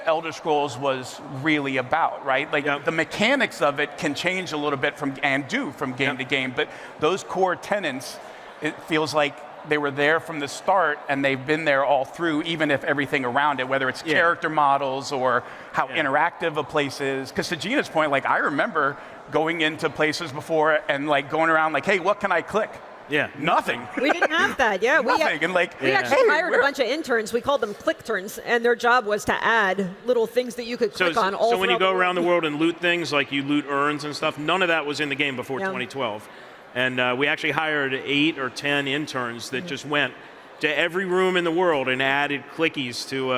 [SPEAKER 16] Elder Scrolls was really about, right? Like the mechanics of it can change a little bit from game to game, but those core tenets, it feels like they were there from the start, and they've been there all through, even if everything around it, whether it's character models or how interactive a place is. Because to Gina's point, like, I remember going into places before and like going around like, hey, what can I click?
[SPEAKER 2] Yeah.
[SPEAKER 16] Nothing.
[SPEAKER 1] We didn't have that,
[SPEAKER 16] Nothing. And like,
[SPEAKER 1] we actually hired a bunch of interns. We called them click turns, and their job was to add little things that you could click on.
[SPEAKER 2] So when you go around the world and loot things, like you loot urns and stuff, none of that was in the game before 2012. And we actually hired 8 or 10 interns that just went to every room in the world and added clickies to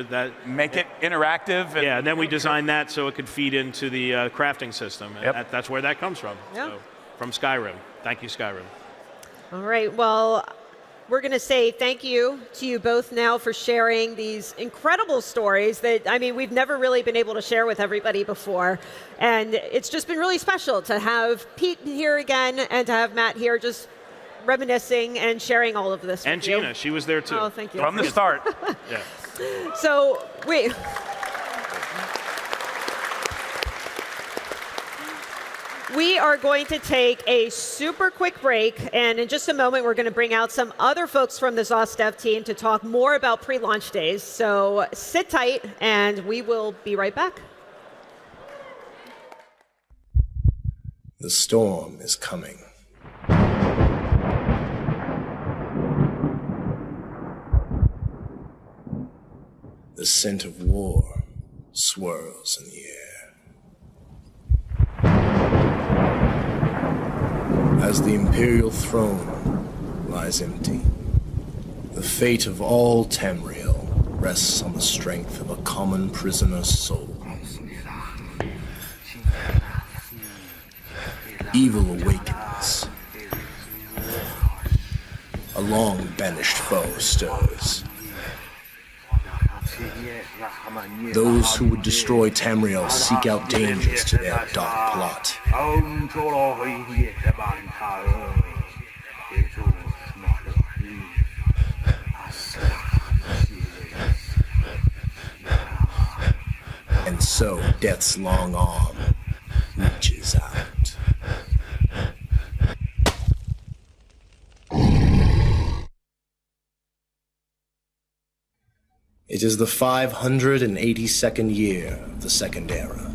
[SPEAKER 2] that.
[SPEAKER 16] Make it interactive.
[SPEAKER 2] And then we designed that so it could feed into the crafting system. And that's where that comes from. So, from Skyrim. Thank you, Skyrim.
[SPEAKER 1] All right, well, we're going to say thank you to you both now for sharing these incredible stories that, I mean, we've never really been able to share with everybody before. And it's just been really special to have Pete here again and to have Matt here just reminiscing and sharing all of this
[SPEAKER 2] and
[SPEAKER 1] with you.
[SPEAKER 2] Gina, she was there too.
[SPEAKER 1] Oh, thank you.
[SPEAKER 16] From the start.
[SPEAKER 1] So, we are going to take a super quick break, and in just a moment, we're going to bring out some other folks from the ZOS dev team to talk more about pre-launch days. So sit tight, and we will be right back.
[SPEAKER 17] The storm is coming. The scent of war swirls in the air. As the Imperial throne lies empty, the fate of all Tamriel rests on the strength of a common prisoner's soul. Evil awakens. A long-banished foe stirs. Those who would destroy Tamriel seek out dangers to their dark plot. And so Death's long arm reaches out. It is the 582nd year of the Second Era.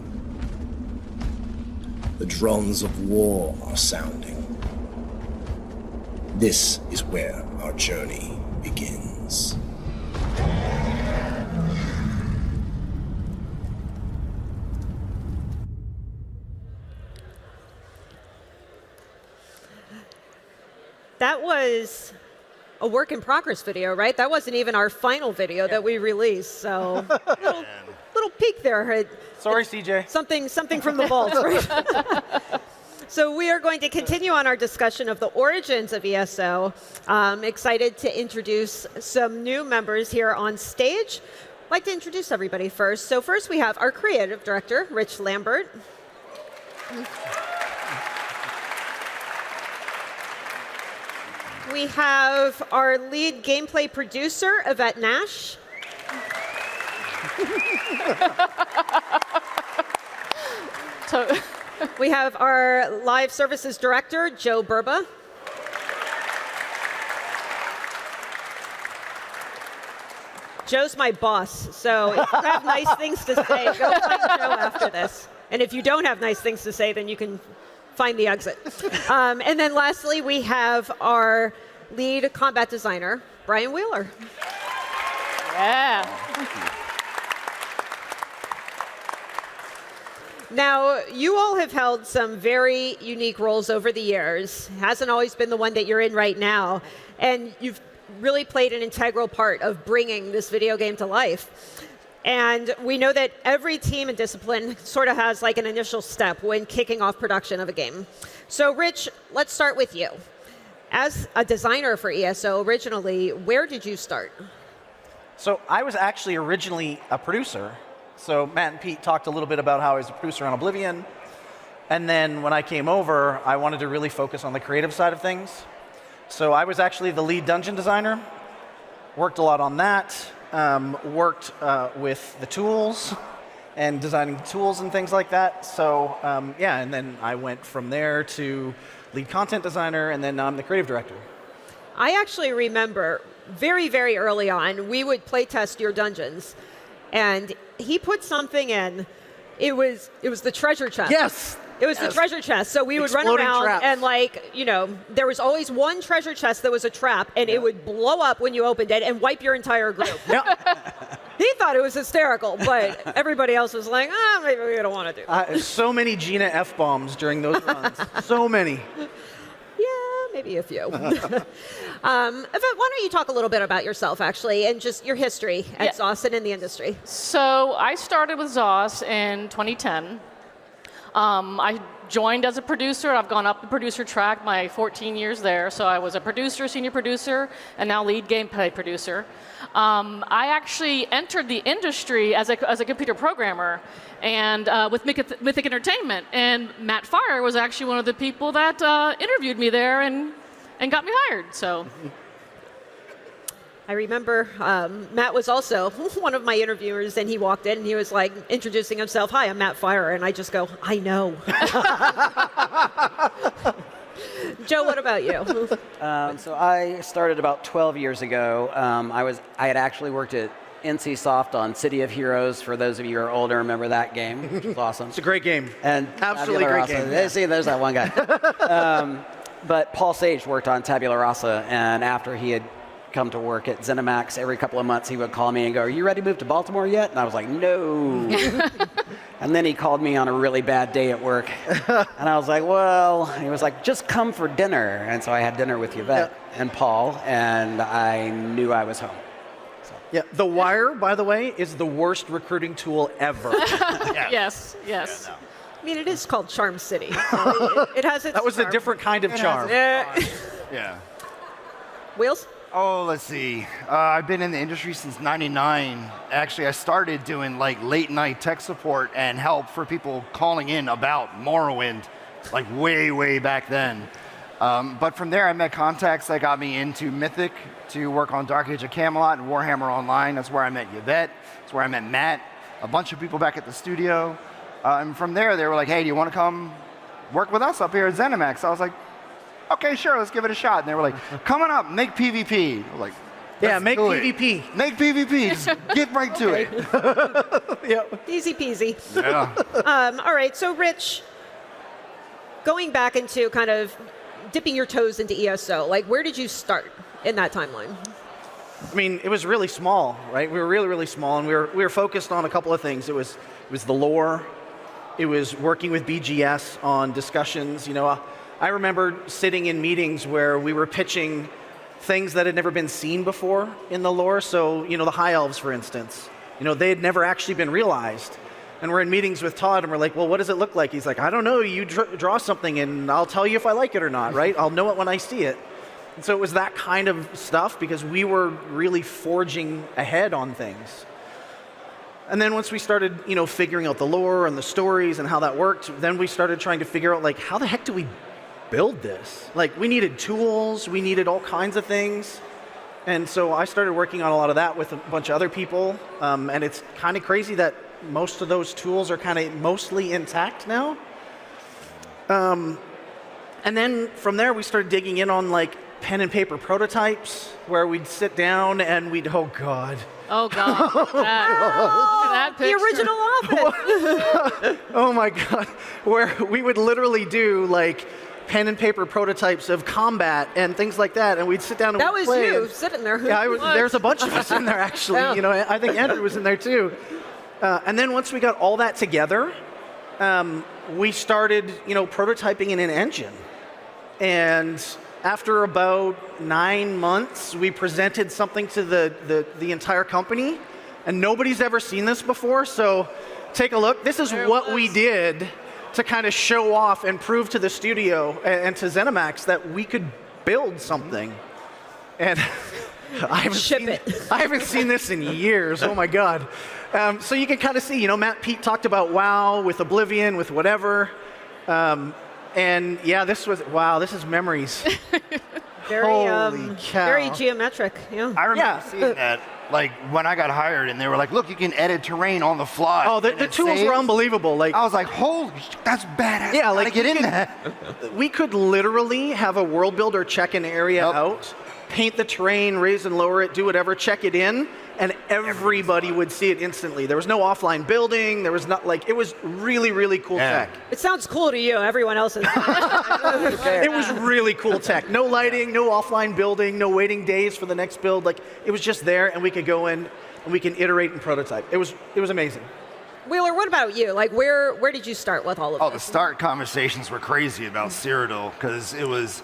[SPEAKER 17] The drums of war are sounding. This is where our journey begins.
[SPEAKER 1] That was a work in progress video, right? That wasn't even our final video that we released. So little peek there.
[SPEAKER 5] Sorry, CJ.
[SPEAKER 1] Something from the vault, right? So we are going to continue on our discussion of the origins of ESO. Excited to introduce some new members here on stage. I'd like to introduce everybody first. So first we have our creative director, Rich Lambert. We have our lead gameplay producer, Yvette Nash. We have our live services director, Joe Burba. Joe's my boss, so if you have nice things to say, go find Joe after this. And if you don't have nice things to say, then you can find the exit. And then lastly, we have our lead combat designer, Brian Wheeler.
[SPEAKER 8] Yeah.
[SPEAKER 1] Now, you all have held some very unique roles over the years. Hasn't always been the one that you're in right now. And you've really played an integral part of bringing this video game to life. And we know that every team and discipline sort of has like an initial step when kicking off production of a game. So Rich, let's start with you. As a designer for ESO originally, where did you start?
[SPEAKER 4] So I was actually originally a producer. So Matt and Pete talked a little bit about how I was a producer on Oblivion. And then when I came over, I wanted to really focus on the creative side of things. So I was actually the lead dungeon designer, worked a lot on that, worked with the tools and designing tools and things like that. So yeah, and then I went from there to lead content designer, and then I'm the creative director.
[SPEAKER 1] I actually remember very, very early on, we would play test your dungeons, and he put something in. It was the treasure chest.
[SPEAKER 4] Yes.
[SPEAKER 1] It was the treasure chest. So we would run around
[SPEAKER 4] traps.
[SPEAKER 1] and like, you know, there was always one treasure chest that was a trap, and it would blow up when you opened it and wipe your entire group. He thought it was hysterical, but everybody else was like, maybe we don't want to do that.
[SPEAKER 4] So many Gina F-bombs during those runs. So many.
[SPEAKER 1] Yeah, maybe a few. Yvette, why don't you talk a little bit about yourself, actually, and just your history at ZOS and in the industry?
[SPEAKER 18] So I started with ZOS in 2010. I joined as a producer. I've gone up the producer track my 14 years there. So I was a producer, senior producer, and now lead gameplay producer. I actually entered the industry as a computer programmer and with Mythic Entertainment. And Matt Fire was actually one of the people that interviewed me there and got me hired. So.
[SPEAKER 1] I remember Matt was also one of my interviewers, and he walked in and he was like introducing himself. Hi, I'm Matt Fire, and I just go, I know. Joe, what about you?
[SPEAKER 19] So I started about 12 years ago. I had actually worked at NCSoft on City of Heroes. For those of you who are older, remember that game, which was awesome.
[SPEAKER 4] It's a great game.
[SPEAKER 19] And
[SPEAKER 4] absolutely great game.
[SPEAKER 19] Yeah. See, there's that one guy. But Paul Sage worked on Tabula Rasa, and after he had come to work at ZeniMax, every couple of months he would call me and go, "Are you ready to move to Baltimore yet?" And I was like, "No." And then he called me on a really bad day at work, and I was like, "Well," he was like, "Just come for dinner." And so I had dinner with Yvette and Paul, and I knew I was home.
[SPEAKER 4] Yeah, The Wire, by the way, is the worst recruiting tool ever.
[SPEAKER 18] Yes.
[SPEAKER 1] I mean, it is called Charm City. So it has its
[SPEAKER 4] That was
[SPEAKER 1] charm.
[SPEAKER 4] a different kind of charm.
[SPEAKER 20] Yeah.
[SPEAKER 1] Wheels?
[SPEAKER 20] Oh, let's see. I've been in the industry since '99. Actually, I started doing like late night tech support and help for people calling in about Morrowind, like way back then. But from there, I met contacts that got me into Mythic to work on Dark Age of Camelot and Warhammer Online. That's where I met Yvette. That's where I met Matt. A bunch of people back at the studio. And from there, they were like, "Hey, do you want to come work with us up here at ZeniMax?" I was like, "Okay, sure, let's give it a shot." And they were like, "Coming up, make PvP." I was like,
[SPEAKER 4] Yeah, make
[SPEAKER 20] do it.
[SPEAKER 4] PvP.
[SPEAKER 20] Make PvP. Just get right to it.
[SPEAKER 1] Easy peasy.
[SPEAKER 20] Yeah.
[SPEAKER 1] All right, so Rich, going back into kind of dipping your toes into ESO, like where did you start in that timeline?
[SPEAKER 4] I mean, it was really small, right? We were really small, and we were focused on a couple of things. It was the lore. It was working with BGS on discussions. You know, I remember sitting in meetings where we were pitching things that had never been seen before in the lore. So, you know, the High Elves, for instance, you know, they had never actually been realized. And we're in meetings with Todd, and we're like, "Well, what does it look like?" He's like, "I don't know. You draw something, and I'll tell you if I like it or not, right? I'll know it when I see it." And so it was that kind of stuff because we were really forging ahead on things. And then once we started, figuring out the lore and the stories and how that worked, then we started trying to figure out, like, how the heck do we build this? Like, we needed tools, we needed all kinds of things. And so I started working on a lot of that with a bunch of other people. And it's kind of crazy that most of those tools are kind of mostly intact now. And then from there, we started digging in on, like, pen and paper prototypes, where we'd sit down and we'd, oh God.
[SPEAKER 18] Oh, God. That picture.
[SPEAKER 1] The original office.
[SPEAKER 4] Oh, my God. Where we would literally do, like, pen and paper prototypes of combat and things like that, and we'd sit down and
[SPEAKER 1] That
[SPEAKER 4] we'd
[SPEAKER 1] was
[SPEAKER 4] play.
[SPEAKER 1] you sitting there.
[SPEAKER 4] Yeah, there's a bunch of us in there, actually.
[SPEAKER 1] Yeah.
[SPEAKER 4] I think Andrew was in there, too. And then once we got all that together, we started, prototyping in an engine. And after about 9 months, we presented something to the entire company, and nobody's ever seen this before, so take a look. This is what we did to kind of show off and prove to the studio and to ZeniMax that we could build something. And I haven't seen this in years. Oh my God. So you can kind of see, Matt Pete talked about WoW with Oblivion, with whatever. And yeah, this is memories.
[SPEAKER 1] Very,
[SPEAKER 4] cow.
[SPEAKER 1] very geometric. Yeah.
[SPEAKER 20] I remember seeing that, like, when I got hired, and they were like, look, you can edit terrain on the fly.
[SPEAKER 4] Oh, the tools were unbelievable. Like,
[SPEAKER 20] I was like, holy shit, that's badass.
[SPEAKER 4] Yeah,
[SPEAKER 20] like, get in there.
[SPEAKER 4] We could literally have a world builder check an area out, paint the terrain, raise and lower it, do whatever, check it in, and everybody would see it instantly. There was no offline building. There was not, like, it was really, really cool tech.
[SPEAKER 1] It sounds cool to you. Everyone else is.
[SPEAKER 4] It was really cool tech. No lighting, no offline building, no waiting days for the next build. Like, it was just there, and we could go in and we can iterate and prototype. It was amazing.
[SPEAKER 1] Wheeler, what about you? Like, where did you start with all of this?
[SPEAKER 20] Oh, the start conversations were crazy about Cyrodiil, because it was,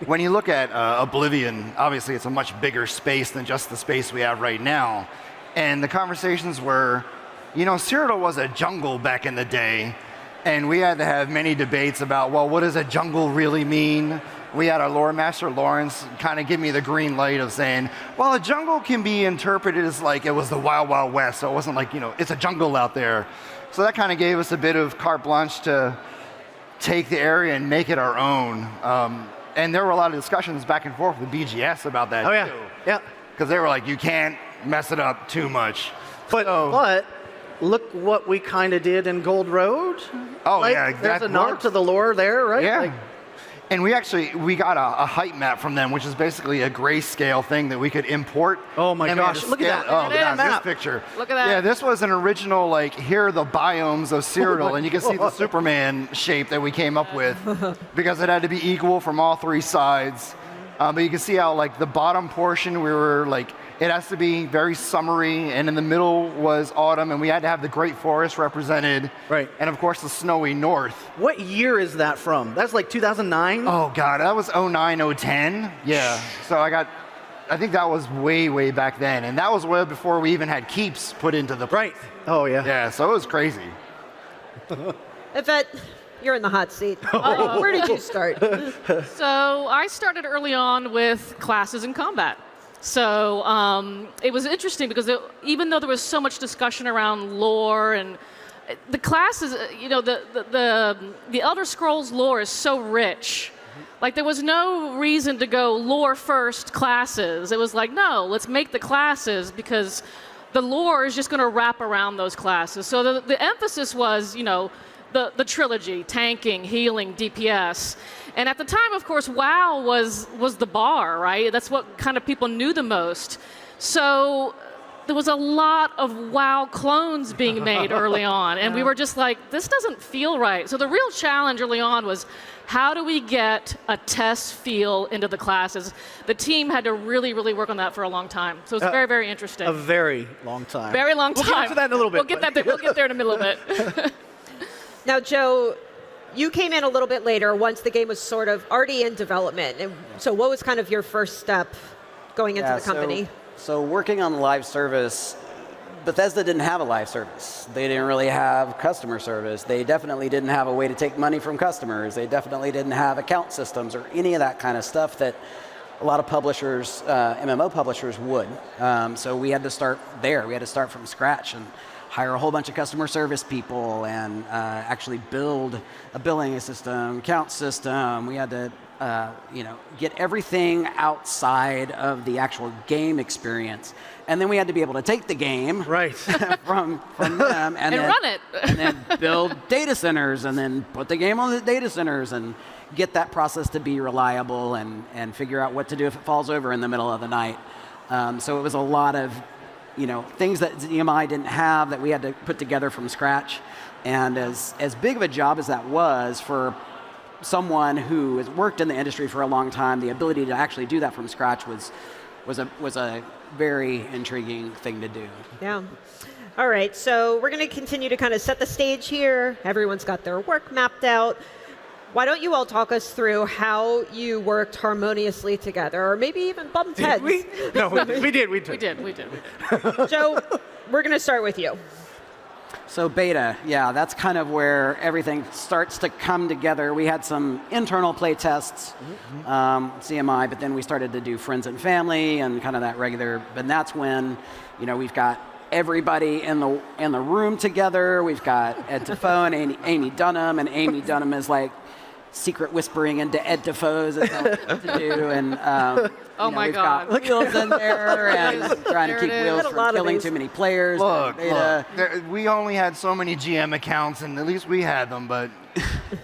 [SPEAKER 20] when you look at Oblivion, obviously it's a much bigger space than just the space we have right now. And the conversations were, Cyrodiil was a jungle back in the day, and we had to have many debates about, well, what does a jungle really mean? We had our lore master, Lawrence, kind of give me the green light of saying, well, a jungle can be interpreted as like it was the Wild Wild West, so it wasn't like, it's a jungle out there. So that kind of gave us a bit of carte blanche to take the area and make it our own. And there were a lot of discussions back and forth with BGS about that, too.
[SPEAKER 4] Yeah.
[SPEAKER 20] Because they were like, you can't mess it up too much.
[SPEAKER 4] But look what we kind of did in Gold Road.
[SPEAKER 20] Oh,
[SPEAKER 4] like,
[SPEAKER 20] yeah.
[SPEAKER 4] There's a nod to the lore there, right?
[SPEAKER 20] Yeah.
[SPEAKER 4] Like,
[SPEAKER 20] and we got a height map from them, which is basically a grayscale thing that we could import.
[SPEAKER 4] Oh my gosh, look at that.
[SPEAKER 20] Oh,
[SPEAKER 1] that
[SPEAKER 20] this picture.
[SPEAKER 18] Look at that.
[SPEAKER 20] Yeah, this was an original, like, here are the biomes of Cyrodiil, and you can see the Superman shape that we came up with, because it had to be equal from all three sides. But you can see how, like, the bottom portion, we were, like, it has to be very summery, and in the middle was autumn, and we had to have the Great Forest represented.
[SPEAKER 4] Right.
[SPEAKER 20] And, of course, the snowy north.
[SPEAKER 4] what year is that from? That's like 2009?
[SPEAKER 20] Oh, God, that was 09, 010. Yeah. So I think that was way, way back then. And that was way before we even had keeps put into the...
[SPEAKER 4] Right. Oh, yeah.
[SPEAKER 20] Yeah, so it was crazy.
[SPEAKER 1] Yvette, you're in the hot seat. Where did you start?
[SPEAKER 18] So I started early on with classes in combat. So it was interesting because even though there was so much discussion around lore and the classes, the Elder Scrolls lore is so rich. Like, there was no reason to go lore first, classes. It was like, no, let's make the classes because the lore is just going to wrap around those classes. So the emphasis was, the trilogy, tanking, healing, DPS. And at the time, of course, WoW was the bar, right? That's what kind of people knew the most. So there was a lot of WoW clones being made early on. And we were just like, this doesn't feel right. So the real challenge early on was, how do we get a test feel into the classes? The team had to really, really work on that for a long time. So it's very, very interesting.
[SPEAKER 4] A very long time.
[SPEAKER 18] Very long time.
[SPEAKER 4] We'll get to that in a little bit.
[SPEAKER 18] We'll get there in a little bit.
[SPEAKER 1] Now, Joe, you came in a little bit later once the game was sort of already in development. And so what was kind of your first step going into the company?
[SPEAKER 19] So working on the live service, Bethesda didn't have a live service. They didn't really have customer service. They definitely didn't have a way to take money from customers. They definitely didn't have account systems or any of that kind of stuff that a lot of publishers, MMO publishers would. So we had to start there. We had to start from scratch. And hire a whole bunch of customer service people and actually build a billing system, account system. We had to get everything outside of the actual game experience. And then we had to be able to take the game from them and then
[SPEAKER 18] run it.
[SPEAKER 19] and then build data centers and then put the game on the data centers and get that process to be reliable and figure out what to do if it falls over in the middle of the night. So it was a lot of things that ZMI didn't have that we had to put together from scratch. And as big of a job as that was for someone who has worked in the industry for a long time, the ability to actually do that from scratch was a very intriguing thing to do.
[SPEAKER 1] Yeah. All right, so we're going to continue to kind of set the stage here. Everyone's got their work mapped out. Why don't you all talk us through how you worked harmoniously together, or maybe even bumped heads?
[SPEAKER 4] We did.
[SPEAKER 1] Joe, we're going to start with you.
[SPEAKER 19] So beta, yeah, that's kind of where everything starts to come together. We had some internal play tests, CMI, but then we started to do friends and family and kind of that regular. But that's when, we've got everybody in the room together. We've got Ed Defoe and Amy Dunham, and Amy Dunham is like secret whispering into Ed Defoe's what to do, and
[SPEAKER 18] my
[SPEAKER 19] we've
[SPEAKER 18] God,
[SPEAKER 19] got Wheels in there and trying to keep Wheels from killing too many players.
[SPEAKER 20] Look, we only had so many GM accounts, and at least we had them, but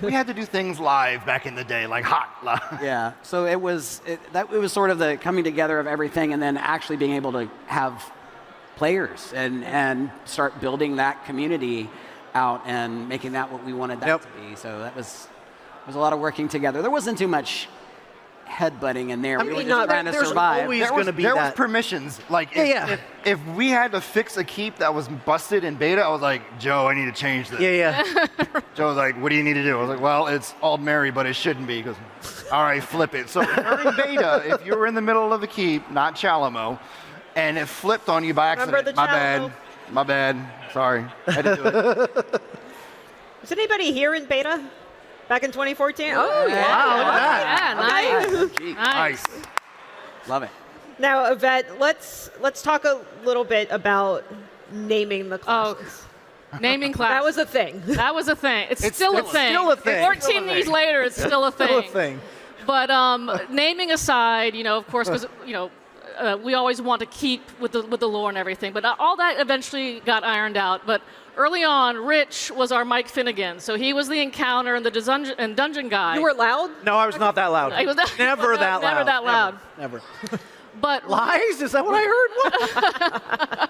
[SPEAKER 20] we had to do things live back in the day, like hot live.
[SPEAKER 19] Yeah, so it was sort of the coming together of everything, and then actually being able to have players and start building that community out and making that what we wanted that to be. So that was a lot of working together. There wasn't too much headbutting in there. We were just trying to survive.
[SPEAKER 20] There was permissions. Like if we had to fix a keep that was busted in beta, I was like, Joe, I need to change this. Joe was like, what do you need to do? I was like, well, it's all Mary, but it shouldn't be. He goes, all right, flip it. So during beta, if you were in the middle of the keep, not Chalamo, and it flipped on you by accident, my bad, sorry, I had to do it.
[SPEAKER 1] Is anybody here in beta? Back in 2014?
[SPEAKER 19] Oh,
[SPEAKER 1] yeah.
[SPEAKER 19] Wow, look
[SPEAKER 1] Yeah,
[SPEAKER 19] at
[SPEAKER 1] nice.
[SPEAKER 19] Nice. Love it.
[SPEAKER 1] Now, Yvette, let's talk a little bit about naming the classes.
[SPEAKER 18] Naming class.
[SPEAKER 1] That was a thing.
[SPEAKER 18] That was a thing. It's still a thing. 14 years later, it's still a thing.
[SPEAKER 4] Still a thing.
[SPEAKER 18] But naming aside, of course, because we always want to keep with the lore and everything. But all that eventually got ironed out. But early on, Rich was our Mike Finnegan. So he was the encounter and the dungeon guy.
[SPEAKER 1] You were loud?
[SPEAKER 4] No, I was not that loud. Never that loud.
[SPEAKER 18] Never that loud.
[SPEAKER 4] Never.
[SPEAKER 18] But
[SPEAKER 4] lies? Is that what I heard?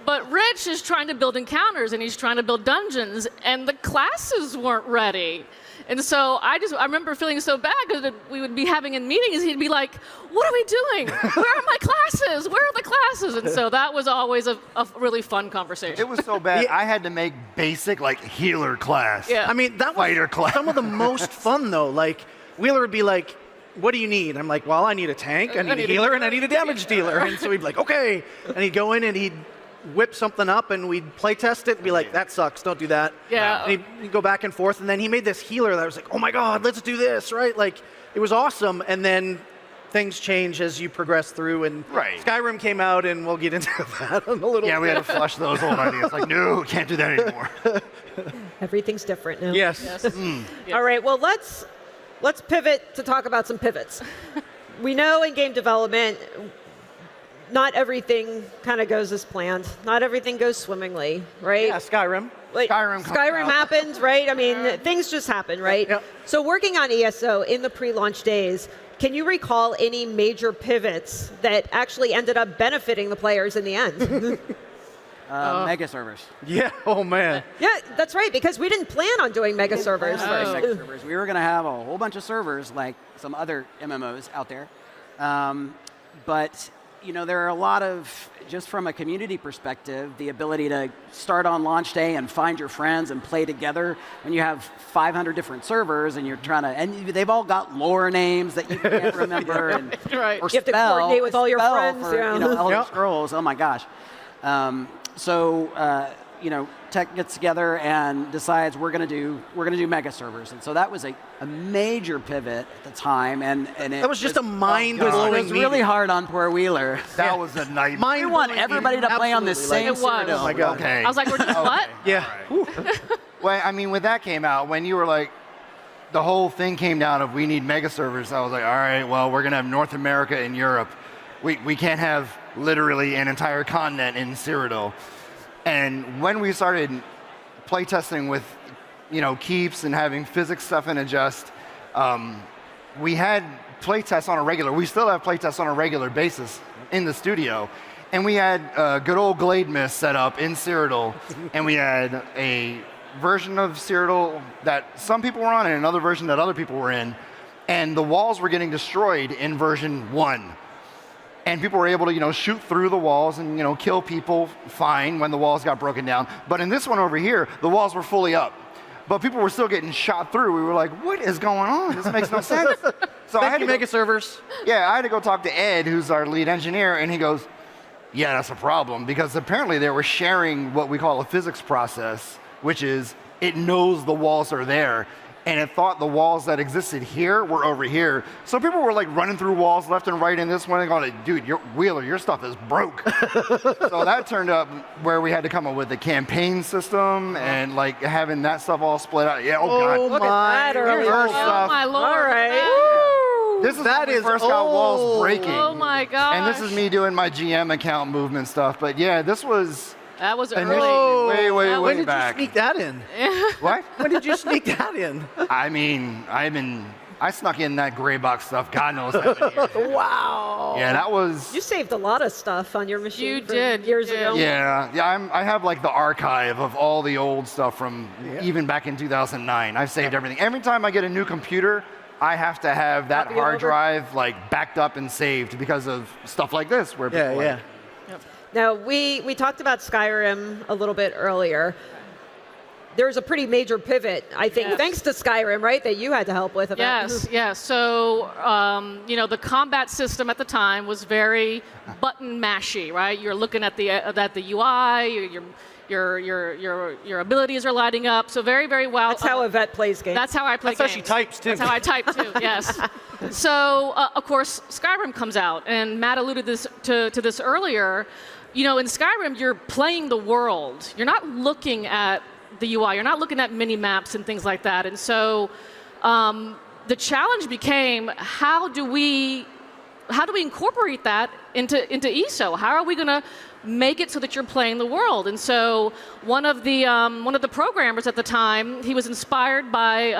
[SPEAKER 18] But Rich is trying to build encounters and he's trying to build dungeons, and the classes weren't ready. And so I remember feeling so bad because we would be having in meetings, he'd be like, what are we doing? Where are my classes? Where are the classes? And so that was always a really fun conversation.
[SPEAKER 20] It was so bad, I had to make basic, healer class.
[SPEAKER 18] Yeah.
[SPEAKER 4] I mean, that
[SPEAKER 20] Fighter
[SPEAKER 4] was
[SPEAKER 20] class.
[SPEAKER 4] some of the most fun, though. Like, Wheeler would be like, what do you need? I'm like, well, I need a tank, I need a healer, and I need a damage dealer. And so he'd be like, okay. And he'd go in and he'd whip something up and we'd play test it and be like, that sucks, don't do that.
[SPEAKER 18] Yeah.
[SPEAKER 4] And he'd go back and forth, and then he made this healer that I was like, oh my God, let's do this, right? Like, it was awesome. And then things change as you progress through, and Skyrim came out, and we'll get into that in a little bit.
[SPEAKER 20] Yeah, we had to flush those old ideas. Like, no, can't do that anymore.
[SPEAKER 1] Everything's different now.
[SPEAKER 4] Yes.
[SPEAKER 18] Yes.
[SPEAKER 1] All right, well, let's pivot to talk about some pivots. We know in game development, not everything kind of goes as planned. Not everything goes swimmingly, right?
[SPEAKER 4] Yeah, Skyrim.
[SPEAKER 1] Skyrim happens, right? I mean, things just happen, right?
[SPEAKER 4] Yep.
[SPEAKER 1] So working on ESO in the pre-launch days, can you recall any major pivots that actually ended up benefiting the players in the end?
[SPEAKER 19] Mega servers.
[SPEAKER 4] Yeah, oh man.
[SPEAKER 1] Yeah, that's right, because we didn't plan on doing mega servers.
[SPEAKER 19] Mega servers. We were going to have a whole bunch of servers like some other MMOs out there. But there are a lot of, just from a community perspective, the ability to start on launch day and find your friends and play together when you have 500 different servers and you're trying to, and they've all got lore names that you can't remember. And,
[SPEAKER 1] right.
[SPEAKER 19] Or
[SPEAKER 1] you have to coordinate with all your friends.
[SPEAKER 19] For, Elder Scrolls, oh my gosh. tech gets together and decides we're going to do mega servers, and so that was a major pivot at the time, and
[SPEAKER 4] that was just a mind-blowing.
[SPEAKER 19] It was really hard on poor Wheeler.
[SPEAKER 20] That was a nightmare.
[SPEAKER 19] We want everybody to play on the same Citadel.
[SPEAKER 20] Oh my God. Okay.
[SPEAKER 18] I was like, what?
[SPEAKER 4] Yeah.
[SPEAKER 20] Well, I mean, when that came out, when you were like, the whole thing came down of we need mega servers, I was like, all right, well, we're going to have North America and Europe. We can't have literally an entire continent in Cyrodiil. And when we started playtesting with, keeps and having physics stuff in Adjust, we had playtests on a regular. We still have playtests on a regular basis in the studio. And we had good old Glade Mist set up in Cyrodiil, and we had a version of Cyrodiil that some people were on and another version that other people were in. And the walls were getting destroyed in version 1. And people were able to, shoot through the walls and, kill people fine when the walls got broken down. But in this one over here, the walls were fully up. But people were still getting shot through. We were like, what is going on? This makes no sense. So I had to
[SPEAKER 4] mega servers.
[SPEAKER 20] Yeah, I had to go talk to Ed, who's our lead engineer, and he goes, yeah, that's a problem. Because apparently they were sharing what we call a physics process, which is it knows the walls are there. And it thought the walls that existed here were over here. So people were like running through walls left and right in this one and going, dude, Wheeler, your stuff is broke. So that turned up where we had to come up with a campaign system and like having that stuff all split out. Yeah, God.
[SPEAKER 1] Look at that early on.
[SPEAKER 20] Stuff.
[SPEAKER 18] Oh my Lord.
[SPEAKER 1] All right.
[SPEAKER 20] This is when we first got walls breaking.
[SPEAKER 18] Oh my God.
[SPEAKER 20] And this is me doing my GM account movement stuff. But yeah, this was...
[SPEAKER 18] That was
[SPEAKER 20] initially
[SPEAKER 18] early.
[SPEAKER 20] way
[SPEAKER 4] When did
[SPEAKER 20] back.
[SPEAKER 4] you sneak that in?
[SPEAKER 20] What?
[SPEAKER 4] When did you sneak that in?
[SPEAKER 20] I mean, I snuck in that gray box stuff. God knows how many years ago.
[SPEAKER 1] Wow.
[SPEAKER 20] Yeah, that was...
[SPEAKER 1] You saved a lot of stuff on your machine.
[SPEAKER 18] You did.
[SPEAKER 1] Years ago.
[SPEAKER 20] Yeah. I have like the archive of all the old stuff from even back in 2009. I've saved everything. Every time I get a new computer, I have to have that
[SPEAKER 1] Copy it
[SPEAKER 20] hard
[SPEAKER 1] over?
[SPEAKER 20] drive like backed up and saved because of stuff like this, where people like,
[SPEAKER 1] Now, we talked about Skyrim a little bit earlier. There was a pretty major pivot, I think, thanks to Skyrim, right, that you had to help with.
[SPEAKER 18] Yes. So, the combat system at the time was very button mashy, right? You're looking at the UI, your abilities are lighting up. So very, very well.
[SPEAKER 1] That's how Yvette plays games.
[SPEAKER 18] That's how I play games.
[SPEAKER 4] That's how she types, too.
[SPEAKER 18] That's how I type, too, yes. So, of course, Skyrim comes out, and Matt alluded to this earlier. In Skyrim, you're playing the world. You're not looking at the UI. You're not looking at mini maps and things like that. And so the challenge became, how do we incorporate that into ESO? How are we going to make it so that you're playing the world? And so one of the programmers at the time, he was inspired by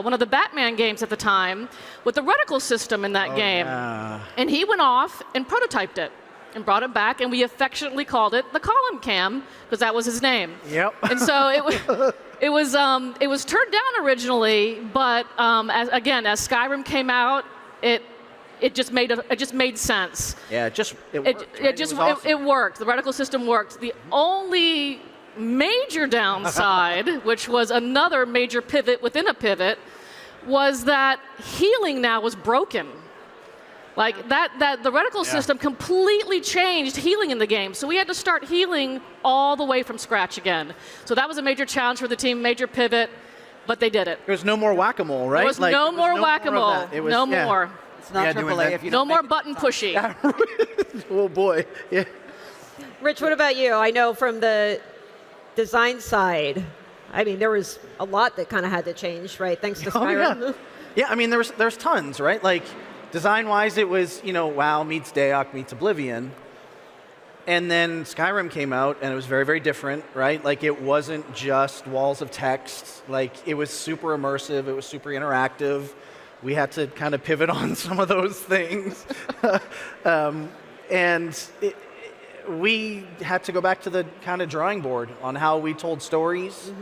[SPEAKER 18] one of the Batman games at the time with the reticle system in that game.
[SPEAKER 4] Yeah.
[SPEAKER 18] And he went off and prototyped it and brought it back, and we affectionately called it the Column Cam because that was his name.
[SPEAKER 4] Yep.
[SPEAKER 18] And so it was turned down originally, but as Skyrim came out, it just made sense.
[SPEAKER 4] Yeah, it worked.
[SPEAKER 18] It worked. The reticle system worked. The only major downside, which was another major pivot within a pivot, was that healing now was broken. Like that the reticle system completely changed healing in the game. So we had to start healing all the way from scratch again. So that was a major challenge for the team, major pivot, but they did it.
[SPEAKER 4] There was no more whack-a-mole, right?
[SPEAKER 18] There was no more whack-a-mole. No more.
[SPEAKER 19] It's not AAA if you
[SPEAKER 18] no more button pushy.
[SPEAKER 4] Oh boy. Yeah.
[SPEAKER 1] Rich, what about you? I know from the design side, I mean, there was a lot that kind of had to change, right? Thanks to Skyrim.
[SPEAKER 4] Yeah, I mean, there's tons, right? Like, design-wise, it was, WoW meets Daeok meets Oblivion. And then Skyrim came out, and it was very, very different, right? Like, it wasn't just walls of text. Like, it was super immersive. It was super interactive. We had to kind of pivot on some of those things. We had to go back to the kind of drawing board on how we told stories.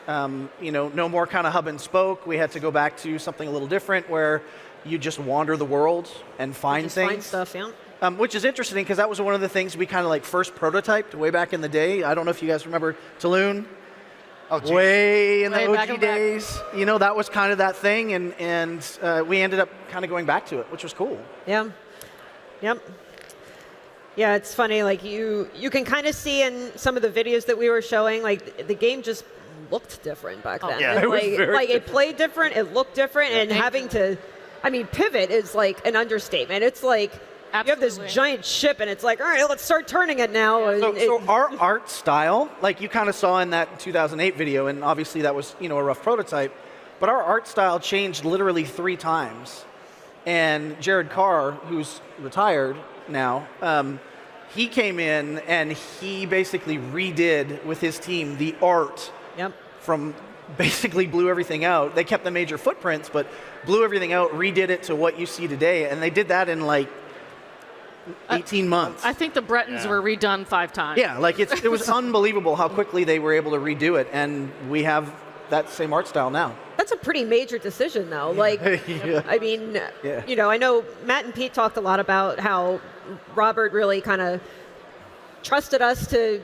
[SPEAKER 4] Mm-hmm. No more kind of hub and spoke. We had to go back to something a little different where you just wander the world and find things.
[SPEAKER 1] Find stuff, yeah.
[SPEAKER 4] Which is interesting because that was one of the things we kind of like first prototyped way back in the day. I don't know if you guys remember Tulun. Way in the OG days. That was kind of that thing, and we ended up kind of going back to it, which was cool.
[SPEAKER 1] Yeah. Yep. Yeah, it's funny. Like you can kind of see in some of the videos that we were showing, like the game just looked different back then.
[SPEAKER 4] yeah, it was very
[SPEAKER 1] like it played different, it looked different, and having to, I mean, pivot is like an understatement. It's like you have this giant ship, and it's like, all right, let's start turning it now.
[SPEAKER 4] So our art style, like you kind of saw in that 2008 video, and obviously that was, you know, a rough prototype, but our art style changed literally 3 times. And Jared Carr, who's retired now, he came in and he basically redid with his team the art from basically blew everything out. They kept the major footprints, but blew everything out, redid it to what you see today. And they did that in like 18 months.
[SPEAKER 18] I think the Bretons were redone 5 times.
[SPEAKER 4] Yeah, like it was unbelievable how quickly they were able to redo it. And we have that same art style now.
[SPEAKER 1] That's a pretty major decision, though. Like, I mean, you know, I know Matt and Pete talked a lot about how Robert really kind of trusted us to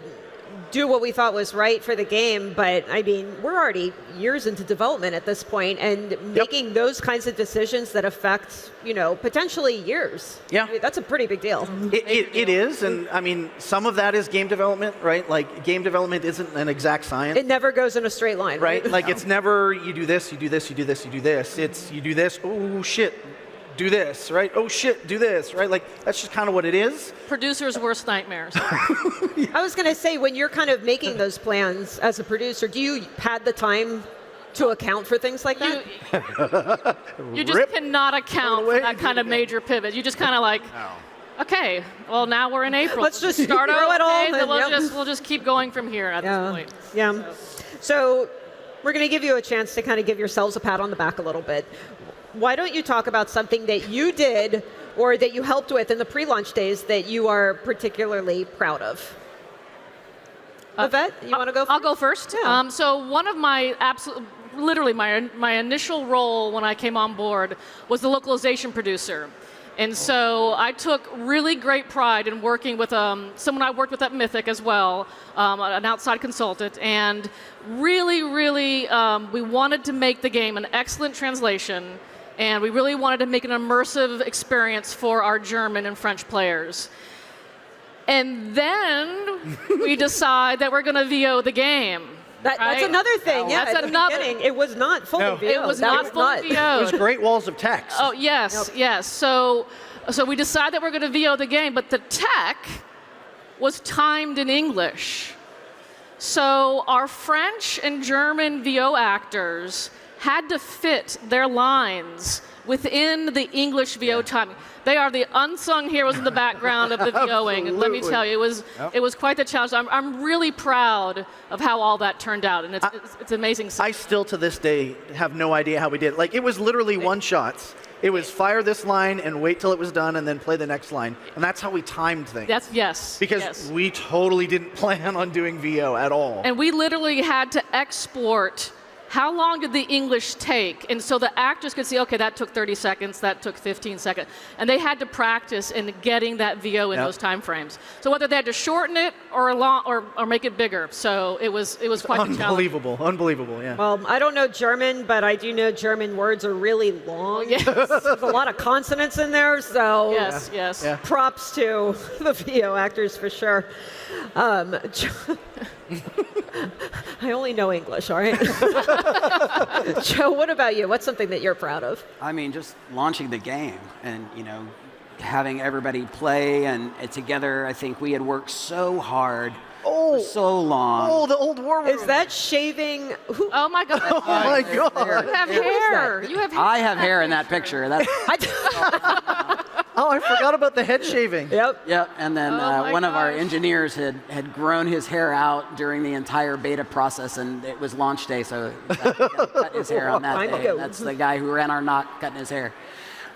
[SPEAKER 1] do what we thought was right for the game, but I mean, we're already years into development at this point, and making those kinds of decisions that affect, you know, potentially years.
[SPEAKER 4] Yeah.
[SPEAKER 1] I mean, that's a pretty big deal.
[SPEAKER 4] It is, and I mean, some of that is game development, right? Like, game development isn't an exact science.
[SPEAKER 1] It never goes in a straight line, right?
[SPEAKER 4] Like, it's never you do this, you do this, you do this, you do this. It's you do this, oh shit, do this, right? Oh shit, do this, right? Like, that's just kind of what it is.
[SPEAKER 18] Producers' worst nightmares.
[SPEAKER 1] I was going to say, when you're kind of making those plans as a producer, do you pad the time to account for things like that?
[SPEAKER 18] You just cannot account for that kind of major pivot. You just kind of like, okay, well, now we're in April.
[SPEAKER 1] Let's just
[SPEAKER 18] start
[SPEAKER 1] throw it all.
[SPEAKER 18] then we'll just keep going from here at this point.
[SPEAKER 1] Yeah. So we're going to give you a chance to kind of give yourselves a pat on the back a little bit. Why don't you talk about something that you did or that you helped with in the pre-launch days that you are particularly proud of? Yvette, you want to go first?
[SPEAKER 18] I'll go first.
[SPEAKER 1] Yeah.
[SPEAKER 18] So one of my literally my initial role when I came on board was the localization producer. And so I took really great pride in working with someone I worked with at Mythic as well, an outside consultant, and really, we wanted to make the game an excellent translation, and we really wanted to make an immersive experience for our German and French players. And then we decide that we're going to VO the game.
[SPEAKER 1] That's another thing. Yeah,
[SPEAKER 18] that's another.
[SPEAKER 1] It was not fully VO'd.
[SPEAKER 18] It was not fully VO'd.
[SPEAKER 4] It was great walls of text.
[SPEAKER 18] Oh yes, yes. So we decided that we're going to VO the game, but the tech was timed in English. So our French and German VO actors had to fit their lines within the English VO timing. They are the unsung heroes in the background of the VOing. And let me tell you, it was quite the challenge. I'm really proud of how all that turned out, and it's amazing.
[SPEAKER 4] I still, to this day, have no idea how we did it. Like, it was literally one-shots. It was fire this line and wait till it was done and then play the next line. And that's how we timed things. Because we totally didn't plan on doing VO at all.
[SPEAKER 18] And we literally had to export how long did the English take? And so the actors could see, okay, that took 30 seconds, that took 15 seconds. And they had to practice in getting that VO in those time frames. So whether they had to shorten it or make it bigger. So it was quite a challenge.
[SPEAKER 4] Unbelievable, yeah.
[SPEAKER 1] Well, I don't know German, but I do know German words are really long. Yes. There's a lot of consonants in there, so
[SPEAKER 18] yes.
[SPEAKER 1] Props to the VO actors for sure. I only know English, all right? Joe, what about you? What's something that you're proud of?
[SPEAKER 19] I mean, just launching the game and, having everybody play and together. I think we had worked so hard for so long.
[SPEAKER 4] Oh, the old war room.
[SPEAKER 1] Is that shaving?
[SPEAKER 18] Oh, my God.
[SPEAKER 4] Oh, my God.
[SPEAKER 18] You have hair. You have hair.
[SPEAKER 19] I have hair in that picture. That's
[SPEAKER 4] Oh, I forgot about the head shaving.
[SPEAKER 19] Yep. And then one of our engineers had grown his hair out during the entire beta process, and it was launch day, so he cut his hair on that day. That's the guy who ran our knock cutting his hair.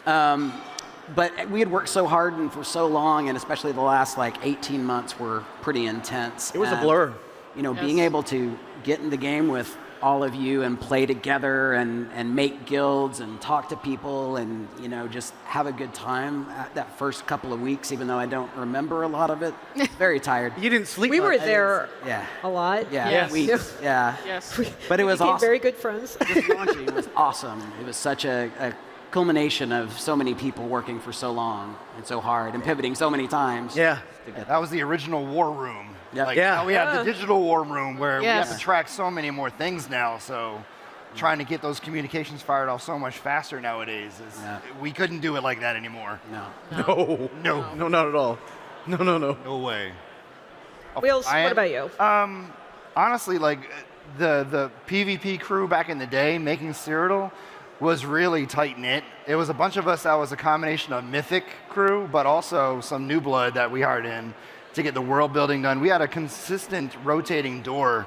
[SPEAKER 19] But we had worked so hard and for so long, and especially the last 18 months were pretty intense.
[SPEAKER 4] It was a blur.
[SPEAKER 19] Being able to get in the game with all of you and play together and make guilds and talk to people and just have a good time that first couple of weeks, even though I don't remember a lot of it. Very tired.
[SPEAKER 4] You didn't sleep.
[SPEAKER 1] We were there a lot.
[SPEAKER 19] Weeks. Yeah.
[SPEAKER 18] Yes.
[SPEAKER 19] But it was
[SPEAKER 1] became
[SPEAKER 19] awesome.
[SPEAKER 1] very good friends.
[SPEAKER 19] Just launching was awesome. It was such a culmination of so many people working for so long and so hard and pivoting so many times.
[SPEAKER 4] Yeah.
[SPEAKER 20] That was the original war room.
[SPEAKER 19] Yeah.
[SPEAKER 20] Like,
[SPEAKER 4] Yeah.
[SPEAKER 20] now we have the digital war room where we have
[SPEAKER 18] Yes.
[SPEAKER 20] to track so many more things now. So trying to get those communications fired off so much faster nowadays is we couldn't do it like that anymore.
[SPEAKER 4] No. No, not at all.
[SPEAKER 20] No way.
[SPEAKER 1] Wheels, what about you?
[SPEAKER 20] Honestly, like the PvP crew back in the day making Cyrodiil was really tight knit. It was a bunch of us that was a combination of Mythic crew, but also some new blood that we hired in to get the world building done. We had a consistent rotating door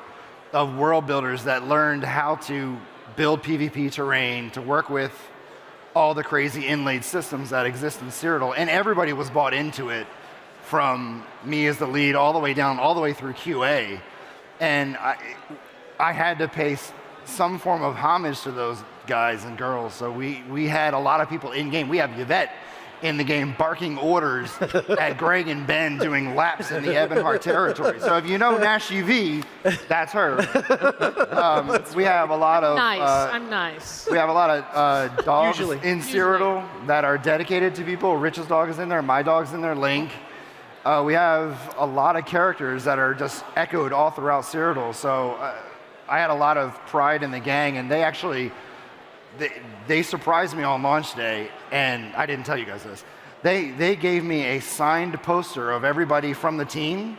[SPEAKER 20] of world builders that learned how to build PvP terrain, to work with all the crazy inlaid systems that exist in Cyrodiil, and everybody was bought into it, from me as the lead all the way down, all the way through QA. And I had to pay some form of homage to those guys and girls. So we had a lot of people in game. We have Yvette in the game barking orders at Greg and Ben doing laps in the Ebonheart territory. So if you know Nash UV, that's her. We have a lot of
[SPEAKER 18] I'm nice.
[SPEAKER 20] We have a lot of dogs in Cyrodiil that are dedicated to people. Rich's dog is in there. My dog's in there. Link. We have a lot of characters that are just echoed all throughout Cyrodiil. So I had a lot of pride in the gang, and they surprised me on launch day, and I didn't tell you guys this. They gave me a signed poster of everybody from the team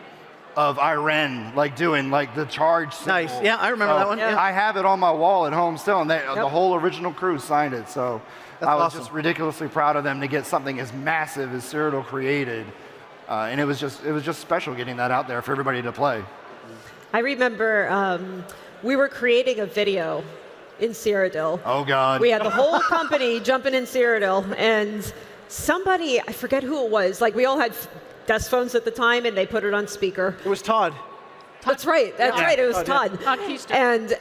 [SPEAKER 20] of Iren, like doing like the charge symbol.
[SPEAKER 4] Nice. Yeah, I remember that one. Yeah.
[SPEAKER 20] I have it on my wall at home still, and the whole original crew signed it. So I was just ridiculously proud of them to get something as massive as Cyrodiil created. And it was just special getting that out there for everybody to play.
[SPEAKER 1] I remember we were creating a video in Cyrodiil.
[SPEAKER 20] Oh, God.
[SPEAKER 1] We had the whole company jumping in Cyrodiil, and somebody, I forget who it was, like we all had desk phones at the time, and they put it on speaker.
[SPEAKER 4] It was Todd.
[SPEAKER 1] That's right, right, it was Todd. And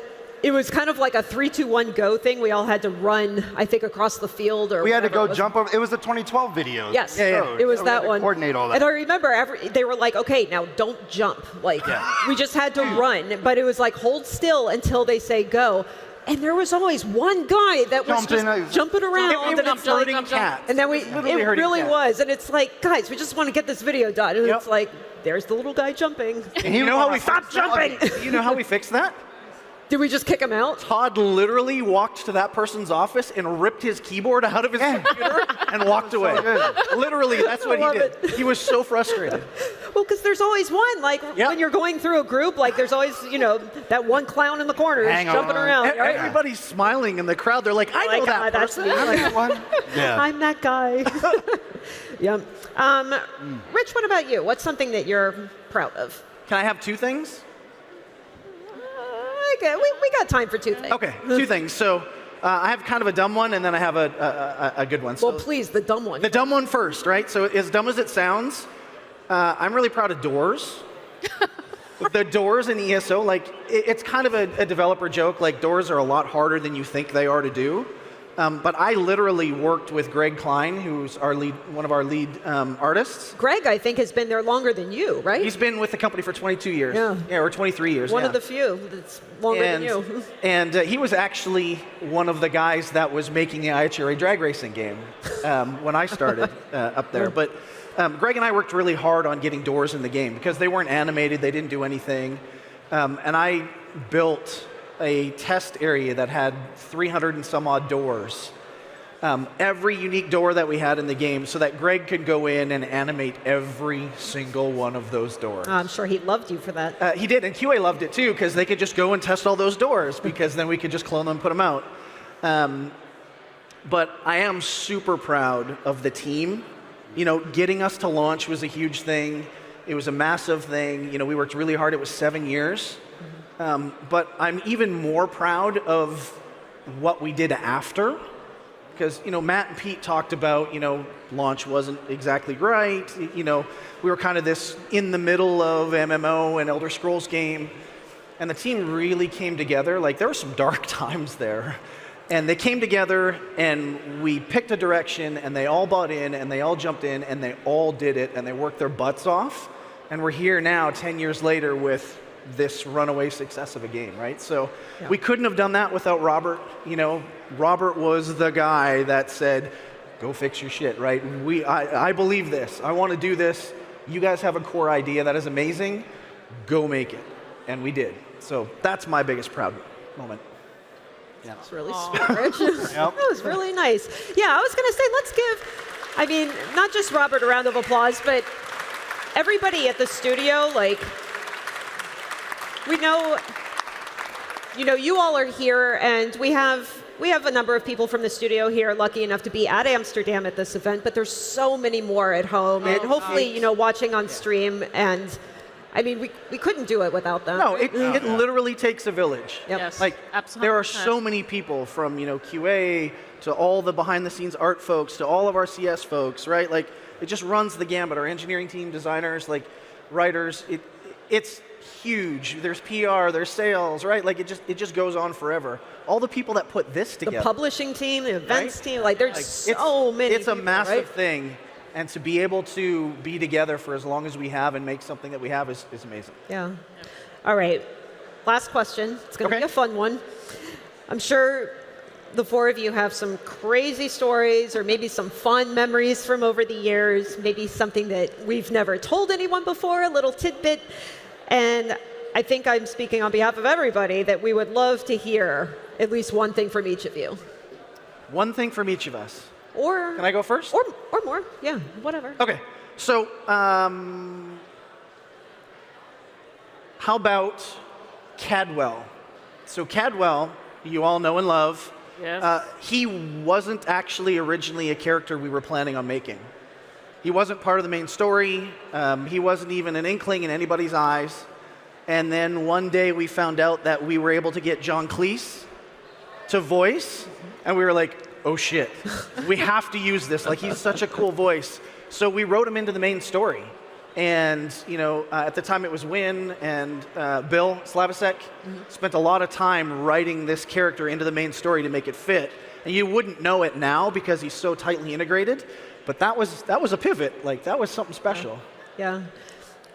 [SPEAKER 1] it was kind of like a 3, 2, 1, go thing. We all had to run, I think, across the field. Or
[SPEAKER 20] we had to go
[SPEAKER 1] it
[SPEAKER 20] jump over. It was the 2012 video.
[SPEAKER 1] Yes, it was that one.
[SPEAKER 20] Coordinate all that.
[SPEAKER 1] And I remember they were like, okay, now don't jump. Like, we just had to run. But it was like, hold still until they say go. And there was always one guy that was just jumping around.
[SPEAKER 4] It was herding cats.
[SPEAKER 1] And then it really was. And it's like, guys, we just want to get this video done. And it's like, there's the little guy jumping.
[SPEAKER 4] And you know how we
[SPEAKER 1] stop jumping?
[SPEAKER 4] You know how we fixed that?
[SPEAKER 1] Did we just kick him out?
[SPEAKER 4] Todd literally walked to that person's office and ripped his keyboard out of his computer and walked away. Literally, that's what he did. He was so frustrated.
[SPEAKER 1] Well, because there's always one. Like, when you're going through a group, like, there's always, that one clown in the corner jumping around. Right?
[SPEAKER 4] Everybody's smiling in the crowd. They're like, I know that person.
[SPEAKER 1] That's
[SPEAKER 4] I'm that one. Yeah.
[SPEAKER 1] I'm that guy. Yeah. Rich, what about you? What's something that you're proud of?
[SPEAKER 4] Can I have two things?
[SPEAKER 1] Okay, we got time for two things.
[SPEAKER 4] Okay, two things. So I have kind of a dumb one, and then I have a good one. So
[SPEAKER 1] well, please, the dumb one.
[SPEAKER 4] The dumb one first, right? So as dumb as it sounds, I'm really proud of doors. The doors in ESO, like, it's kind of a developer joke. Like, doors are a lot harder than you think they are to do. But I literally worked with Greg Klein, who's one of our lead artists.
[SPEAKER 1] Greg, I think, has been there longer than you, right?
[SPEAKER 4] He's been with the company for 22 years. Yeah, or 23 years.
[SPEAKER 1] One of the few that's longer than you.
[SPEAKER 4] And he was actually one of the guys that was making the IHRA drag racing game when I started up there. But Greg and I worked really hard on getting doors in the game because they weren't animated, they didn't do anything. And I built a test area that had 300 and some odd doors. Every unique door that we had in the game so that Greg could go in and animate every single one of those doors.
[SPEAKER 1] I'm sure he loved you for that.
[SPEAKER 4] He did, and QA loved it too because they could just go and test all those doors because then we could just clone them and put them out. But I am super proud of the team. Getting us to launch was a huge thing. It was a massive thing. We worked really hard. It was 7 years. But I'm even more proud of what we did after, because Matt and Pete talked about launch wasn't exactly right. We were kind of this in the middle of MMO and Elder Scrolls game, and the team really came together. Like, there were some dark times there, and they came together and we picked a direction, and they all bought in and they all jumped in and they all did it and they worked their butts off, and we're here now 10 years later with this runaway success of a game, right? So we couldn't have done that without Robert. You know, Robert was the guy that said, go fix your shit, right? I believe this. I want to do this. You guys have a core idea that is amazing. Go make it. And we did. So that's my biggest proud moment.
[SPEAKER 1] Yeah. That's really sweet, Rich. That was really nice. Yeah, I was going to say, let's give, I mean, not just Robert a round of applause, but everybody at the studio, like, we know, you know, you all are here, and we have a number of people from the studio here lucky enough to be at Amsterdam at this event, but there's so many more at home, and hopefully, you know, watching on stream, and I mean, we couldn't do it without them.
[SPEAKER 4] No, it literally takes a village.
[SPEAKER 1] Yep. Yes,
[SPEAKER 4] like,
[SPEAKER 1] absolutely.
[SPEAKER 4] there are so many people from, you know, QA to all the behind-the-scenes art folks to all of our CS folks, right? Like, it just runs the gambit. Our engineering team, designers, like, writers, it's huge. There's PR, there's sales, right? Like, it just goes on forever. All the people that put this together.
[SPEAKER 1] The publishing team, the events team, like, there's so many
[SPEAKER 4] It's a
[SPEAKER 1] people,
[SPEAKER 4] massive
[SPEAKER 1] right?
[SPEAKER 4] thing. And to be able to be together for as long as we have and make something that we have is amazing.
[SPEAKER 1] Yeah. All right. Last question. It's going to be a fun one. I'm sure the four of you have some crazy stories or maybe some fun memories from over the years, maybe something that we've never told anyone before, a little tidbit. And I think I'm speaking on behalf of everybody that we would love to hear at least one thing from each of you.
[SPEAKER 4] One thing from each of us.
[SPEAKER 1] Or
[SPEAKER 4] can I go first?
[SPEAKER 1] Or more. Yeah, whatever.
[SPEAKER 4] Okay. So, how about Cadwell? So Cadwell, you all know and love.
[SPEAKER 18] Yes.
[SPEAKER 4] He wasn't actually originally a character we were planning on making. He wasn't part of the main story. He wasn't even an inkling in anybody's eyes. And then one day we found out that we were able to get John Cleese to voice, and we were like, oh shit, we have to use this. Like, he's such a cool voice. So we wrote him into the main story. And, you know, at the time it was Win and Bill Slavisek spent a lot of time writing this character into the main story to make it fit. And you wouldn't know it now because he's so tightly integrated, but that was a pivot. Like, that was something special.
[SPEAKER 1] Yeah.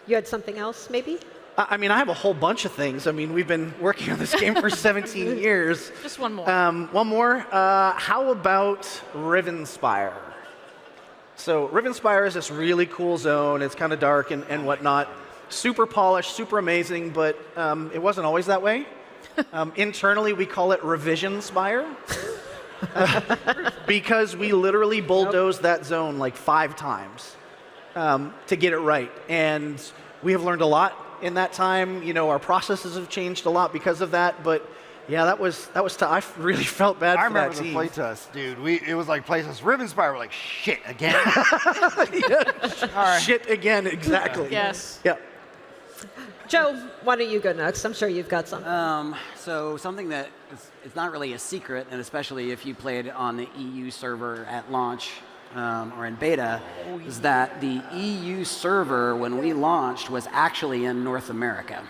[SPEAKER 1] You had something else, maybe?
[SPEAKER 4] I mean, I have a whole bunch of things. I mean, we've been working on this game for 17 years.
[SPEAKER 18] Just one more.
[SPEAKER 4] One more. How about Rivenspire? So Rivenspire is this really cool zone. It's kind of dark and whatnot. Super polished, super amazing, but it wasn't always that way. Internally, we call it Revisionspire. Because we literally bulldozed that zone like 5 times to get it right. And we have learned a lot in that time. You know, our processes have changed a lot because of that, but yeah, that was tough. I really felt bad for that team.
[SPEAKER 20] I remember the playtest, dude. It was like playtest Rivenspire. We're like, shit again.
[SPEAKER 4] Yeah. Shit again, exactly.
[SPEAKER 18] Yes.
[SPEAKER 4] Yeah.
[SPEAKER 1] Joe, why don't you go next? I'm sure you've got something.
[SPEAKER 19] So something that is not really a secret, and especially if you played on the EU server at launch or in beta, is that the EU server, when we launched, was actually in North America.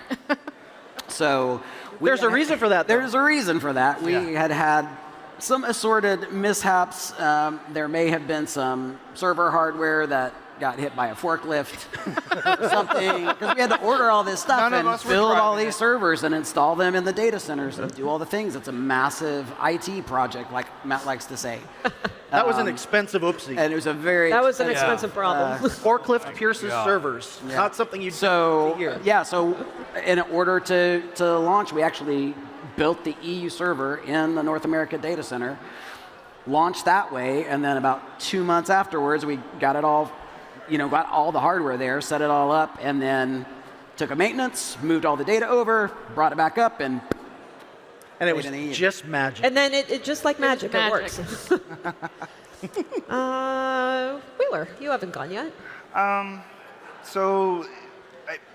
[SPEAKER 19] So
[SPEAKER 4] there's a reason for that.
[SPEAKER 19] There's a reason for that. We had some assorted mishaps. There may have been some server hardware that got hit by a forklift, something, because we had to order all this stuff and build all these servers and install them in the data centers and do all the things. It's a massive IT project, like Matt likes to say.
[SPEAKER 4] That was an expensive oopsie.
[SPEAKER 19] And it was a very
[SPEAKER 1] That was an expensive problem.
[SPEAKER 4] Forklift pierces servers.
[SPEAKER 19] Yeah.
[SPEAKER 4] Not something you
[SPEAKER 19] so
[SPEAKER 4] hear.
[SPEAKER 19] Yeah, so in order to launch, we actually built the EU server in the North America data center, launched that way, and then about 2 months afterwards, we got it all, got all the hardware there, set it all up, and then took a maintenance, moved all the data over, brought it back up, and
[SPEAKER 4] it was just magic.
[SPEAKER 1] And then it just like magic, it works. Wheeler, you haven't gone yet.
[SPEAKER 20] So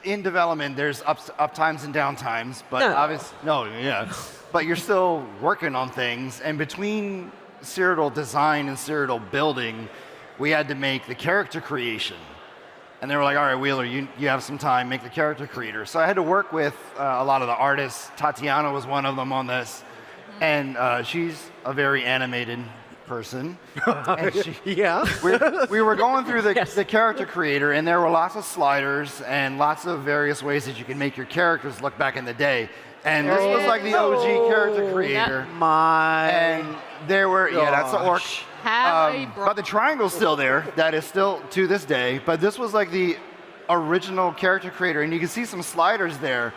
[SPEAKER 20] in development, there's up times and down times, but but you're still working on things. And between Cyrodiil design and Cyrodiil building, we had to make the character creation. And they were like, all right, Wheeler, you have some time, make the character creator. So I had to work with a lot of the artists. Tatiana was one of them on this. And she's a very animated person.
[SPEAKER 4] Yeah.
[SPEAKER 20] We were going through the character creator, and there were lots of sliders and lots of various ways that you can make your characters look back in the day. And this was like the OG character creator. And there were, that's the orc. But the triangle's still there. That is still to this day. But this was like the original character creator, and you can see some sliders there.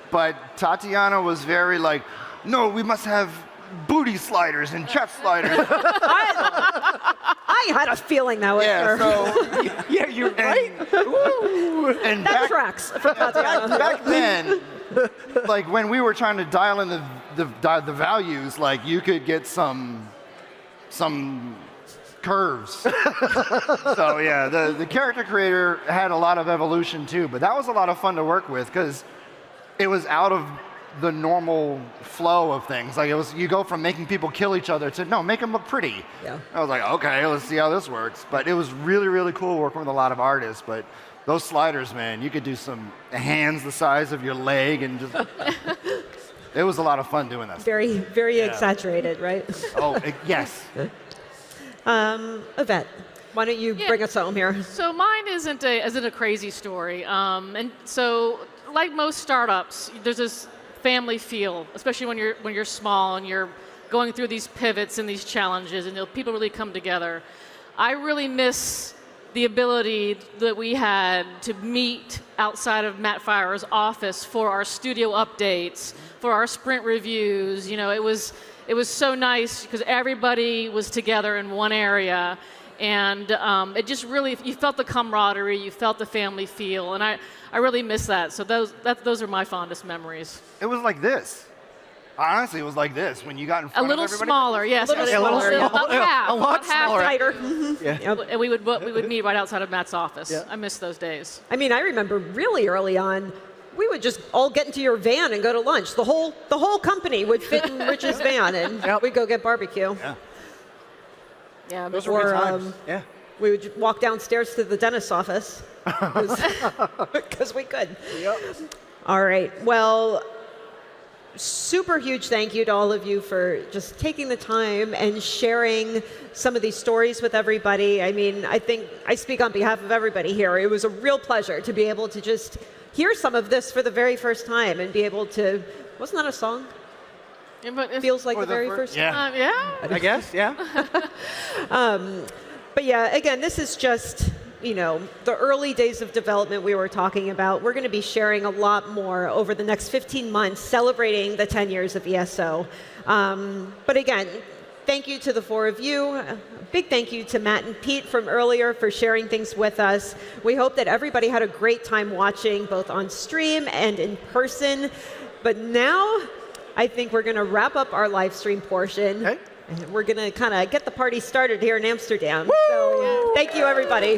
[SPEAKER 20] But Tatiana was very like, no, we must have booty sliders and chest sliders.
[SPEAKER 1] I had a feeling that was her.
[SPEAKER 20] So,
[SPEAKER 4] yeah, you're right.
[SPEAKER 20] And
[SPEAKER 1] that tracks for Tatiana.
[SPEAKER 20] Back then, like when we were trying to dial in the values, like you could get some curves. So yeah, the character creator had a lot of evolution too, but that was a lot of fun to work with because it was out of the normal flow of things. Like you go from making people kill each other to no, make them look pretty.
[SPEAKER 1] Yeah.
[SPEAKER 20] I was like, okay, let's see how this works. But it was really, really cool working with a lot of artists. But those sliders, man, you could do some hands the size of your leg and just. It was a lot of fun doing that.
[SPEAKER 1] Very, very exaggerated, right?
[SPEAKER 20] Yes.
[SPEAKER 1] Yvette, why don't you bring us home here?
[SPEAKER 18] So mine isn't a crazy story, and so like most startups, there's this family feel, especially when you're small and you're going through these pivots and these challenges, and people really come together. I really miss the ability that we had to meet outside of Matt Firer's office for our studio updates, for our sprint reviews. You know, it was so nice because everybody was together in one area, and it just really, you felt the camaraderie, you felt the family feel, and I really miss that. So those are my fondest memories.
[SPEAKER 20] It was like this. Honestly, it was like this when you got in front
[SPEAKER 18] a little
[SPEAKER 20] of everybody.
[SPEAKER 18] Smaller, yes,
[SPEAKER 20] A little smaller,
[SPEAKER 18] about half,
[SPEAKER 20] a lot smaller.
[SPEAKER 18] tighter.
[SPEAKER 1] Yeah.
[SPEAKER 18] And we would meet right outside of Matt's office.
[SPEAKER 1] Yeah.
[SPEAKER 18] I miss those days.
[SPEAKER 1] I mean, I remember really early on, we would just all get into your van and go to lunch. The whole company would fit in Rich's van, and we'd go get barbecue.
[SPEAKER 20] Yeah.
[SPEAKER 18] Yeah.
[SPEAKER 4] Those were good times. Yeah.
[SPEAKER 1] We would walk downstairs to the dentist's office because we could.
[SPEAKER 4] Yep.
[SPEAKER 1] All right. Well, super huge thank you to all of you for just taking the time and sharing some of these stories with everybody. I mean, I think I speak on behalf of everybody here. It was a real pleasure to be able to just hear some of this for the very first time and be able to, wasn't that a song?
[SPEAKER 18] Yeah, but
[SPEAKER 1] Feels like the very first time.
[SPEAKER 18] Yeah.
[SPEAKER 4] I guess, yeah.
[SPEAKER 1] But yeah, again, this is just, the early days of development we were talking about. We're going to be sharing a lot more over the next 15 months, celebrating the 10 years of ESO. But again, thank you to the four of you. A big thank you to Matt and Pete from earlier for sharing things with us. We hope that everybody had a great time watching, both on stream and in person. But now, I think we're going to wrap up our live stream portion.
[SPEAKER 4] Okay.
[SPEAKER 1] And we're going to kind of get the party started here in Amsterdam. Woo! So thank you, everybody.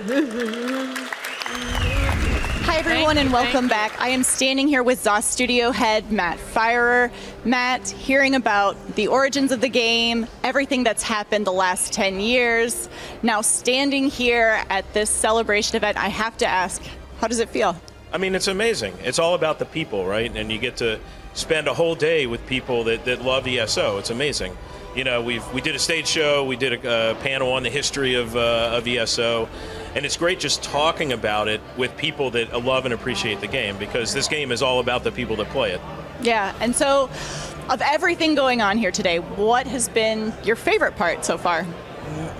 [SPEAKER 10] Hi, everyone, and welcome back. I am standing here with ZOS Studio head Matt Firer. Matt, hearing about the origins of the game, everything that's happened the last 10 years, now standing here at this celebration event, I have to ask, how does it feel?
[SPEAKER 2] I mean, it's amazing. It's all about the people, right? And you get to spend a whole day with people that love ESO. It's amazing. We did a stage show, we did a panel on the history of ESO, and it's great just talking about it with people that love and appreciate the game, because this game is all about the people that play it.
[SPEAKER 10] Yeah, and so of everything going on here today, what has been your favorite part so far?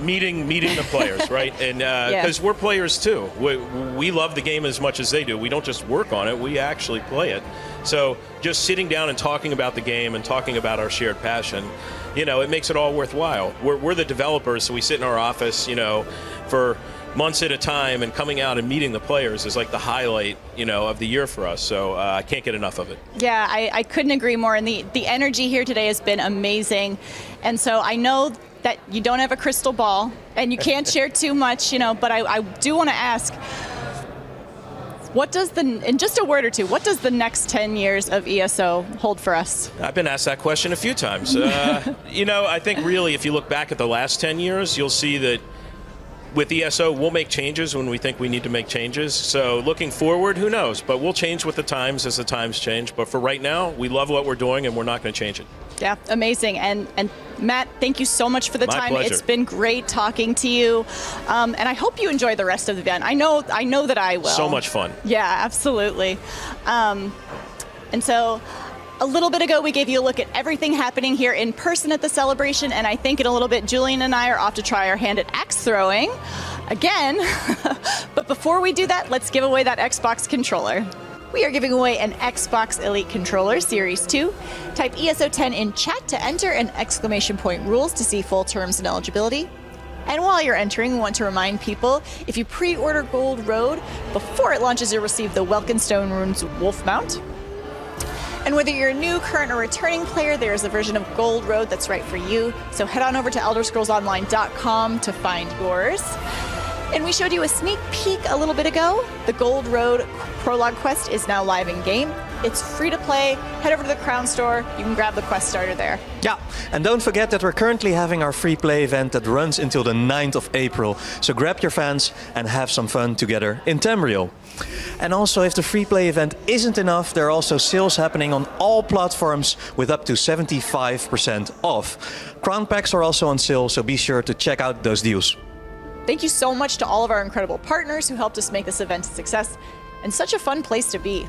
[SPEAKER 2] Meeting the players, right? And because we're players too. We love the game as much as they do. We don't just work on it, we actually play it. So just sitting down and talking about the game and talking about our shared passion, it makes it all worthwhile. We're the developers, so we sit in our office, for months at a time, and coming out and meeting the players is like the highlight, of the year for us. So I can't get enough of it.
[SPEAKER 10] Yeah, I couldn't agree more. And the energy here today has been amazing. And so I know that you don't have a crystal ball and you can't share too much, but I do want to ask, in just a word or two, what does the next 10 years of ESO hold for us?
[SPEAKER 2] I've been asked that question a few times. I think really if you look back at the last 10 years, you'll see that with ESO, we'll make changes when we think we need to make changes. So looking forward, who knows? But we'll change with the times as the times change. But for right now, we love what we're doing and we're not going to change it.
[SPEAKER 10] Yeah, amazing. And Matt, thank you so much for the
[SPEAKER 2] My
[SPEAKER 10] time.
[SPEAKER 2] pleasure.
[SPEAKER 10] It's been great talking to you. And I hope you enjoy the rest of the event. I know that I will.
[SPEAKER 2] So much fun.
[SPEAKER 10] Yeah, absolutely. And so a little bit ago, we gave you a look at everything happening here in person at the celebration. And I think in a little bit, Julian and I are off to try our hand at axe throwing again. But before we do that, let's give away that Xbox controller. We are giving away an Xbox Elite Controller Series 2. Type ESO10 in chat to enter and exclamation point rules to see full terms and eligibility. And while you're entering, we want to remind people, if you pre-order Gold Road, before it launches, you'll receive the Welkenstone Runes Wolf Mount. And whether you're a new, current, or returning player, there is a version of Gold Road that's right for you. So head on over to ElderScrollsOnline.com to find yours. And we showed you a sneak peek a little bit ago. The Gold Road Prologue Quest is now live in game. It's free to play. Head over to the Crown Store. You can grab the quest starter there.
[SPEAKER 11] Yeah, and don't forget that we're currently having our free play event that runs until the 9th of April. So grab your fans and have some fun together in Tamriel. And also, if the free play event isn't enough, there are also sales happening on all platforms with up to 75% off. Crown packs are also on sale, so be sure to check out those deals.
[SPEAKER 10] Thank you so much to all of our incredible partners who helped us make this event a success and such a fun place to be.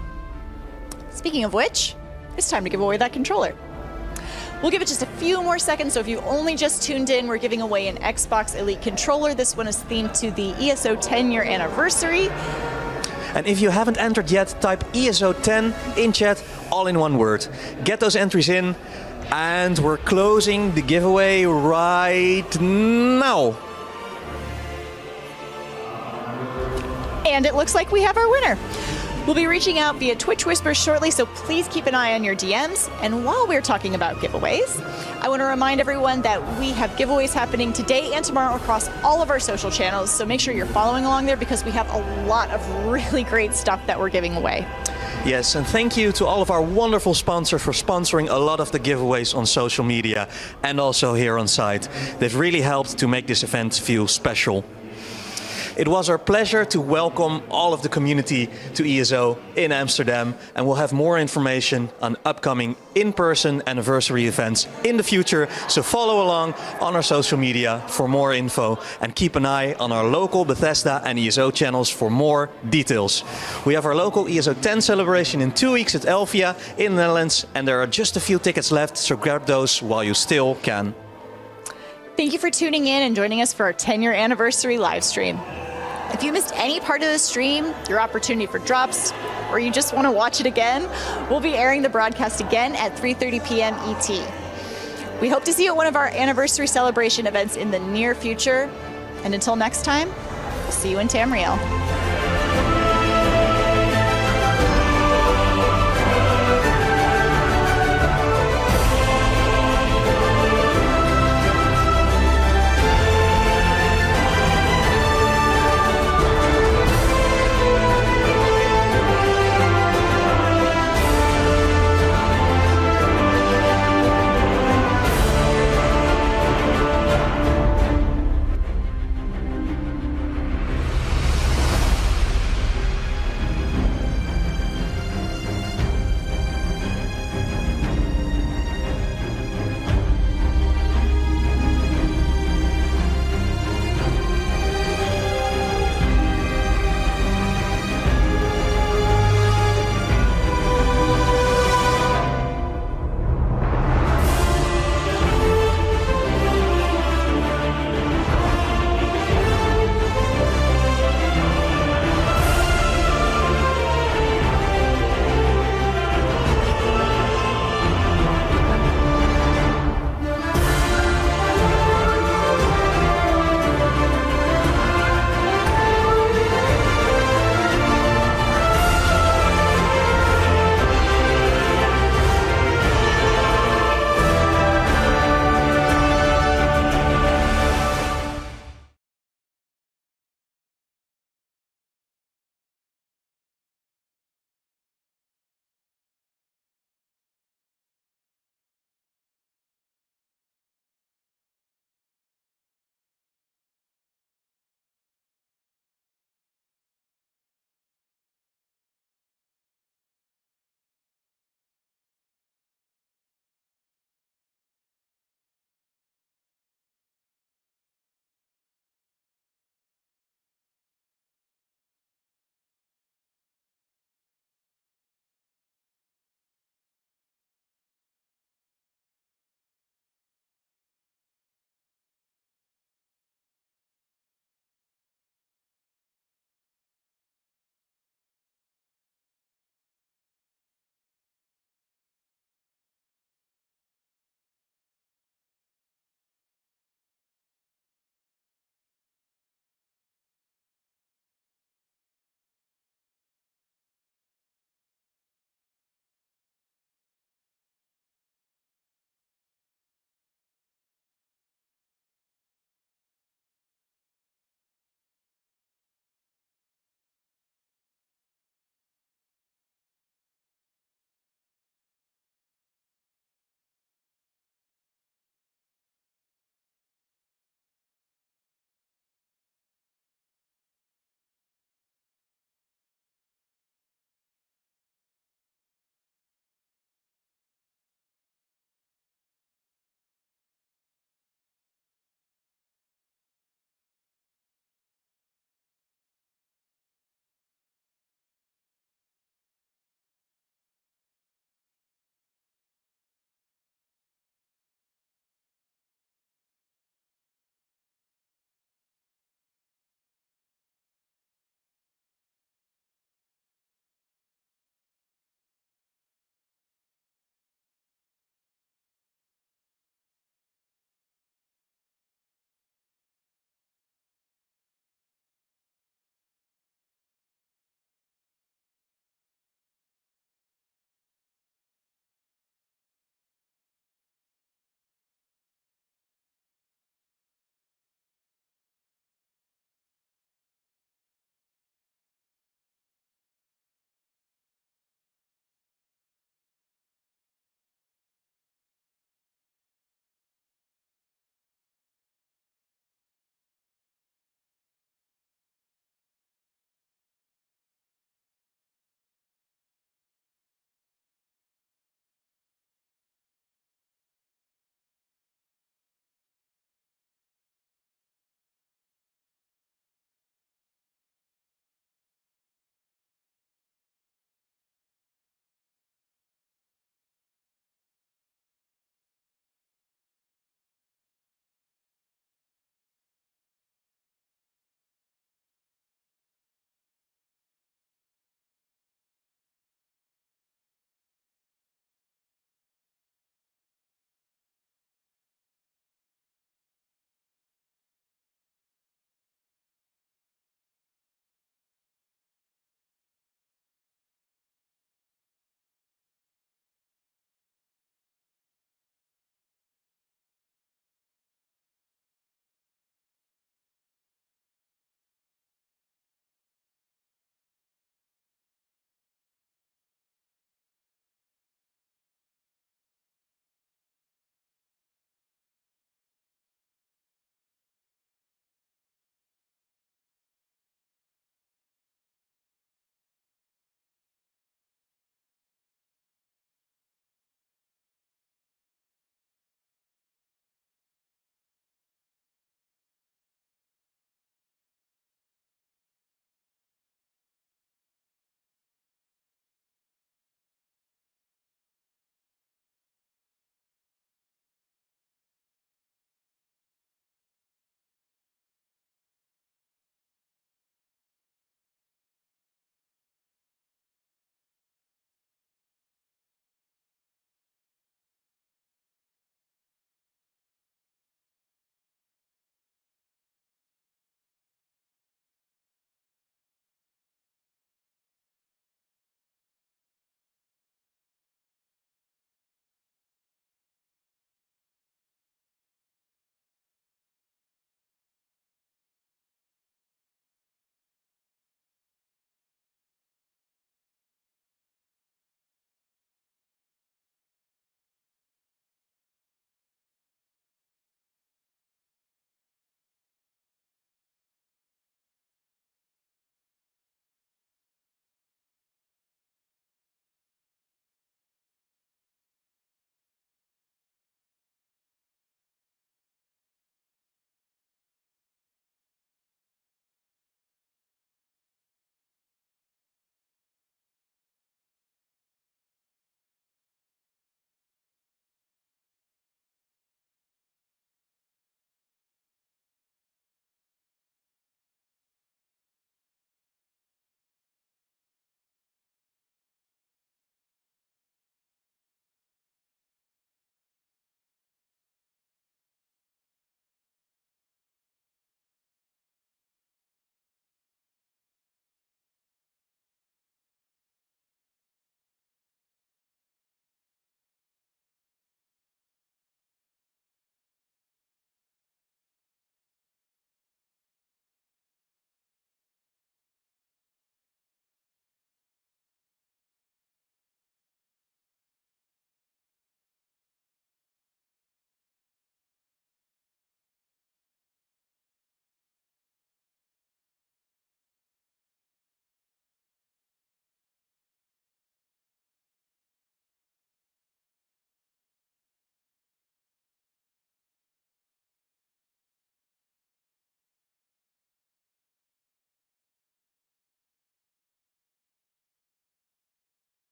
[SPEAKER 10] Speaking of which, it's time to give away that controller. We'll give it just a few more seconds, so if you only just tuned in, we're giving away an Xbox Elite controller. This one is themed to the ESO 10-year anniversary.
[SPEAKER 11] And if you haven't entered yet, type ESO10 in chat, all in one word. Get those entries in, and we're closing the giveaway right now.
[SPEAKER 10] And it looks like we have our winner. We'll be reaching out via Twitch Whispers shortly, so please keep an eye on your DMs. And while we're talking about giveaways, I want to remind everyone that we have giveaways happening today and tomorrow across all of our social channels, so make sure you're following along there because we have a lot of really great stuff that we're giving away.
[SPEAKER 11] Yes, and thank you to all of our wonderful sponsors for sponsoring a lot of the giveaways on social media and also here on site. They've really helped to make this event feel special. It was our pleasure to welcome all of the community to ESO in Amsterdam, and we'll have more information on upcoming in-person anniversary events in the future, so follow along on our social media for more info and keep an eye on our local Bethesda and ESO channels for more details. We have our local ESO 10 celebration in 2 weeks at Elvia in the Netherlands, and there are just a few tickets left, so grab those while you still can.
[SPEAKER 10] Thank you for tuning in and joining us for our 10-year anniversary live stream. If you missed any part of the stream, your opportunity for drops, or you just want to watch it again, we'll be airing the broadcast again at 3:30 p.m. ET. We hope to see you at one of our anniversary celebration events in the near future. And until next time, we'll see you in Tamriel.